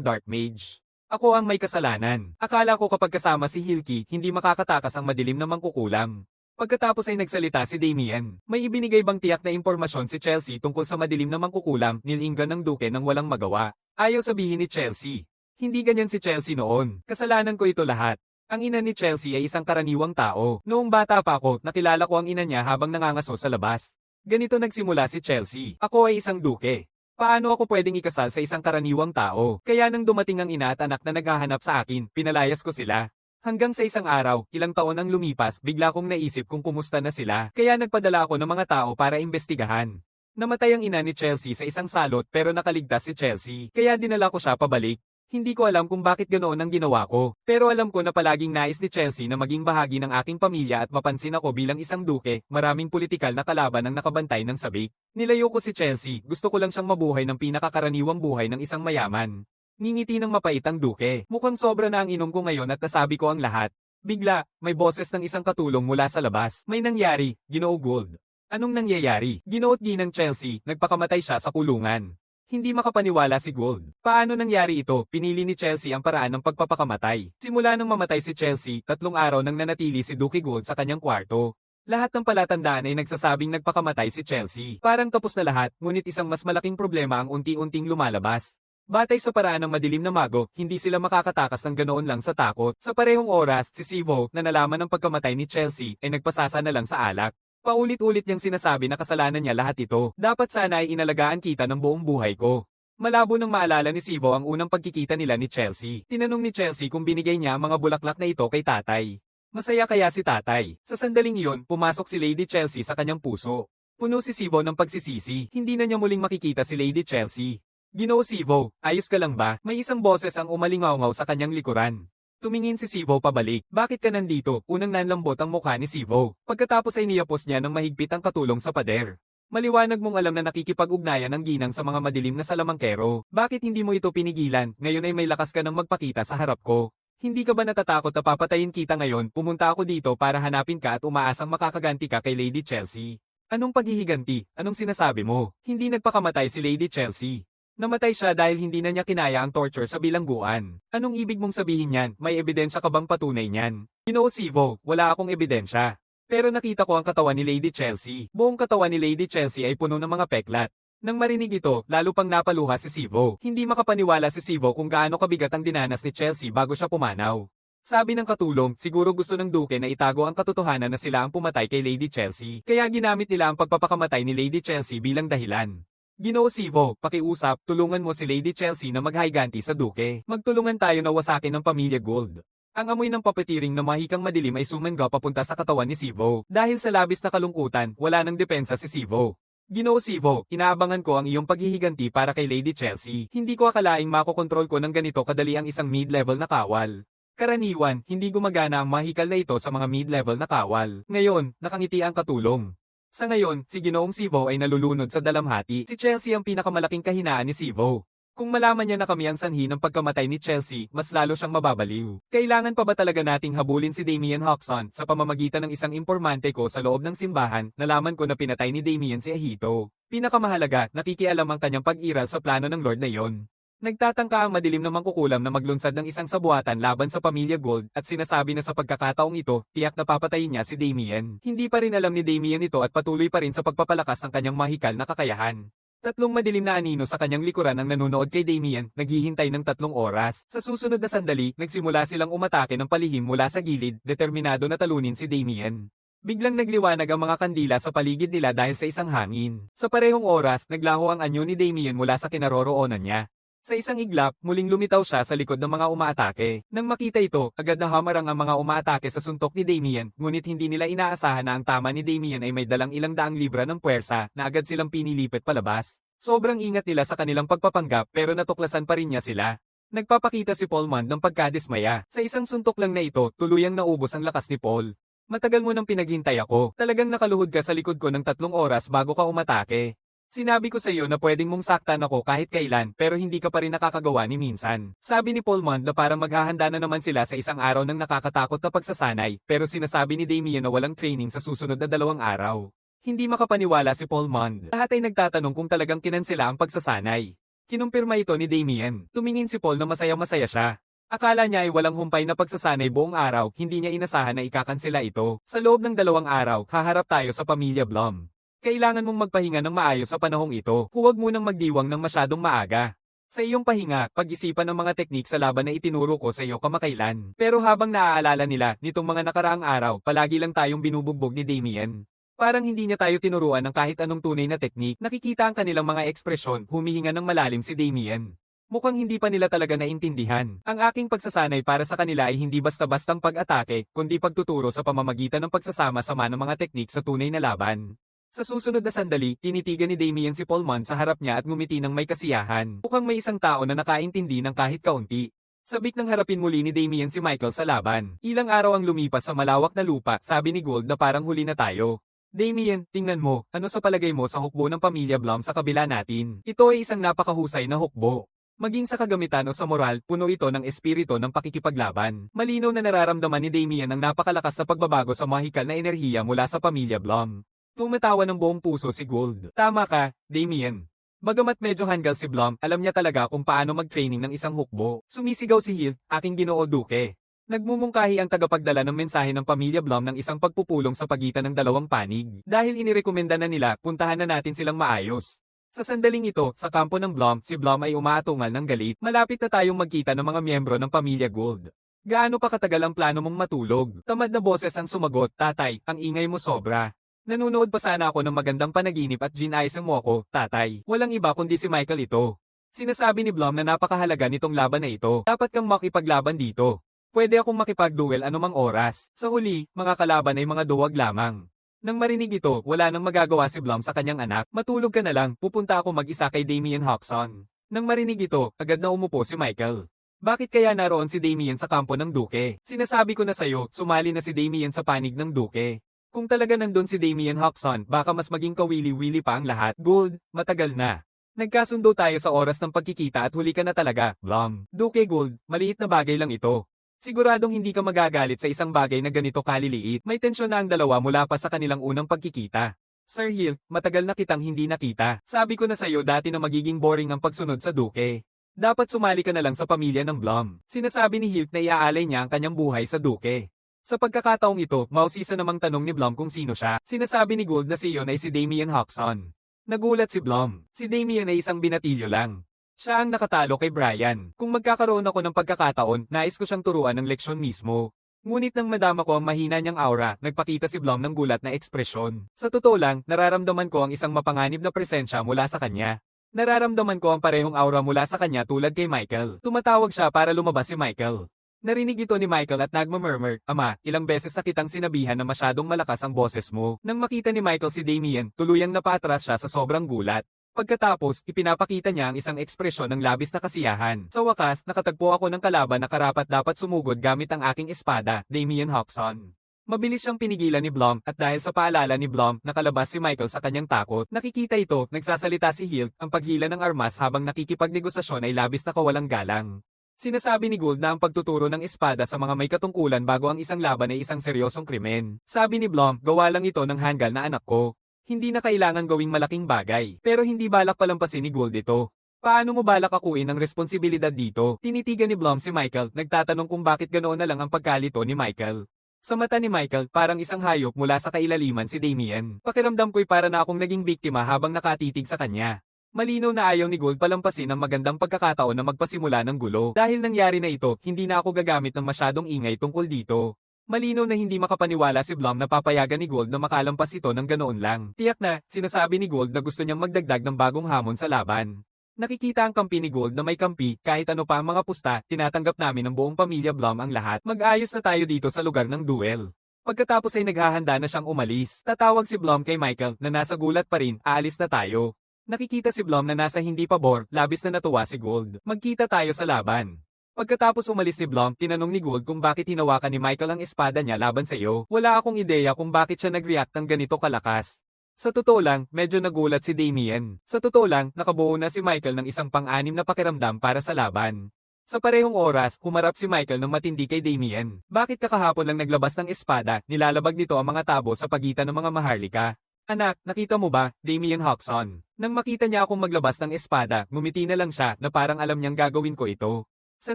Dark Mage. Ako ang may kasalanan. Akala ko kapag kasama si Hilki, hindi makakatakas ang madilim na mangkukulam. Pagkatapos ay nagsalita si Damien. May ibinigay bang tiyak na impormasyon si Chelsea tungkol sa madilim na mangkukulam, nilinggan ng Duke nang walang magawa. Ayaw sabihin ni Chelsea. Hindi ganyan si Chelsea noon. Kasalanan ko ito lahat. Ang ina ni Chelsea ay isang karaniwang tao. Noong bata pa ako, nakilala ko ang ina niya habang nangangaso sa labas. Ganito nagsimula si Chelsea. Ako ay isang Duke. Paano ako pwedeng ikasal sa isang karaniwang tao? Kaya nang dumating ang ina at anak na naghahanap sa akin, pinalayas ko sila. Hanggang sa isang araw, ilang taon ang lumipas, bigla kong naisip kung kumusta na sila. Kaya nagpadala ako ng mga tao para imbestigahan. Namatay ang ina ni Chelsea sa isang salot pero nakaligtas si Chelsea. Kaya dinala ko siya pabalik. Hindi ko alam kung bakit ganoon ang ginawa ko. Pero alam ko na palaging nais ni Chelsea na maging bahagi ng aking pamilya at mapansin ako bilang isang duke, maraming politikal na kalaban ang nakabantay ng sabik. Nilayo ko si Chelsea, gusto ko lang siyang mabuhay ng pinakakaraniwang buhay ng isang mayaman. Ngingiti ng mapait ang duke. Mukhang sobra na ang inom ko ngayon at nasabi ko ang lahat. Bigla, may boses ng isang katulong mula sa labas. May nangyari, Ginoo Gold. Anong nangyayari? Ginoot ng Chelsea, nagpakamatay siya sa kulungan. Hindi makapaniwala si Gold. Paano nangyari ito? Pinili ni Chelsea ang paraan ng pagpapakamatay. Simula nang mamatay si Chelsea, 3 araw nang nanatili si Duke Gold sa kanyang kwarto. Lahat ng palatandaan ay nagsasabing nagpakamatay si Chelsea. Parang tapos na lahat, ngunit isang mas malaking problema ang unti-unting lumalabas. Batay sa paraan ng madilim na mago, hindi sila makakatakas ng ganoon lang sa takot. Sa parehong oras, si Sivo, na nalaman ng pagkamatay ni Chelsea, ay nagpasasa na lang sa alak. Paulit-ulit niyang sinasabi na kasalanan niya lahat ito. Dapat sana ay inalagaan kita ng buong buhay ko. Malabo nang maalala ni Sivo ang unang pagkikita nila ni Chelsea. Tinanong ni Chelsea kung binigay niya ang mga bulaklak na ito kay tatay. Masaya kaya si tatay? Sa sandaling iyon, pumasok si Lady Chelsea sa kanyang puso. Puno si Sivo ng pagsisisi. Hindi na niya muling makikita si Lady Chelsea. Ginoo Sivo, ayos ka lang ba? May isang boses ang umalingaw-ngaw sa kanyang likuran. Tumingin si Sivo pabalik. Bakit ka nandito? Unang nanlambot ang mukha ni Sivo. Pagkatapos ay niyapos niya ng mahigpit ang katulong sa pader. Maliwanag mong alam na nakikipag-ugnayan ang ginang sa mga madilim na salamangkero. Bakit hindi mo ito pinigilan? Ngayon ay may lakas ka nang magpakita sa harap ko. Hindi ka ba natatakot na papatayin kita ngayon? Pumunta ako dito para hanapin ka at umaasang makakaganti ka kay Lady Chelsea. Anong paghihiganti? Anong sinasabi mo? Hindi nagpakamatay si Lady Chelsea. Namatay siya dahil hindi na niya kinaya ang torture sa bilangguan. Anong ibig mong sabihin niyan? May ebidensya ka bang patunay niyan? Ginoo Sivo, wala akong ebidensya. Pero nakita ko ang katawan ni Lady Chelsea. Buong katawan ni Lady Chelsea ay puno ng mga peklat. Nang marinig ito, lalo pang napaluha si Sivo. Hindi makapaniwala si Sivo kung gaano kabigat ang dinanas ni Chelsea bago siya pumanaw. Sabi ng katulong, siguro gusto ng duke na itago ang katotohanan na sila ang pumatay kay Lady Chelsea. Kaya ginamit nila ang pagpapakamatay ni Lady Chelsea bilang dahilan. Ginoo Sivo, pakiusap, tulungan mo si Lady Chelsea na maghayganti sa duke. Magtulungan tayo na wasakin ng pamilya Gold. Ang amoy ng papetiring na mahikang madilim ay sumangga papunta sa katawan ni Sivo. Dahil sa labis na kalungkutan, wala nang depensa si Sivo. Ginoo Sivo, inaabangan ko ang iyong paghihiganti para kay Lady Chelsea. Hindi ko akalaing makokontrol ko ng ganito kadali ang isang mid-level na kawal. Karaniwan, hindi gumagana ang mahikal na ito sa mga mid-level na kawal. Ngayon, nakangiti ang katulong. Sa ngayon, si Ginoong Sivo ay nalulunod sa dalamhati. Si Chelsea ang pinakamalaking kahinaan ni Sivo. Kung malaman niya na kami ang sanhi ng pagkamatay ni Chelsea, mas lalo siyang mababaliw. Kailangan pa ba talaga nating habulin si Damien Hoxon sa pamamagitan ng isang impormante ko sa loob ng simbahan? Nalaman ko na pinatay ni Damien si Ahito. Pinakamahalaga, nakikialam ang kanyang pag-iral sa plano ng Lord na iyon. Nagtatangka ang madilim na mangkukulam na maglunsad ng isang sabuatan laban sa pamilya Gold at sinasabi na sa pagkakataong ito, tiyak na papatayin niya si Damien. Hindi pa rin alam ni Damien ito at patuloy pa rin sa pagpapalakas ng kanyang mahikal na kakayahan. Tatlong madilim na anino sa kanyang likuran ang nanonood kay Damien, naghihintay ng 3 oras. Sa susunod na sandali, nagsimula silang umatake ng palihim mula sa gilid, determinado na talunin si Damien. Biglang nagliwanag ang mga kandila sa paligid nila dahil sa isang hangin. Sa parehong oras, naglaho ang anyo ni Damien mula sa kinaroroonan niya. Sa isang iglap, muling lumitaw siya sa likod ng mga umaatake. Nang makita ito, agad na hamarang ang mga umaatake sa suntok ni Damien, ngunit hindi nila inaasahan na ang tama ni Damien ay may dalang 200 libra ng puwersa na agad silang pinilipit palabas. Sobrang ingat nila sa kanilang pagpapanggap pero natuklasan pa rin niya sila. Nagpapakita si Paul Mond ng pagkadismaya. Sa isang suntok lang na ito, tuluyang naubos ang lakas ni Paul. Matagal mo nang pinaghintay ako. Talagang nakaluhod ka sa likod ko ng 3 oras bago ka umatake. Sinabi ko sa iyo na pwedeng mong saktan ako kahit kailan pero hindi ka pa rin nakakagawa ni minsan. Sabi ni Paul Mond na parang maghahanda na naman sila sa isang araw ng nakakatakot na pagsasanay pero sinasabi ni Damien na walang training sa susunod na 2 araw. Hindi makapaniwala si Paul Mond. Lahat ay nagtatanong kung talagang kinansela ang pagsasanay. Kinumpirma ito ni Damien. Tumingin si Paul na masaya-masaya siya. Akala niya ay walang humpay na pagsasanay buong araw, hindi niya inasahan na ikakansela ito. Sa loob ng 2 araw, haharap tayo sa pamilya Blum. Kailangan mong magpahinga ng maayos sa panahong ito. Huwag munang magdiwang ng masyadong maaga. Sa iyong pahinga, pag-isipan ang mga teknik sa laban na itinuro ko sa iyo kamakailan. Pero habang naaalala nila, nitong mga nakaraang araw, palagi lang tayong binubugbog ni Damien. Parang hindi niya tayo tinuruan ng kahit anong tunay na teknik. Nakikita ang kanilang mga ekspresyon, humihinga ng malalim si Damien. Mukhang hindi pa nila talaga naintindihan. Ang aking pagsasanay para sa kanila ay hindi basta-bastang pag-atake, kundi pagtuturo sa pamamagitan ng pagsasama-sama ng mga teknik sa tunay na laban. Sa susunod na sandali, tinitigan ni Damien si Paul Mond sa harap niya at ngumiti ng may kasiyahan. Mukhang may isang tao na nakaintindi ng kahit kaunti. Sabik nang harapin muli ni Damien si Michael sa laban. Ilang araw ang lumipas sa malawak na lupa, sabi ni Gold na parang huli na tayo. Damien, tingnan mo, ano sa palagay mo sa hukbo ng pamilya Blum sa kabila natin? Ito ay isang napakahusay na hukbo. Maging sa kagamitan o sa moral, puno ito ng espiritu ng pakikipaglaban. Malinaw na nararamdaman ni Damien ang napakalakas na pagbabago sa mahikal na enerhiya mula sa pamilya Blum. Tumatawa ng buong puso si Gold. Tama ka, Damien. Bagamat medyo hanggal si Blum, alam niya talaga kung paano mag-training ng isang hukbo. Sumisigaw si Hilt, aking Ginoo Duke. Nagmumungkahi ang tagapagdala ng mensahe ng pamilya Blum ng isang pagpupulong sa pagitan ng 2 panig. Dahil inirekomenda na nila, puntahan na natin silang maayos. Sa sandaling ito, sa kampo ng Blum, si Blum ay umaatungal ng galit. Malapit na tayong magkita ng mga miyembro ng pamilya Gold. Gaano pa katagal ang plano mong matulog? Tamad na boses ang sumagot, tatay, ang ingay mo sobra. Nanunood pa sana ako ng magandang panaginip at ginayos mo ako, tatay. Walang iba kundi si Michael ito. Sinasabi ni Blum na napakahalaga nitong laban na ito. Dapat kang makipaglaban dito. Pwede akong makipagduel anumang oras. Sa huli, mga kalaban ay mga duwag lamang. Nang marinig ito, wala nang magagawa si Blum sa kanyang anak. Matulog ka na lang, pupunta ako mag-isa kay Damien Hoxon. Nang marinig ito, agad na umupo si Michael. Bakit kaya naroon si Damien sa kampo ng Duke? Sinasabi ko na sayo, sumali na si Damien sa panig ng Duke. Kung talaga nandun si Damien Hoxon, baka mas maging kawili-wili pa ang lahat. Gold, matagal na. Nagkasundo tayo sa oras ng pagkikita at huli ka na talaga, Blum. Duke Gold, maliit na bagay lang ito. Siguradong hindi ka magagalit sa isang bagay na ganito kaliliit. May tensyon na ang dalawa mula pa sa kanilang unang pagkikita. Sir Hill, matagal na kitang hindi nakita. Sabi ko na sa'yo dati na magiging boring ang pagsunod sa Duke. Dapat sumali ka na lang sa pamilya ng Blum. Sinasabi ni Hill na iaalay niya ang kanyang buhay sa Duke. Sa pagkakataong ito, mausisa namang tanong ni Blum kung sino siya. Sinasabi ni Gold na si iyon ay si Damien Hoxon. Nagulat si Blum. Si Damien ay isang binatilyo lang. Siya ang nakatalo kay Brian. Kung magkakaroon ako ng pagkakataon, nais ko siyang turuan ng leksyon mismo. Ngunit nang madama ko ang mahina niyang aura, nagpakita si Blum ng gulat na ekspresyon. Sa totoo lang, nararamdaman ko ang isang mapanganib na presensya mula sa kanya. Nararamdaman ko ang parehong aura mula sa kanya tulad kay Michael. Tumatawag siya para lumabas si Michael. Narinig ito ni Michael at nagmamurmur, "Ama, ilang beses na kitang sinabihan na masyadong malakas ang boses mo." Nang makita ni Michael si Damien, tuluyang napatras siya sa sobrang gulat. Pagkatapos, ipinapakita niya ang isang ekspresyon ng labis na kasiyahan. Sa wakas, nakatagpo ako ng kalaban na karapat-dapat sumugod gamit ang aking espada, Damien Hawkson. Mabilis siyang pinigilan ni Blom at dahil sa paalala ni Blom, nakalabas si Michael sa kanyang takot. Nakikita ito, nagsasalita si Hilt, ang paghila ng armas habang nakikipagnegosasyon ay labis na kawalang galang. Sinasabi ni Gould na ang pagtuturo ng espada sa mga may katungkulan bago ang isang laban ay isang seryosong krimen. Sabi ni Blom, gawa lang ito ng hanggal na anak ko. Hindi na kailangan gawing malaking bagay. Pero hindi balak palampasin ni Gould ito. Paano mo balak akuin ang responsibilidad dito? Tinitigan ni Blom si Michael, nagtatanong kung bakit ganoon na lang ang pagkalito ni Michael. Sa mata ni Michael, parang isang hayop mula sa kailaliman si Damien. Pakiramdam ko'y para na akong naging biktima habang nakatitig sa kanya. Malinaw na ayaw ni Gould palampasin ang magandang pagkakataon na magpasimula ng gulo. Dahil nangyari na ito, hindi na ako gagamit ng masyadong ingay tungkol dito. Malinaw na hindi makapaniwala si Blom na papayagan ni Gould na makalampas ito ng ganoon lang. Tiyak na, sinasabi ni Gould na gusto niyang magdagdag ng bagong hamon sa laban. Nakikita ang kampi ni Gould na may kampi, kahit ano pa ang mga pusta, tinatanggap namin ng buong pamilya Blom ang lahat. Mag-ayos na tayo dito sa lugar ng duel. Pagkatapos ay naghahanda na siyang umalis. Tatawag si Blom kay Michael na nasa gulat pa rin, aalis na tayo. Nakikita si Blom na nasa hindi pabor, labis na natuwa si Gould. Magkita tayo sa laban. Pagkatapos umalis ni Blom, tinanong ni Gould kung bakit hinawakan ni Michael ang espada niya laban sa iyo. Wala akong ideya kung bakit siya nag-react ng ganito kalakas. Sa totoo lang, medyo nagulat si Damien. Sa totoo lang, nakabuo na si Michael ng isang pang-anim na pakiramdam para sa laban. Sa parehong oras, humarap si Michael ng matindi kay Damien. Bakit kakahapon lang naglabas ng espada, nilalabag nito ang mga tabo sa pagitan ng mga maharlika? Anak, nakita mo ba, Damien Hawkson? Nang makita niya akong maglabas ng espada, ngumiti na lang siya na parang alam niyang gagawin ko ito. Sa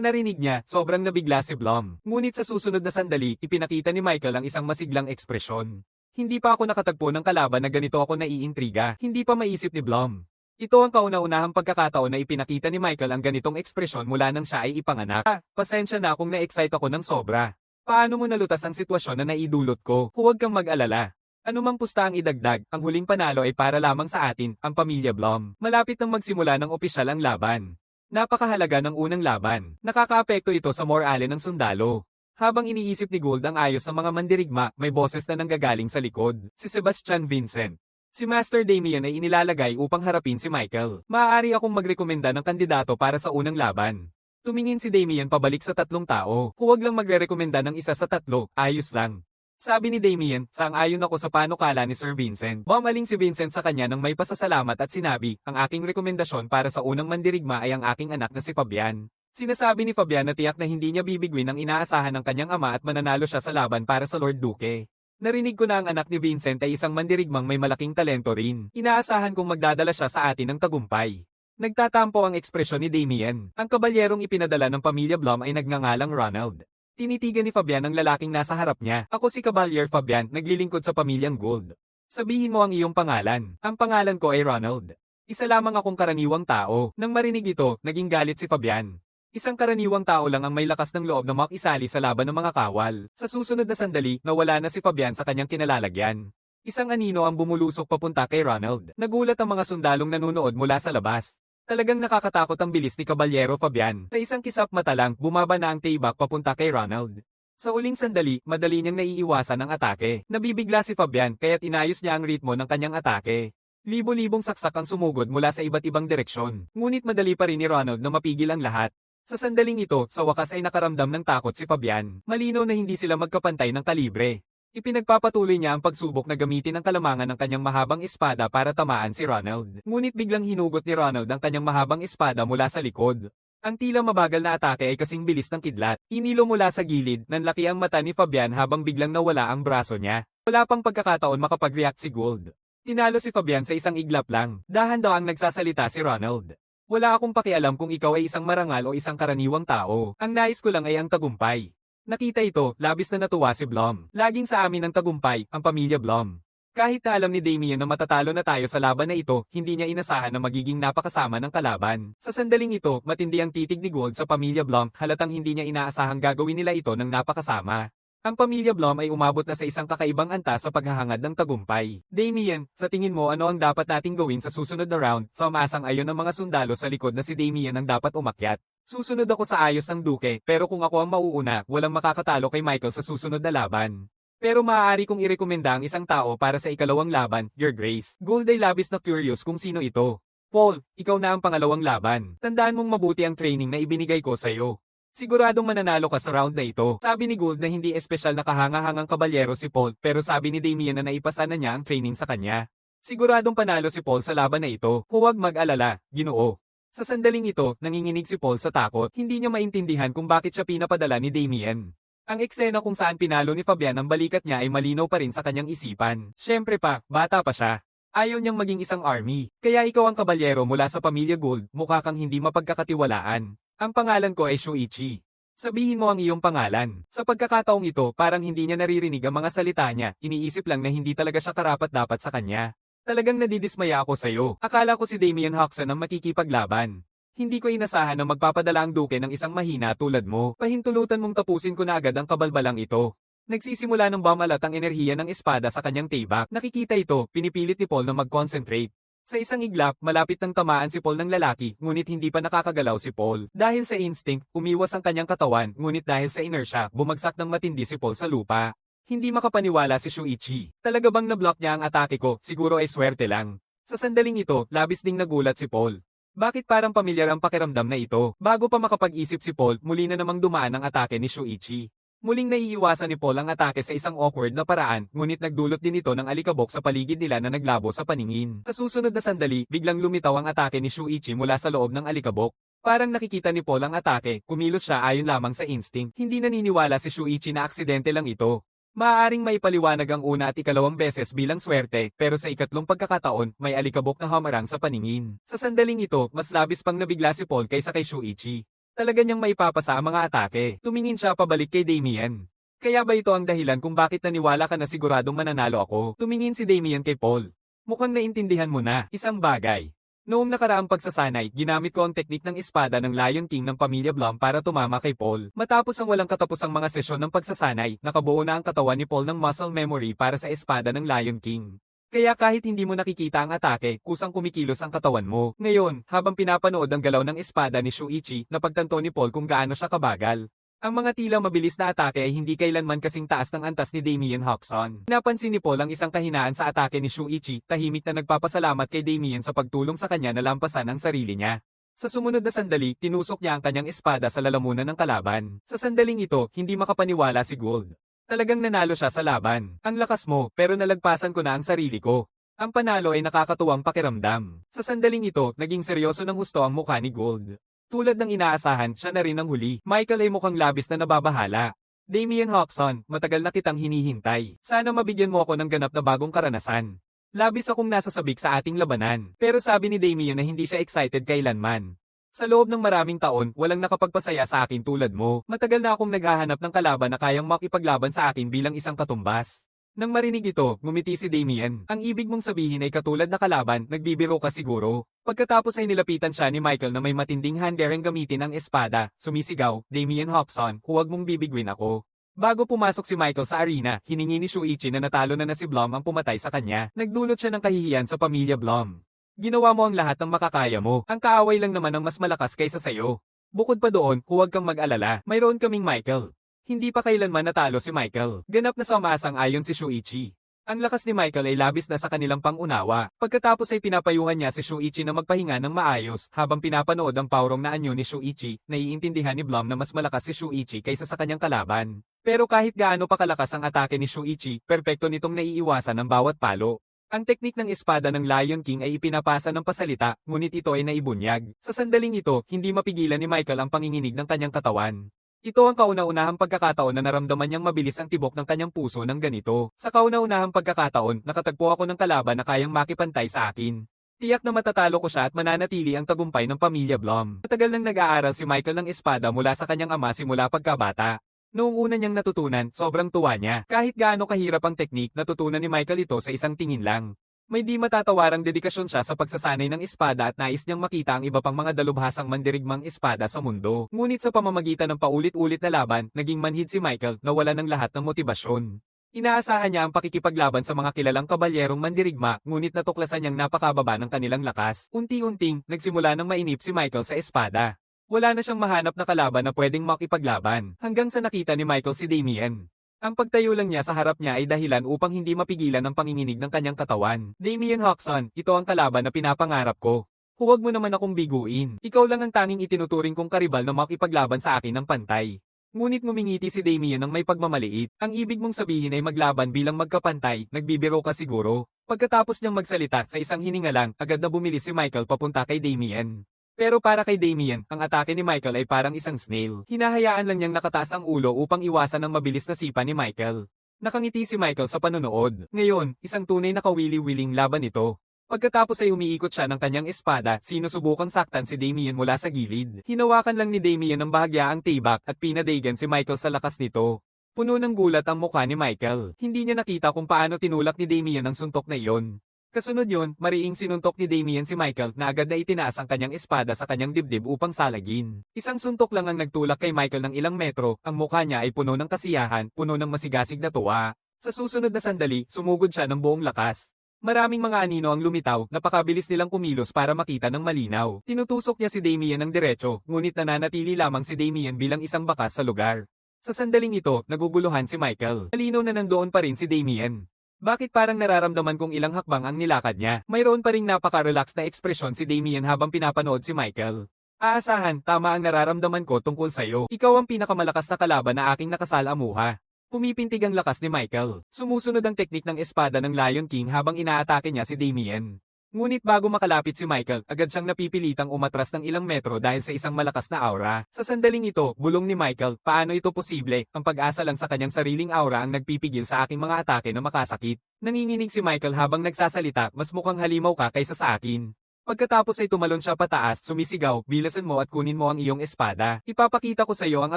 narinig niya, sobrang nabigla si Blom. Ngunit sa susunod na sandali, ipinakita ni Michael ang isang masiglang ekspresyon. Hindi pa ako nakatagpo ng kalaban na ganito ako naiintriga. Hindi pa maisip ni Blom. Ito ang kauna-unahang pagkakataon na ipinakita ni Michael ang ganitong ekspresyon mula nang siya ay ipanganak. Pasensya na kung na-excite ako ng sobra. Paano mo nalutas ang sitwasyon na naidulot ko? Huwag kang mag-alala. Anumang pusta ang idagdag, ang huling panalo ay para lamang sa atin, ang pamilya Blom. Malapit nang magsimula ng opisyal ang laban. Napakahalaga ng unang laban. Nakakaapekto ito sa morale ng sundalo. Habang iniisip ni Gould ang ayos ng mga mandirigma, may boses na nanggagaling sa likod. Si Sebastian Vincent. Si Master Damien ay inilalagay upang harapin si Michael. Maaari akong magrekomenda ng kandidato para sa unang laban. Tumingin si Damien pabalik sa tatlong tao. Huwag lang magrerekomenda ng isa sa tatlo, ayos lang. Sabi ni Damien, sang-ayon ako sa panukala ni Sir Vincent. Bumaling si Vincent sa kanya nang may pasasalamat at sinabi, ang aking rekomendasyon para sa unang mandirigma ay ang aking anak na si Fabian. Sinasabi ni Fabian na tiyak na hindi niya bibigwin ang inaasahan ng kanyang ama at mananalo siya sa laban para sa Lord Duque. Narinig ko na ang anak ni Vincent ay isang mandirigmang may malaking talento rin. Inaasahan kong magdadala siya sa atin ng tagumpay. Nagtatampo ang ekspresyon ni Damien. Ang kabalyerong ipinadala ng pamilya Blom ay nagngangalang Ronald. Tinitigan ni Fabian ang lalaking nasa harap niya. Ako si Kabalyer Fabian, naglilingkod sa pamilyang Gould. Sabihin mo ang iyong pangalan. Ang pangalan ko ay Ronald. Isa lamang akong karaniwang tao. Nang marinig ito, naging galit si Fabian. Isang karaniwang tao lang ang may lakas ng loob na makisali sa laban ng mga kawal. Sa susunod na sandali, nawala na si Fabian sa kanyang kinalalagyan. Isang anino ang bumulusok papunta kay Ronald. Nagulat ang mga sundalong nanunood mula sa labas. Talagang nakakatakot ang bilis ni Kabalyero Fabian. Sa isang kisap mata lang, bumaba na ang taybak papunta kay Ronald. Sa uling sandali, madali niyang naiiwasan ang atake. Nabibigla si Fabian kaya't inayos niya ang ritmo ng kanyang atake. Libo-libong saksak ang sumugod mula sa iba't ibang direksyon. Ngunit madali pa rin ni Ronald na mapigil ang lahat. Sa sandaling ito, sa wakas ay nakaramdam ng takot si Fabian. Malinaw na hindi sila magkapantay ng kalibre. Ipinagpapatuloy niya ang pagsubok na gamitin ang kalamangan ng kanyang mahabang espada para tamaan si Ronald. Ngunit biglang hinugot ni Ronald ang kanyang mahabang espada mula sa likod. Ang tila mabagal na atake ay kasing bilis ng kidlat. Inilo mula sa gilid, nanlaki ang mata ni Fabian habang biglang nawala ang braso niya. Wala pang pagkakataon makapag-react si Gould. Tinalo si Fabian sa isang iglap lang. Dahan daw ang nagsasalita si Ronald. Wala akong pakialam kung ikaw ay isang marangal o isang karaniwang tao. Ang nais ko lang ay ang tagumpay. Nakita ito, labis na natuwa si Blom. Laging sa amin ang tagumpay, ang pamilya Blom. Kahit na alam ni Damien na matatalo na tayo sa laban na ito, hindi niya inasahan na magiging napakasama ng kalaban. Sa sandaling ito, matindi ang titig ni Gould sa pamilya Blom, halatang hindi niya inaasahang gagawin nila ito ng napakasama. Ang pamilya Blom ay umabot na sa isang kakaibang antas sa paghahangad ng tagumpay. Damien, sa tingin mo ano ang dapat nating gawin sa susunod na round? Sa umasang ayon ng mga sundalo sa likod na si Damien ang dapat umakyat. Susunod ako sa ayos ng Duke, pero kung ako ang mauuna, walang makakatalo kay Michael sa susunod na laban. Pero maaari kong irekomenda ang isang tao para sa ikalawang laban, Your Grace. Gold ay labis na curious kung sino ito. Paul, ikaw na ang pangalawang laban. Tandaan mong mabuti ang training na ibinigay ko sa iyo. Siguradong mananalo ka sa round na ito. Sabi ni Gold na hindi espesyal na kahangahangang kabalyero si Paul, pero sabi ni Damian na naipasa na niya ang training sa kanya. Siguradong panalo si Paul sa laban na ito. Huwag mag-alala, Ginoo. Sa sandaling ito, nanginginig si Paul sa takot, hindi niya maintindihan kung bakit siya pinapadala ni Damian. Ang eksena kung saan pinalo ni Fabian ang balikat niya ay malinaw pa rin sa kanyang isipan. Siyempre pa, bata pa siya. Ayaw niyang maging isang army. Kaya ikaw ang kabalyero mula sa pamilya Gold, mukha kang hindi mapagkakatiwalaan. Ang pangalan ko ay Shuichi. Sabihin mo ang iyong pangalan. Sa pagkakataong ito, parang hindi niya naririnig ang mga salita niya, iniisip lang na hindi talaga siya karapat-dapat sa kanya. Talagang nadidismaya ako sa'yo. Akala ko si Damian Hoxton ang makikipaglaban. Hindi ko inasahan na magpapadala ang Duke ng isang mahina tulad mo. Pahintulutan mong tapusin ko na agad ang kabalbalang ito. Nagsisimula ng bumalat ang enerhiya ng espada sa kanyang tibak. Nakikita ito, pinipilit ni Paul na mag-concentrate. Sa isang iglap, malapit ng tamaan si Paul ng lalaki, ngunit hindi pa nakakagalaw si Paul. Dahil sa instinct, umiwas ang kanyang katawan, ngunit dahil sa inertia, bumagsak ng matindi si Paul sa lupa. Hindi makapaniwala si Shuichi. Talaga bang na-block niya ang atake ko? Siguro ay swerte lang. Sa sandaling ito, labis ding nagulat si Paul. Bakit parang pamilyar ang pakiramdam na ito? Bago pa makapag-isip si Paul, muli na namang dumaan ang atake ni Shuichi. Muling naiiwasan ni Paul ang atake sa isang awkward na paraan, ngunit nagdulot din ito ng alikabok sa paligid nila na naglabo sa paningin. Sa susunod na sandali, biglang lumitaw ang atake ni Shuichi mula sa loob ng alikabok. Parang nakikita ni Paul ang atake, kumilos siya ayon lamang sa instinct. Hindi naniniwala si Shuichi na aksidente lang ito. Maaaring maipaliwanag ang una at ikalawang beses bilang swerte, pero sa ikatlong pagkakataon, may alikabok na hamarang sa paningin. Sa sandaling ito, mas labis pang nabigla si Paul kaysa kay Shuichi. Talaga niyang maipapasa ang mga atake. Tumingin siya pabalik kay Damian. Kaya ba ito ang dahilan kung bakit naniwala ka na siguradong mananalo ako? Tumingin si Damian kay Paul. Mukhang naintindihan mo na, isang bagay. Noong nakaraang pagsasanay, ginamit ko ang teknik ng espada ng Lion King ng pamilya Blum para tumama kay Paul. Matapos ang walang katapusang mga sesyon ng pagsasanay, nakabuo na ang katawan ni Paul ng muscle memory para sa espada ng Lion King. Kaya kahit hindi mo nakikita ang atake, kusang kumikilos ang katawan mo. Ngayon, habang pinapanood ang galaw ng espada ni Shuichi, napagtanto ni Paul kung gaano siya kabagal. Ang mga tila mabilis na atake ay hindi kailanman kasing taas ng antas ni Damian Hoxton. Napansin ni Paul ang isang kahinaan sa atake ni Shuichi, tahimik na nagpapasalamat kay Damian sa pagtulong sa kanya na lampasan ang sarili niya. Sa sumunod na sandali, tinusok niya ang kanyang espada sa lalamunan ng kalaban. Sa sandaling ito, hindi makapaniwala si Gold. Talagang nanalo siya sa laban. Ang lakas mo, pero nalagpasan ko na ang sarili ko. Ang panalo ay nakakatuwang pakiramdam. Sa sandaling ito, naging seryoso ng husto ang mukha ni Gold. Tulad ng inaasahan, siya na rin ang huli. Michael ay mukhang labis na nababahala. Damian Hoxton, matagal na kitang hinihintay. Sana mabigyan mo ako ng ganap na bagong karanasan. Labis akong nasasabik sa ating labanan. Pero sabi ni Damian na hindi siya excited kailanman. Sa loob ng maraming taon, walang nakapagpasaya sa akin tulad mo. Matagal na akong naghahanap ng kalaban na kayang makipaglaban sa akin bilang isang katumbas. Nang marinig ito, ngumiti si Damian. Ang ibig mong sabihin ay katulad na kalaban, nagbibiro ka siguro. Pagkatapos ay nilapitan siya ni Michael na may matinding handlereng gamitin ang espada. Sumisigaw, Damian Hoxton, huwag mong bibigwin ako. Bago pumasok si Michael sa arena, hiningi ni Shuichi na natalo na si Blum ang pumatay sa kanya. Nagdulot siya ng kahihiyan sa pamilya Blum. Ginawa mo ang lahat ng makakaya mo. Ang kaaway lang naman ang mas malakas kaysa sayo. Bukod pa doon, huwag kang mag-alala. Mayroon kaming Michael. Hindi pa kailanman natalo si Michael. Ganap na sumasang ayon si Shuichi. Ang lakas ni Michael ay labis na sa kanilang pangunawa. Pagkatapos ay pinapayuhan niya si Shuichi na magpahinga ng maayos. Habang pinapanood ang paurong na anyo ni Shuichi, naiintindihan ni Blum na mas malakas si Shuichi kaysa sa kanyang kalaban. Pero kahit gaano pa kalakas ang atake ni Shuichi, perpekto nitong naiiwasan ng bawat palo. Ang teknik ng espada ng Lion King ay ipinapasa ng pasalita, ngunit ito ay naibunyag. Sa sandaling ito, hindi mapigilan ni Michael ang panginginig ng kanyang katawan. Ito ang kauna-unahang pagkakataon na naramdaman niyang mabilis ang tibok ng kanyang puso ng ganito. Sa kauna-unahang pagkakataon, nakatagpo ako ng kalaban na kayang makipantay sa akin. Tiyak na matatalo ko siya at mananatili ang tagumpay ng pamilya Blum. Matagal nang nag-aaral si Michael ng espada mula sa kanyang ama simula pagkabata. Noong una niyang natutunan, sobrang tuwa niya. Kahit gaano kahirap ang teknik, natutunan ni Michael ito sa isang tingin lang. May di matatawarang dedikasyon siya sa pagsasanay ng espada at nais niyang makita ang iba pang mga dalubhasang mandirigmang espada sa mundo. Ngunit sa pamamagitan ng paulit-ulit na laban, naging manhid si Michael na wala ng lahat ng motibasyon. Inaasahan niya ang pakikipaglaban sa mga kilalang kabalyerong mandirigma, ngunit natuklasan niyang napakababa ng kanilang lakas. Unti-unting, nagsimula ng mainip si Michael sa espada. Wala na siyang mahanap na kalaban na pwedeng makipaglaban, hanggang sa nakita ni Michael si Damien. Ang pagtayo lang niya sa harap niya ay dahilan upang hindi mapigilan ang panginginig ng kanyang katawan. Damien Hoxton, ito ang kalaban na pinapangarap ko. Huwag mo naman akong biguin. Ikaw lang ang tanging itinuturing kong karibal na makipaglaban sa akin ng pantay. Ngunit ngumingiti si Damien ng may pagmamaliit. Ang ibig mong sabihin ay maglaban bilang magkapantay, nagbibiro ka siguro. Pagkatapos niyang magsalita sa isang hininga lang, agad na bumili si Michael papunta kay Damien. Pero para kay Damien, ang atake ni Michael ay parang isang snail. Hinahayaan lang niyang nakataas ang ulo upang iwasan ang mabilis na sipa ni Michael. Nakangiti si Michael sa panonood. Ngayon, isang tunay na kawili-wiling laban ito. Pagkatapos ay umiikot siya ng kanyang espada, sinusubukang saktan si Damien mula sa gilid. Hinawakan lang ni Damien ng bahagyaang tibak at pinadaigan si Michael sa lakas nito. Puno ng gulat ang mukha ni Michael. Hindi niya nakita kung paano tinulak ni Damien ang suntok na iyon. Kasunod yun, mariing sinuntok ni Damien si Michael na agad na itinaas ang kanyang espada sa kanyang dibdib upang salagin. Isang suntok lang ang nagtulak kay Michael ng ilang metro, ang mukha niya ay puno ng kasiyahan, puno ng masigasig na tuwa. Sa susunod na sandali, sumugod siya ng buong lakas. Maraming mga anino ang lumitaw, napakabilis nilang kumilos para makita ng malinaw. Tinutusok niya si Damien ng diretso, ngunit nananatili lamang si Damien bilang isang bakas sa lugar. Sa sandaling ito, naguguluhan si Michael. Malinaw na nandoon pa rin si Damien. Bakit parang nararamdaman kong ilang hakbang ang nilakad niya? Mayroon pa ring napaka-relax na ekspresyon si Damien habang pinapanood si Michael. Aasahan, tama ang nararamdaman ko tungkol sa'yo. Ikaw ang pinakamalakas na kalaban na aking nakasalamuha. Pumipintig ang lakas ni Michael. Sumusunod ang teknik ng espada ng Lion King habang inaatake niya si Damien. Ngunit bago makalapit si Michael, agad siyang napipilitang umatras ng ilang metro dahil sa isang malakas na aura. Sa sandaling ito, bulong ni Michael, paano ito posible? Ang pag-asa lang sa kanyang sariling aura ang nagpipigil sa aking mga atake na makasakit. Nanginginig si Michael habang nagsasalita, mas mukhang halimaw ka kaysa sa akin. Pagkatapos ay tumalon siya pataas, sumisigaw, bilasan mo at kunin mo ang iyong espada. Ipapakita ko sa iyo ang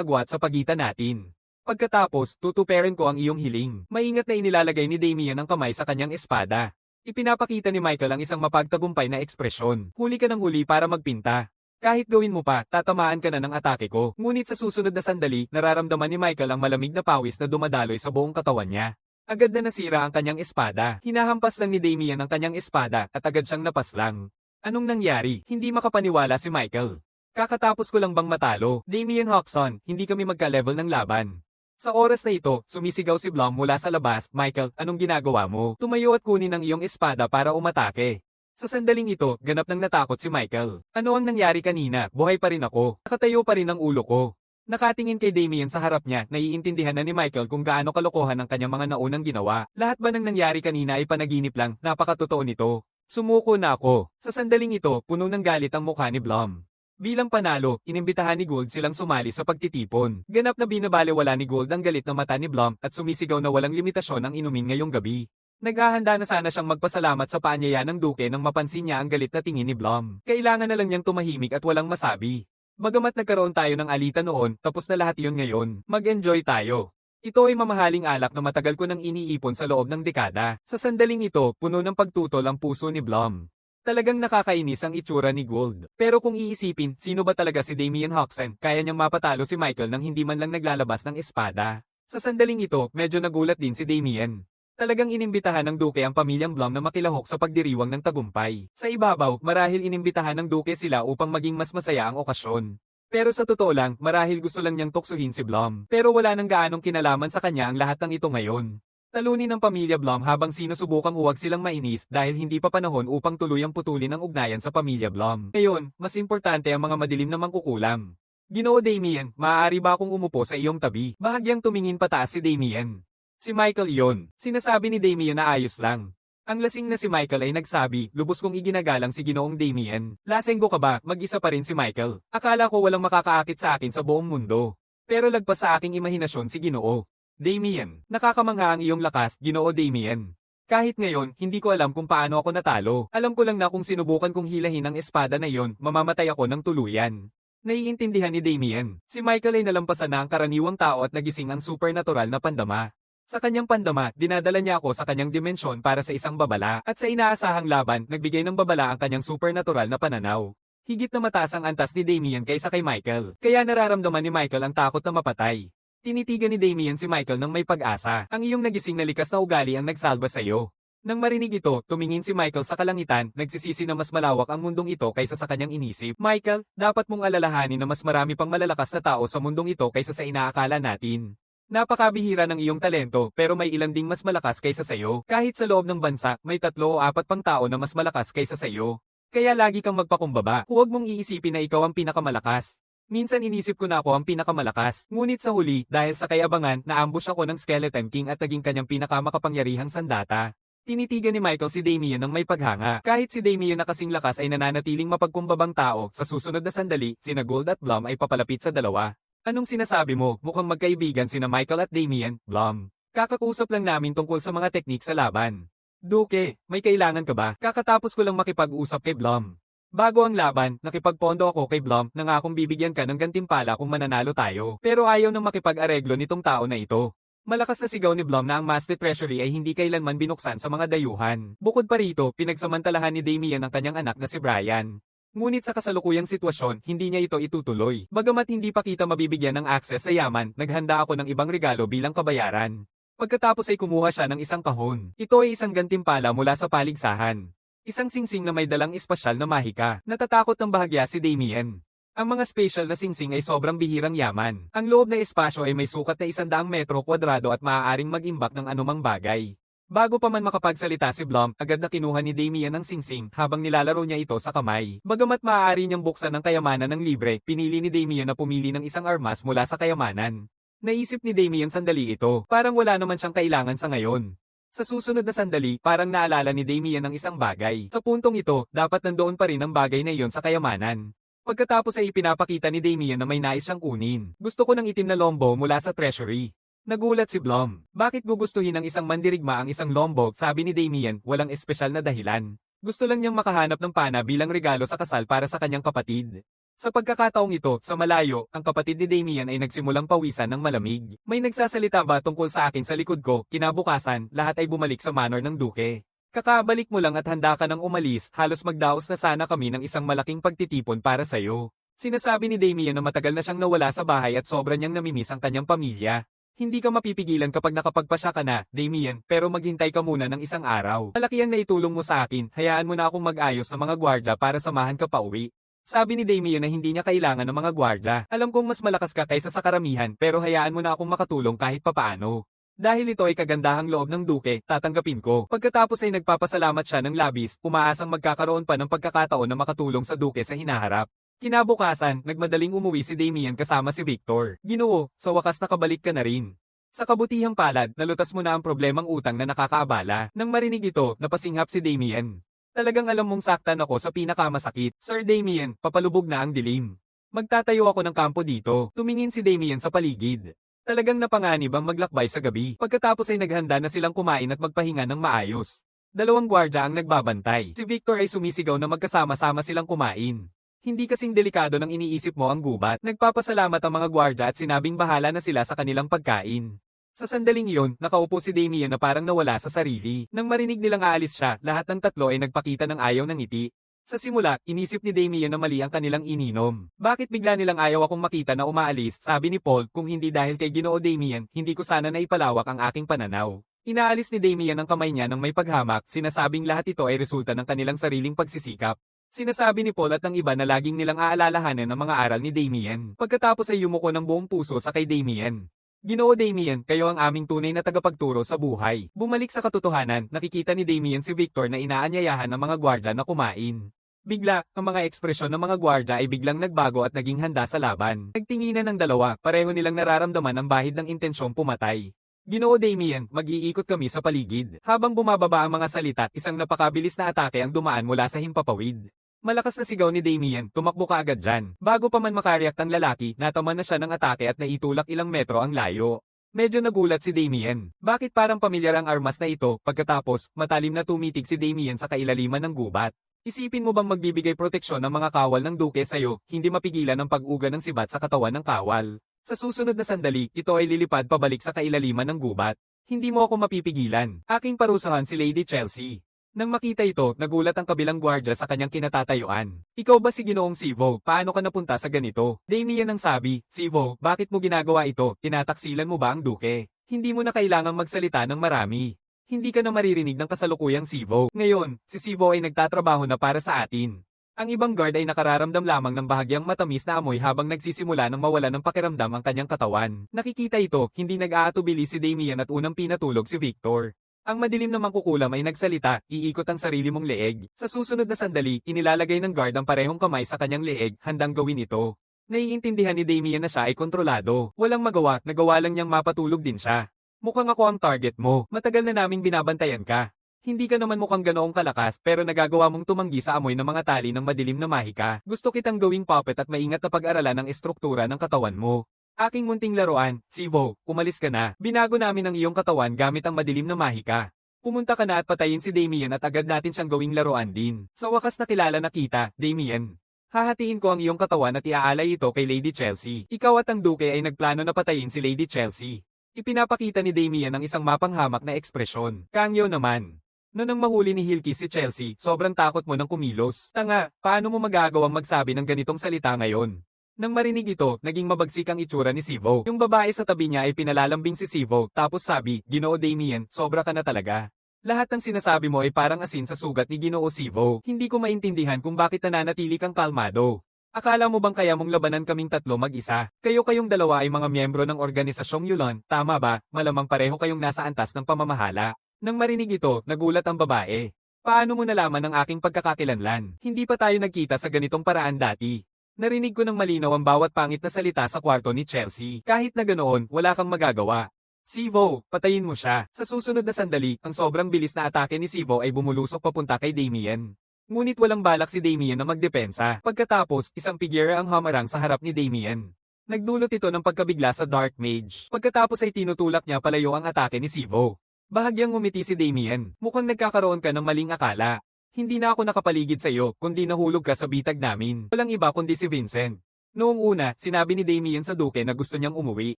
agwat sa pagitan natin. Pagkatapos, tutuperin ko ang iyong hiling. Maingat na inilalagay ni Damien ang kamay sa kanyang espada. Ipinapakita ni Michael ang isang mapagtagumpay na ekspresyon. Huli ka ng huli para magpinta. Kahit gawin mo pa, tatamaan ka na ng atake ko. Ngunit sa susunod na sandali, nararamdaman ni Michael ang malamig na pawis na dumadaloy sa buong katawan niya. Agad na nasira ang kanyang espada. Hinahampas lang ni Damien ang kanyang espada at agad siyang napaslang. Anong nangyari? Hindi makapaniwala si Michael. Kakatapos ko lang bang matalo? Damien Hoxton, hindi kami magka-level ng laban. Sa oras na ito, sumisigaw si Blum mula sa labas, Michael, anong ginagawa mo? Tumayo at kunin ang iyong espada para umatake. Sa sandaling ito, ganap nang natakot si Michael. Ano ang nangyari kanina? Buhay pa rin ako. Nakatayo pa rin ang ulo ko. Nakatingin kay Damien sa harap niya, naiintindihan na ni Michael kung gaano kalokohan ang kanyang mga naunang ginawa. Lahat ba ng nangyari kanina ay panaginip lang? Napakatotoo nito. Sumuko na ako. Sa sandaling ito, puno ng galit ang mukha ni Blum. Bilang panalo, inimbitahan ni Gould silang sumali sa pagtitipon. Ganap na binabalewala ni Gould ang galit na mata ni Blum at sumisigaw na walang limitasyon ang inumin ngayong gabi. Naghahanda na sana siyang magpasalamat sa paanyaya ng duke nang mapansin niya ang galit na tingin ni Blum. Kailangan na lang niyang tumahimik at walang masabi. Bagamat nagkaroon tayo ng alitan noon, tapos na lahat iyon ngayon. Mag-enjoy tayo. Ito ay mamahaling alak na matagal ko nang iniipon sa loob ng dekada. Sa sandaling ito, puno ng pagtutol ang puso ni Blum. Talagang nakakainis ang itsura ni Gould. Pero kung iisipin, sino ba talaga si Damien Hoxton? Kaya niyang mapatalo si Michael nang hindi man lang naglalabas ng espada. Sa sandaling ito, medyo nagulat din si Damien. Talagang inimbitahan ng duke ang pamilyang Blum na makilahok sa pagdiriwang ng tagumpay. Sa ibabaw, marahil inimbitahan ng duke sila upang maging mas masaya ang okasyon. Pero sa totoo lang, marahil gusto lang niyang tuksuhin si Blum. Pero wala nang gaanong kinalaman sa kanya ang lahat ng ito ngayon. Talunin ng pamilya Blum habang sinusubukang huwag silang mainis dahil hindi pa panahon upang tuluyang putulin ang ugnayan sa pamilya Blum. Ngayon, mas importante ang mga madilim na mangkukulam. Ginoo Damien, maaari ba akong umupo sa iyong tabi? Bahagyang tumingin pataas si Damien. Si Michael iyon. Sinasabi ni Damien na ayos lang. Ang lasing na si Michael ay nagsabi, lubos kong iginagalang si Ginoong Damien. Lasenggo ka ba? Mag-isa pa rin si Michael. Akala ko walang makakaakit sa akin sa buong mundo. Pero lagpas sa aking imahinasyon si Ginoo. Damien, nakakamangha ang iyong lakas, Ginoo Damien. Kahit ngayon, hindi ko alam kung paano ako natalo. Alam ko lang na kung sinubukan kong hilahin ang espada na iyon, mamamatay ako ng tuluyan. Naiintindihan ni Damien. Si Michael ay nalampasan na ang karaniwang tao at nagising ang supernatural na pandama. Sa kanyang pandama, dinadala niya ako sa kanyang dimensyon para sa isang babala, at sa inaasahang laban, nagbigay ng babala ang kanyang supernatural na pananaw. Higit na mataas ang antas ni Damien kaysa kay Michael, kaya nararamdaman ni Michael ang takot na mapatay. Tinitigan ni Damien si Michael ng may pag-asa. Ang iyong nagising na likas na ugali ang nagsalba sa iyo. Nang marinig ito, tumingin si Michael sa kalangitan, nagsisisi na mas malawak ang mundong ito kaysa sa kanyang inisip. Michael, dapat mong alalahanin na mas marami pang malalakas na tao sa mundong ito kaysa sa inaakala natin. Napakabihira ng iyong talento, pero may ilan ding mas malakas kaysa sa iyo. Kahit sa loob ng bansa, may 3 o 4 pang tao na mas malakas kaysa sa iyo. Kaya lagi kang magpakumbaba. Huwag mong iisipin na ikaw ang pinakamalakas. Minsan inisip ko na ako ang pinakamalakas. Ngunit sa huli, dahil sa kayabangan, naambush ako ng Skeleton King at naging kanyang pinakamakapangyarihang sandata. Tinitigan ni Michael si Damien ng may paghanga. Kahit si Damien na kasing lakas ay nananatiling mapagkumbabang tao, sa susunod na sandali, sina Gold at Blum ay papalapit sa dalawa. Anong sinasabi mo? Mukhang magkaibigan sina Michael at Damien, Blum. Kakakusap lang namin tungkol sa mga teknik sa laban. Duke, may kailangan ka ba? Kakatapos ko lang makipag-usap kay Blum. Bago ang laban, nakipagpondo ako kay Blum, nangakong bibigyan ka ng gantimpala kung mananalo tayo. Pero ayaw nang makipag-areglo nitong tao na ito. Malakas na sigaw ni Blum na ang Master Treasury ay hindi kailanman binuksan sa mga dayuhan. Bukod pa rito, pinagsamantalahan ni Damien ang kanyang anak na si Brian. Ngunit sa kasalukuyang sitwasyon, hindi niya ito itutuloy. Bagamat hindi pa kita mabibigyan ng akses sa yaman, naghanda ako ng ibang regalo bilang kabayaran. Pagkatapos ay kumuha siya ng isang kahon. Ito ay isang gantimpala mula sa paligsahan. Isang singsing na may dalang espesyal na mahika. Natatakot ng bahagya si Damien. Ang mga special na singsing ay sobrang bihirang yaman. Ang loob na espasyo ay may sukat na 100 metro kwadrado at maaaring mag-imbak ng anumang bagay. Bago pa man makapagsalita si Blum, agad na kinuha ni Damien ang singsing habang nilalaro niya ito sa kamay. Bagamat maaari niyang buksan ang kayamanan ng libre, pinili ni Damien na pumili ng isang armas mula sa kayamanan. Naisip ni Damien sandali ito, parang wala naman siyang kailangan sa ngayon. Sa susunod na sandali, parang naalala ni Damien ang isang bagay. Sa puntong ito, dapat nandoon pa rin ang bagay na iyon sa kayamanan. Pagkatapos ay ipinapakita ni Damien na may nais siyang kunin. Gusto ko ng itim na lombo mula sa treasury. Nagulat si Blum. Bakit gugustuhin ng isang mandirigma ang isang lombo? Sabi ni Damien, walang espesyal na dahilan. Gusto lang niyang makahanap ng pana bilang regalo sa kasal para sa kanyang kapatid. Sa pagkakataong ito, sa malayo, ang kapatid ni Damien ay nagsimulang pawisan ng malamig. May nagsasalita ba tungkol sa akin sa likod ko? Kinabukasan, lahat ay bumalik sa manor ng Duke. Kakabalik mo lang at handa ka nang umalis, halos magdaos na sana kami ng isang malaking pagtitipon para sa'yo. Sinasabi ni Damien na matagal na siyang nawala sa bahay at sobra niyang namimiss ang kanyang pamilya. Hindi ka mapipigilan kapag nakapagpasya ka na, Damien, pero maghintay ka muna ng isang araw. Malaki ang naitulong mo sa akin, hayaan mo na akong mag-ayos ng mga gwardya para samahan ka pa uwi. Sabi ni Damien na hindi niya kailangan ng mga gwardya. Alam kong mas malakas ka kaysa sa karamihan pero hayaan mo na akong makatulong kahit papaano. Dahil ito ay kagandahang loob ng Duke, tatanggapin ko. Pagkatapos ay nagpapasalamat siya ng labis, umaasang magkakaroon pa ng pagkakataon na makatulong sa Duke sa hinaharap. Kinabukasan, nagmadaling umuwi si Damien kasama si Victor. Ginoo, sa wakas nakabalik ka na rin. Sa kabutihang palad, nalutas mo na ang problemang utang na nakakaabala. Nang marinig ito, napasinghap si Damien. Talagang alam mong saktan ako sa pinakamasakit. Sir Damien, papalubog na ang dilim. Magtatayo ako ng kampo dito. Tumingin si Damien sa paligid. Talagang napanganib ang maglakbay sa gabi. Pagkatapos ay naghanda na silang kumain at magpahinga ng maayos. 2 gwardya ang nagbabantay. Si Victor ay sumisigaw na magkasama-sama silang kumain. Hindi kasing delikado nang iniisip mo ang gubat. Nagpapasalamat ang mga gwardya at sinabing bahala na sila sa kanilang pagkain. Sa sandaling iyon, nakaupo si Damien na parang nawala sa sarili. Nang marinig nilang aalis siya, lahat ng 3 ay nagpakita ng ayaw ng ngiti. Sa simula, inisip ni Damien na mali ang kanilang ininom. Bakit bigla nilang ayaw akong makita na umaalis? Sabi ni Paul, kung hindi dahil kay Ginoo Damien, hindi ko sana naipalawak ang aking pananaw. Inaalis ni Damien ang kamay niya ng may paghamak, sinasabing lahat ito ay resulta ng kanilang sariling pagsisikap. Sinasabi ni Paul at ng iba na laging nilang aalalahanan ang mga aral ni Damien. Pagkatapos ay yumuko ng buong puso sa kay Damien. Ginoo Damien, kayo ang aming tunay na tagapagturo sa buhay. Bumalik sa katotohanan, nakikita ni Damien si Victor na inaanyayahan ng mga gwardya na kumain. Bigla, ang mga ekspresyon ng mga gwardya ay biglang nagbago at naging handa sa laban. Nagtinginan ng dalawa, pareho nilang nararamdaman ang bahid ng intensyong pumatay. Ginoo Damien, mag-iikot kami sa paligid. Habang bumababa ang mga salita, isang napakabilis na atake ang dumaan mula sa himpapawid. Malakas na sigaw ni Damien, tumakbo ka agad dyan. Bago pa man makareact ang lalaki, nataman na siya ng atake at naitulak ilang metro ang layo. Medyo nagulat si Damien. Bakit parang pamilyar ang armas na ito? Pagkatapos, matalim na tumitig si Damien sa kailaliman ng gubat. Isipin mo bang magbibigay proteksyon ng mga kawal ng Duke sa'yo, hindi mapigilan ang pag-uga ng sibat sa katawan ng kawal. Sa susunod na sandali, ito ay lilipad pabalik sa kailaliman ng gubat. Hindi mo ako mapipigilan. Aking parusahan si Lady Chelsea. Nang makita ito, nagulat ang kabilang gwardya sa kanyang kinatatayuan. Ikaw ba si Ginoong Sivo? Paano ka napunta sa ganito? Damien ang sabi, Sivo, bakit mo ginagawa ito? Tinataksilan mo ba ang Duke? Hindi mo na kailangang magsalita ng marami. Hindi ka na maririnig ng kasalukuyang Sivo. Ngayon, si Sivo ay nagtatrabaho na para sa atin. Ang ibang guard ay nakararamdam lamang ng bahagyang matamis na amoy habang nagsisimula ng mawala ng pakiramdam ang kanyang katawan. Nakikita ito, hindi nag-aatubili si Damian at unang pinatulog si Victor. Ang madilim na mangkukulam ay nagsalita, iikot ang sarili mong leeg. Sa susunod na sandali, inilalagay ng guard ang parehong kamay sa kanyang leeg, handang gawin ito. Naiintindihan ni Damian na siya ay kontrolado. Walang magawa, nagawa lang niyang mapatulog din siya. Mukhang ako ang target mo, matagal na naming binabantayan ka. Hindi ka naman mukhang ganoong kalakas pero nagagawa mong tumanggi sa amoy ng mga tali ng madilim na mahika. Gusto kitang gawing puppet at maingat na pag-aralan ang estruktura ng katawan mo. Aking munting laruan, Sivo, umalis ka na. Binago namin ang iyong katawan gamit ang madilim na mahika. Pumunta ka na at patayin si Damian at agad natin siyang gawing laruan din. Sa wakas nakilala na kita, Damian. Hahatiin ko ang iyong katawan at iaalay ito kay Lady Chelsea. Ikaw at ang Duke ay nagplano na patayin si Lady Chelsea. Ipinapakita ni Damian ang isang mapanghamak na ekspresyon. Kangyo naman. Noong mahuli ni Hilky si Chelsea, sobrang takot mo ng kumilos. Tanga, paano mo magagawang magsabi ng ganitong salita ngayon? Nang marinig ito, naging mabagsik ang itsura ni Sivo. Yung babae sa tabi niya ay pinalalambing si Sivo, tapos sabi, Ginoo Damian, sobra ka na talaga. Lahat ng sinasabi mo ay parang asin sa sugat ni Ginoo Sivo. Hindi ko maintindihan kung bakit nananatili kang kalmado. Akala mo bang kaya mong labanan kaming tatlo mag-isa? Kayong dalawa ay mga miyembro ng organisasyong Yulon, tama ba? Malamang pareho kayong nasa antas ng pamamahala. Nang marinig ito, nagulat ang babae. Paano mo nalaman ang aking pagkakakilanlan? Hindi pa tayo nagkita sa ganitong paraan dati. Narinig ko ng malinaw ang bawat pangit na salita sa kwarto ni Chelsea. Kahit na ganoon, wala kang magagawa. Sivo, patayin mo siya. Sa susunod na sandali, ang sobrang bilis na atake ni Sivo ay bumulusok papunta kay Damian. Ngunit walang balak si Damian na magdepensa. Pagkatapos, isang figure ang hamarang sa harap ni Damian. Nagdulot ito ng pagkabigla sa Dark Mage. Pagkatapos ay tinutulak niya palayo ang atake ni Sivo. Bahagyang ngumiti si Damian. Mukhang nagkakaroon ka ng maling akala. Hindi na ako nakapaligid sa iyo, kundi nahulog ka sa bitag namin. Walang iba kundi si Vincent. Noong una, sinabi ni Damian sa Duke na gusto niyang umuwi.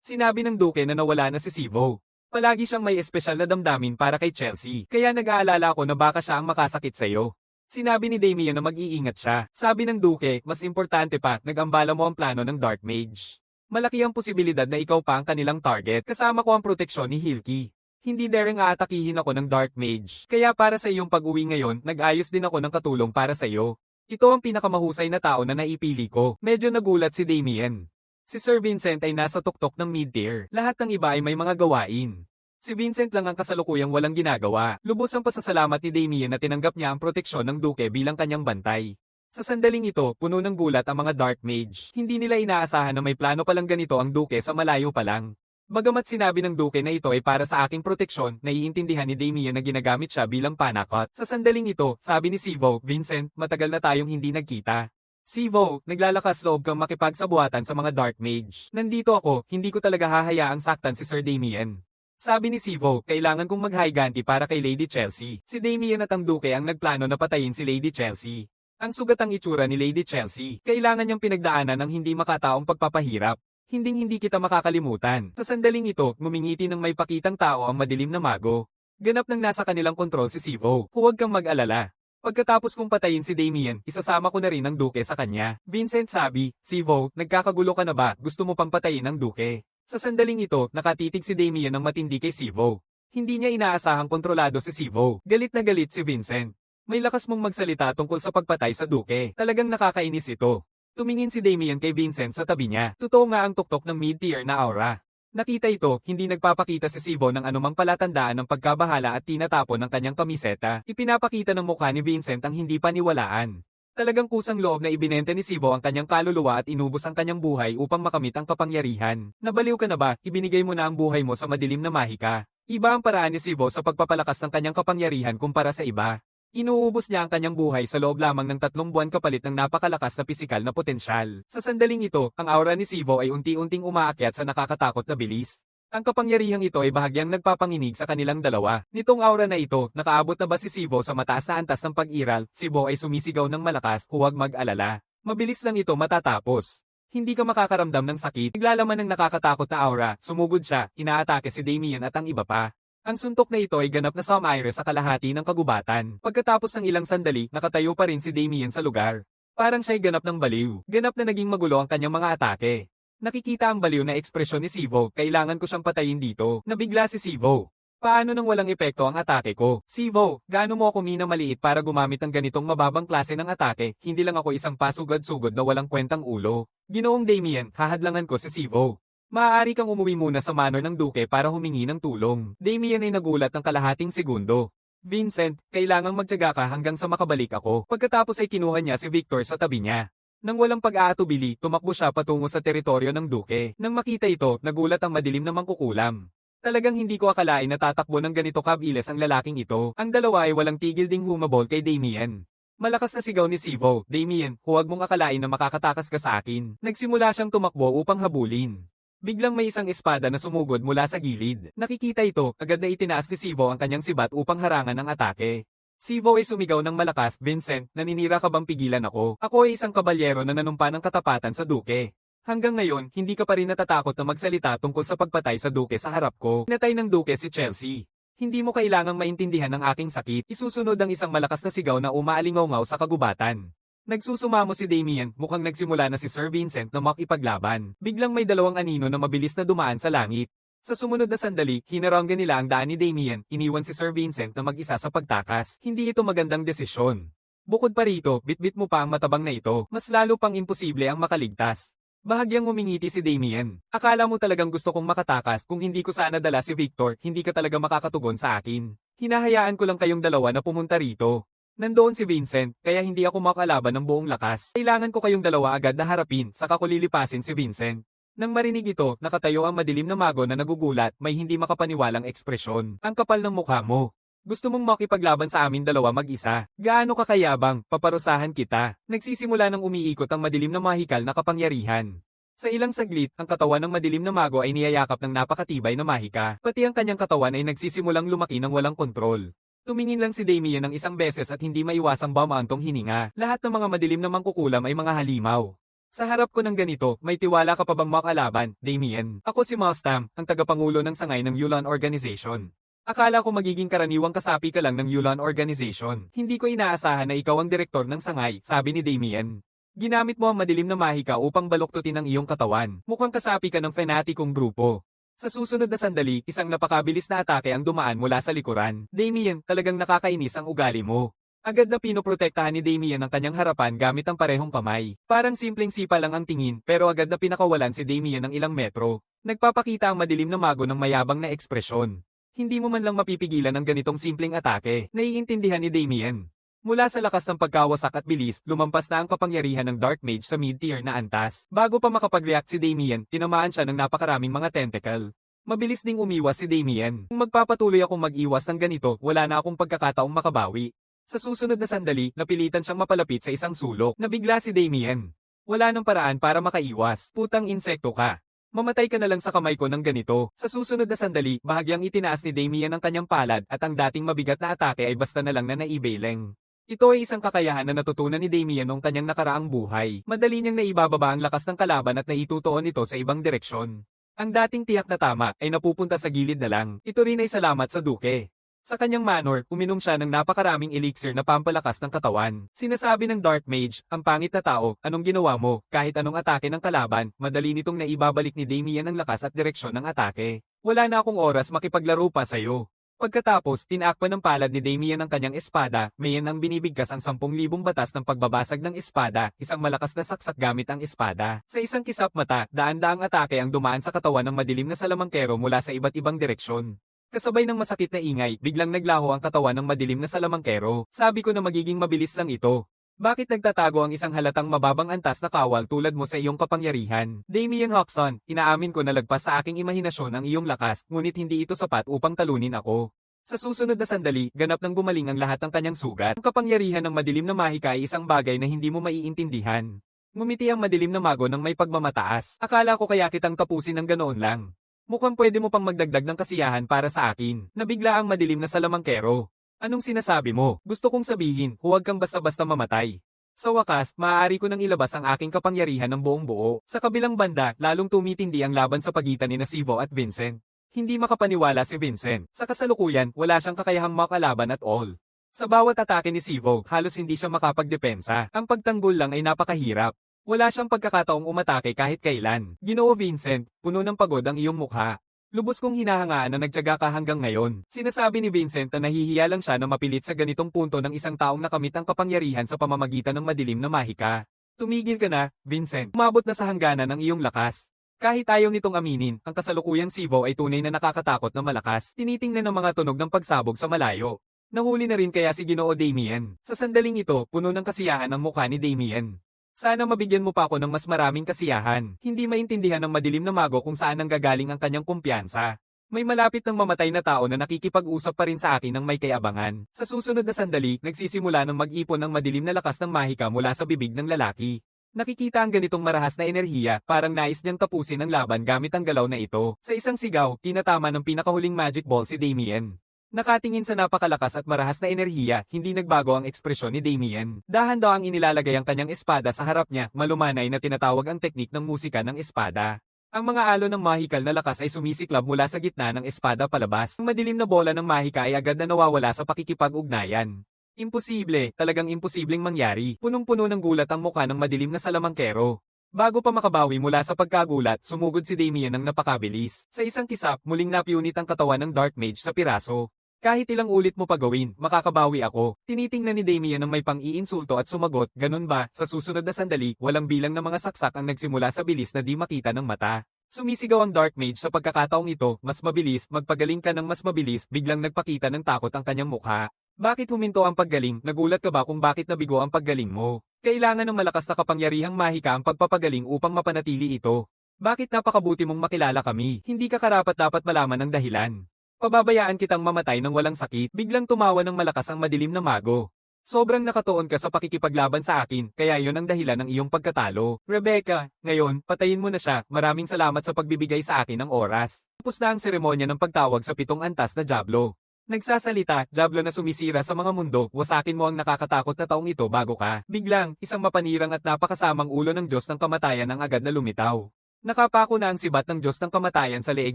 Sinabi ng Duke na nawala na si Sivo. Palagi siyang may espesyal na damdamin para kay Chelsea, kaya nag-aalala ko na baka siya ang makasakit sa iyo. Sinabi ni Damian na mag-iingat siya. Sabi ng Duke, mas importante pa, nag-ambala mo ang plano ng Dark Mage. Malaki ang posibilidad na ikaw pa ang kanilang target, kasama ko ang proteksyon ni Hilky. Hindi daring aatakihin ako ng Dark Mage. Kaya para sa iyong pag-uwi ngayon, nag-ayos din ako ng katulong para sa iyo. Ito ang pinakamahusay na tao na naipili ko. Medyo nagulat si Damian. Si Sir Vincent ay nasa tuktok ng mid-tier. Lahat ng iba ay may mga gawain. Si Vincent lang ang kasalukuyang walang ginagawa. Lubos ang pasasalamat ni Damian na tinanggap niya ang proteksyon ng Duke bilang kanyang bantay. Sa sandaling ito, puno ng gulat ang mga Dark Mage. Hindi nila inaasahan na may plano palang ganito ang Duke sa malayo pa lang. Bagamat sinabi ng Duke na ito ay para sa aking proteksyon, naiintindihan ni Damian na ginagamit siya bilang panakot. Sa sandaling ito, sabi ni Sivo, Vincent, matagal na tayong hindi nagkita. Sivo, naglalakas loob kang makipagsabuatan sa mga Dark Mage. Nandito ako, hindi ko talaga hahayaang saktan si Sir Damian. Sabi ni Sivo, kailangan kong mag-highganti para kay Lady Chelsea. Si Damian at ang Duke ang nagplano na patayin si Lady Chelsea. Ang sugat ang itsura ni Lady Chelsea. Kailangan niyang pinagdaanan ng hindi makataong pagpapahirap. Hinding-hindi kita makakalimutan. Sa sandaling ito, ngumingiti ng may pakitang tao ang madilim na mago. Ganap nang nasa kanilang kontrol si Sivo. Huwag kang mag-alala. Pagkatapos kong patayin si Damian, isasama ko na rin ang Duke sa kanya. Vincent sabi, Sivo, nagkakagulo ka na ba? Gusto mo pang patayin ang Duke? Sa sandaling ito, nakatitig si Damian ng matindi kay Sivo. Hindi niya inaasahang kontrolado si Sivo. Galit na galit si Vincent. May lakas mong magsalita tungkol sa pagpatay sa Duke. Talagang nakakainis ito. Tumingin si Damian kay Vincent sa tabi niya. Totoo nga ang tuktok ng mid-tier na aura. Nakita ito, hindi nagpapakita si Sivo ng anumang palatandaan ng pagkabahala at tinatapon ng kanyang kamiseta. Ipinapakita ng mukha ni Vincent ang hindi paniwalaan. Talagang kusang loob na ibinente ni Sivo ang kanyang kaluluwa at inubos ang kanyang buhay upang makamit ang kapangyarihan. Nabaliw ka na ba? Ibinigay mo na ang buhay mo sa madilim na mahika. Iba ang paraan ni Sivo sa pagpapalakas ng kanyang kapangyarihan kumpara sa iba. Inuubos niya ang kanyang buhay sa loob lamang ng 3 buwan kapalit ng napakalakas na pisikal na potensyal. Sa sandaling ito, ang aura ni Sivo ay unti-unting umaakyat sa nakakatakot na bilis. Ang kapangyarihang ito ay bahagyang nagpapanginig sa kanilang dalawa. Nitong aura na ito, nakaabot na ba si Sivo sa mataas na antas ng pag-iral? Sivo ay sumisigaw ng malakas, huwag mag-alala. Mabilis lang ito matatapos. Hindi ka makakaramdam ng sakit. Naglalaman ng nakakatakot na aura, sumugod siya, inaatake si Damian at ang iba pa. Ang suntok na ito ay ganap na Samaire sa kalahati ng kagubatan. Pagkatapos ng ilang sandali, nakatayo pa rin si Damian sa lugar. Parang siya'y ganap ng baliw. Ganap na naging magulo ang kanyang mga atake. Nakikita ang baliw na ekspresyon ni Sivo, kailangan ko siyang patayin dito. Nabigla si Sivo. Paano nang walang epekto ang atake ko? Sivo, gaano mo ako minamaliit para gumamit ng ganitong mababang klase ng atake, hindi lang ako isang pasugad-sugod na walang kwentang ulo. Ginoong Damien, hahadlangan ko si Sivo. Maaari kang umuwi muna sa manor ng duke para humingi ng tulong. Damien ay nagulat ng kalahating segundo. Vincent, kailangang magtiyaga ka hanggang sa makabalik ako. Pagkatapos ay kinuha niya si Victor sa tabi niya. Nang walang pag-aatubili, tumakbo siya patungo sa teritoryo ng duke. Nang makita ito, nagulat ang madilim na mangkukulam. Talagang hindi ko akalain na tatakbo ng ganito kabilis ang lalaking ito. Ang dalawa ay walang tigil ding humabol kay Damien. Malakas na sigaw ni Sivo, Damien, huwag mong akalain na makakatakas ka sa akin. Nagsimula siyang tumakbo upang habulin. Biglang may isang espada na sumugod mula sa gilid. Nakikita ito, agad na itinaas ni Sivo ang kanyang sibat upang harangan ang atake. Sivo ay sumigaw ng malakas, Vincent, naninira ka bang pigilan ako? Ako ay isang kabalyero na nanumpa ng katapatan sa duke. Hanggang ngayon, hindi ka pa rin natatakot na magsalita tungkol sa pagpatay sa duke sa harap ko. Pinatay ng duke si Chelsea. Hindi mo kailangang maintindihan ang aking sakit. Isusunod ang isang malakas na sigaw na umaalingaw sa kagubatan. Nagsusumamo si Damien, mukhang nagsimula na si Sir Vincent na makipaglaban. Biglang may dalawang anino na mabilis na dumaan sa langit. Sa sumunod na sandali, hinaranggan nila ang daan ni Damien, iniwan si Sir Vincent na mag-isa sa pagtakas. Hindi ito magandang desisyon. Bukod pa rito, bitbit mo pa ang matabang na ito, mas lalo pang imposible ang makaligtas. Bahagyang ngumingiti si Damien. Akala mo talagang gusto kong makatakas, kung hindi ko sana dala si Victor, hindi ka talaga makakatugon sa akin. Hinahayaan ko lang kayong dalawa na pumunta rito. Nandoon si Vincent, kaya hindi ako makalaban ng buong lakas. Kailangan ko kayong dalawa agad na harapin, saka ko lilipasin si Vincent. Nang marinig ito, nakatayo ang madilim na mago na nagugulat, may hindi makapaniwalang ekspresyon. Ang kapal ng mukha mo. Gusto mong makipaglaban sa amin dalawa mag-isa. Gaano kakayabang, paparusahan kita. Nagsisimula ng umiikot ang madilim na mahikal na kapangyarihan. Sa ilang saglit, ang katawan ng madilim na mago ay niyayakap ng napakatibay na mahika. Pati ang kanyang katawan ay nagsisimulang lumaki ng walang kontrol. Tumingin lang si Damien ng isang beses at hindi maiwasang bumaantong hininga. Lahat ng mga madilim na mangkukulam ay mga halimaw. Sa harap ko ng ganito, may tiwala ka pa bang makalaban, Damien? Ako si Malstam, ang tagapangulo ng sangay ng Yulan Organization. Akala ko magiging karaniwang kasapi ka lang ng Yulan Organization. Hindi ko inaasahan na ikaw ang direktor ng sangay, sabi ni Damien. Ginamit mo ang madilim na mahika upang baluktutin ang iyong katawan. Mukhang kasapi ka ng fanatikong grupo. Sa susunod na sandali, isang napakabilis na atake ang dumaan mula sa likuran. Damien, talagang nakakainis ang ugali mo. Agad na pinoprotektahan ni Damien ang kanyang harapan gamit ang parehong kamay. Parang simpleng sipa lang ang tingin, pero agad na pinakawalan si Damien ng ilang metro. Nagpapakita ang madilim na mago ng mayabang na ekspresyon. Hindi mo man lang mapipigilan ang ganitong simpleng atake, naiintindihan ni Damien. Mula sa lakas ng pagkawasak at bilis, lumampas na ang kapangyarihan ng Dark Mage sa mid-tier na antas. Bago pa makapag-react si Damien, tinamaan siya ng napakaraming mga tentacle. Mabilis ding umiwas si Damien. Kung magpapatuloy akong mag-iwas ng ganito, wala na akong pagkakataong makabawi. Sa susunod na sandali, napilitan siyang mapalapit sa isang sulok. Nabigla si Damien. Wala nang paraan para makaiwas. Putang insekto ka. Mamatay ka na lang sa kamay ko ng ganito. Sa susunod na sandali, bahagyang itinaas ni Damien ang kanyang palad at ang dating mabigat na atake ay basta na lang na naibeleng. Ito ay isang kakayahan na natutunan ni Damien noong kanyang nakaraang buhay. Madali niyang naibababa ang lakas ng kalaban at naitutuon ito sa ibang direksyon. Ang dating tiyak na tama ay napupunta sa gilid na lang. Ito rin ay salamat sa duke. Sa kanyang manor, uminom siya ng napakaraming elixir na pampalakas ng katawan. Sinasabi ng Dark Mage, ang pangit na tao, anong ginawa mo? Kahit anong atake ng kalaban, madali nitong naibabalik ni Damien ang lakas at direksyon ng atake. Wala na akong oras makipaglaro pa sa'yo. Pagkatapos, tinakpan ng palad ni Damien ang kanyang espada, mayan ang binibigkas ang 10,000 batas ng pagbabasag ng espada, isang malakas na saksak gamit ang espada. Sa isang kisap mata, daan-daang atake ang dumaan sa katawan ng madilim na salamangkero mula sa iba't ibang direksyon. Kasabay ng masakit na ingay, biglang naglaho ang katawan ng madilim na salamangkero. Sabi ko na magiging mabilis lang ito. Bakit nagtatago ang isang halatang mababang antas na kawal tulad mo sa iyong kapangyarihan? Damien Hoxton, inaamin ko na lagpas sa aking imahinasyon ang iyong lakas, ngunit hindi ito sapat upang talunin ako. Sa susunod na sandali, ganap nang gumaling ang lahat ng kanyang sugat. Ang kapangyarihan ng madilim na mahika ay isang bagay na hindi mo maiintindihan. Ngumiti ang madilim na mago ng may pagmamataas. Akala ko kaya kitang tapusin ng ganoon lang. Mukhang pwede mo pang magdagdag ng kasiyahan para sa akin. Nabigla ang madilim na salamangkero. Anong sinasabi mo? Gusto kong sabihin, huwag kang basta-basta mamatay. Sa wakas, maaari ko nang ilabas ang aking kapangyarihan ng buong buo. Sa kabilang banda, lalong tumitindi ang laban sa pagitan ni Sivo at Vincent. Hindi makapaniwala si Vincent. Sa kasalukuyan, wala siyang kakayahang makalaban at all. Sa bawat atake ni Sivo, halos hindi siya makapagdepensa. Ang pagtanggol lang ay napakahirap. Wala siyang pagkakataong umatake kahit kailan. Ginoo Vincent, puno ng pagod ang iyong mukha. Lubos kong hinahangaan na nagtiyaga ka hanggang ngayon. Sinasabi ni Vincent na nahihiya lang siya na mapilit sa ganitong punto ng isang taong nakamit ang kapangyarihan sa pamamagitan ng madilim na mahika. Tumigil ka na, Vincent. Umabot na sa hangganan ang iyong lakas. Kahit ayaw nitong aminin, ang kasalukuyang Sivo ay tunay na nakakatakot na malakas. Tinitingnan ng mga tunog ng pagsabog sa malayo. Nahuli na rin kaya si Ginoo Damien. Sa sandaling ito, puno ng kasiyahan ang mukha ni Damien. Sana mabigyan mo pa ako ng mas maraming kasiyahan. Hindi maintindihan ng madilim na mago kung saan nanggagaling ang kanyang kumpiyansa. May malapit ng mamatay na tao na nakikipag-usap pa rin sa akin ng may kayabangan. Sa susunod na sandali, nagsisimula ng mag-ipon ng madilim na lakas ng mahika mula sa bibig ng lalaki. Nakikita ang ganitong marahas na enerhiya, parang nais niyang tapusin ang laban gamit ang galaw na ito. Sa isang sigaw, tinatama ng pinakahuling magic ball si Damien. Nakatingin sa napakalakas at marahas na enerhiya, hindi nagbago ang ekspresyon ni Damien. Dahan-daang inilalagay ang kanyang espada sa harap niya, malumanay na tinatawag ang teknik ng musika ng espada. Ang mga alon ng mahikal na lakas ay sumisiklab mula sa gitna ng espada palabas. Ang madilim na bola ng mahika ay agad na nawawala sa pakikipag-ugnayan. Imposible, talagang imposibleng mangyari. Punong-puno ng gulat ang mukha ng madilim na salamangkero. Bago pa makabawi mula sa pagkagulat, sumugod si Damien ng napakabilis. Sa isang kisap, muling napiunit ang katawan ng Dark Mage sa piraso. Kahit ilang ulit mo pa gawin, makakabawi ako. Tinitingnan ni Damien ng may pang-iinsulto at sumagot, ganun ba, sa susunod na sandali, walang bilang na mga saksak ang nagsimula sa bilis na di makita ng mata. Sumisigaw ang Dark Mage sa pagkakataong ito, mas mabilis, magpagaling ka ng mas mabilis, biglang nagpakita ng takot ang kanyang mukha. Bakit huminto ang paggaling? Nagulat ka ba kung bakit nabigo ang paggaling mo? Kailangan ng malakas na kapangyarihang mahika ang pagpapagaling upang mapanatili ito. Bakit napakabuti mong makilala kami? Hindi ka karapat-dapat malaman ang dahilan. Pababayaan kitang mamatay ng walang sakit. Biglang tumawa ng malakas ang madilim na mago. Sobrang nakatuon ka sa pakikipaglaban sa akin, kaya yon ang dahilan ng iyong pagkatalo. Rebecca, ngayon, patayin mo na siya. Maraming salamat sa pagbibigay sa akin ng oras. Tapos na ang seremonya ng pagtawag sa 7 antas na Diablo. Nagsasalita, Diablo na sumisira sa mga mundo, wasakin mo ang nakakatakot na taong ito bago ka. Biglang, isang mapanirang at napakasamang ulo ng Diyos ng Kamatayan ang agad na lumitaw. Nakapako na ang sibat ng Diyos ng Kamatayan sa leeg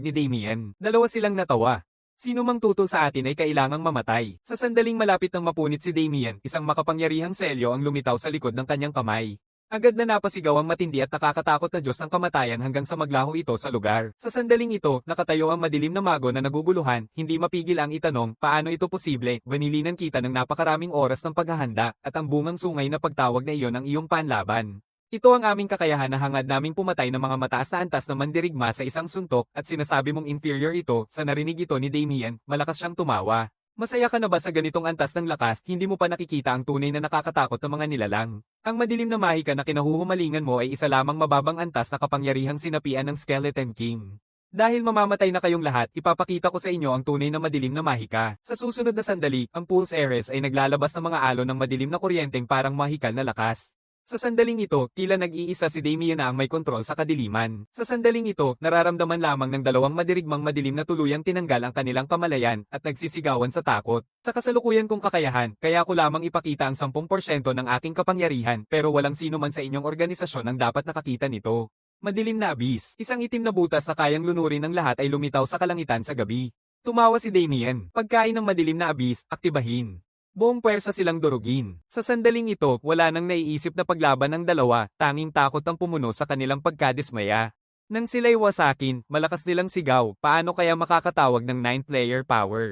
ni Damien. Dalawa silang natawa. Sino mang tutol sa atin ay kailangang mamatay. Sa sandaling malapit ng mapunit si Damien, isang makapangyarihang selyo ang lumitaw sa likod ng kanyang kamay. Agad na napasigaw ang matindi at nakakatakot na Diyos ng Kamatayan hanggang sa maglaho ito sa lugar. Sa sandaling ito, nakatayo ang madilim na mago na naguguluhan, hindi mapigil ang itanong, paano ito posible? Banilinan kita ng napakaraming oras ng paghahanda, at ang bungang sungay na pagtawag na iyon ang iyong panlaban. Ito ang aming kakayahan na hangad naming pumatay ng mga mataas na antas na mandirigma sa isang suntok, at sinasabi mong inferior ito. Sa narinig ito ni Damien, malakas siyang tumawa. Masaya ka na ba sa ganitong antas ng lakas? Hindi mo pa nakikita ang tunay na nakakatakot na mga nilalang. Ang madilim na mahika na kinahuhumalingan mo ay isa lamang mababang antas na kapangyarihang sinapian ng Skeleton King. Dahil mamamatay na kayong lahat, ipapakita ko sa inyo ang tunay na madilim na mahika. Sa susunod na sandali, ang Pulse Ares ay naglalabas ng mga alon ng madilim na kuryenteng parang mahikal na lakas. Sa sandaling ito, tila nag-iisa si Damien na ang may kontrol sa kadiliman. Sa sandaling ito, nararamdaman lamang ng dalawang madirigmang madilim na tuluyang tinanggal ang kanilang kamalayan at nagsisigawan sa takot. Sa kasalukuyan kong kakayahan, kaya ko lamang ipakita ang 10% ng aking kapangyarihan, pero walang sino man sa inyong organisasyon ang dapat nakakita nito. Madilim na abyss, isang itim na butas na kayang lunurin ng lahat ay lumitaw sa kalangitan sa gabi. Tumawa si Damien. Pagkain ng madilim na abyss, aktibahin. Buong puwersa silang durugin. Sa sandaling ito, wala nang naiisip na paglaban ng dalawa, tanging takot ang pumuno sa kanilang pagkadismaya. Nang sila'y wasakin, malakas nilang sigaw, paano kaya makakatawag ng 9th layer power?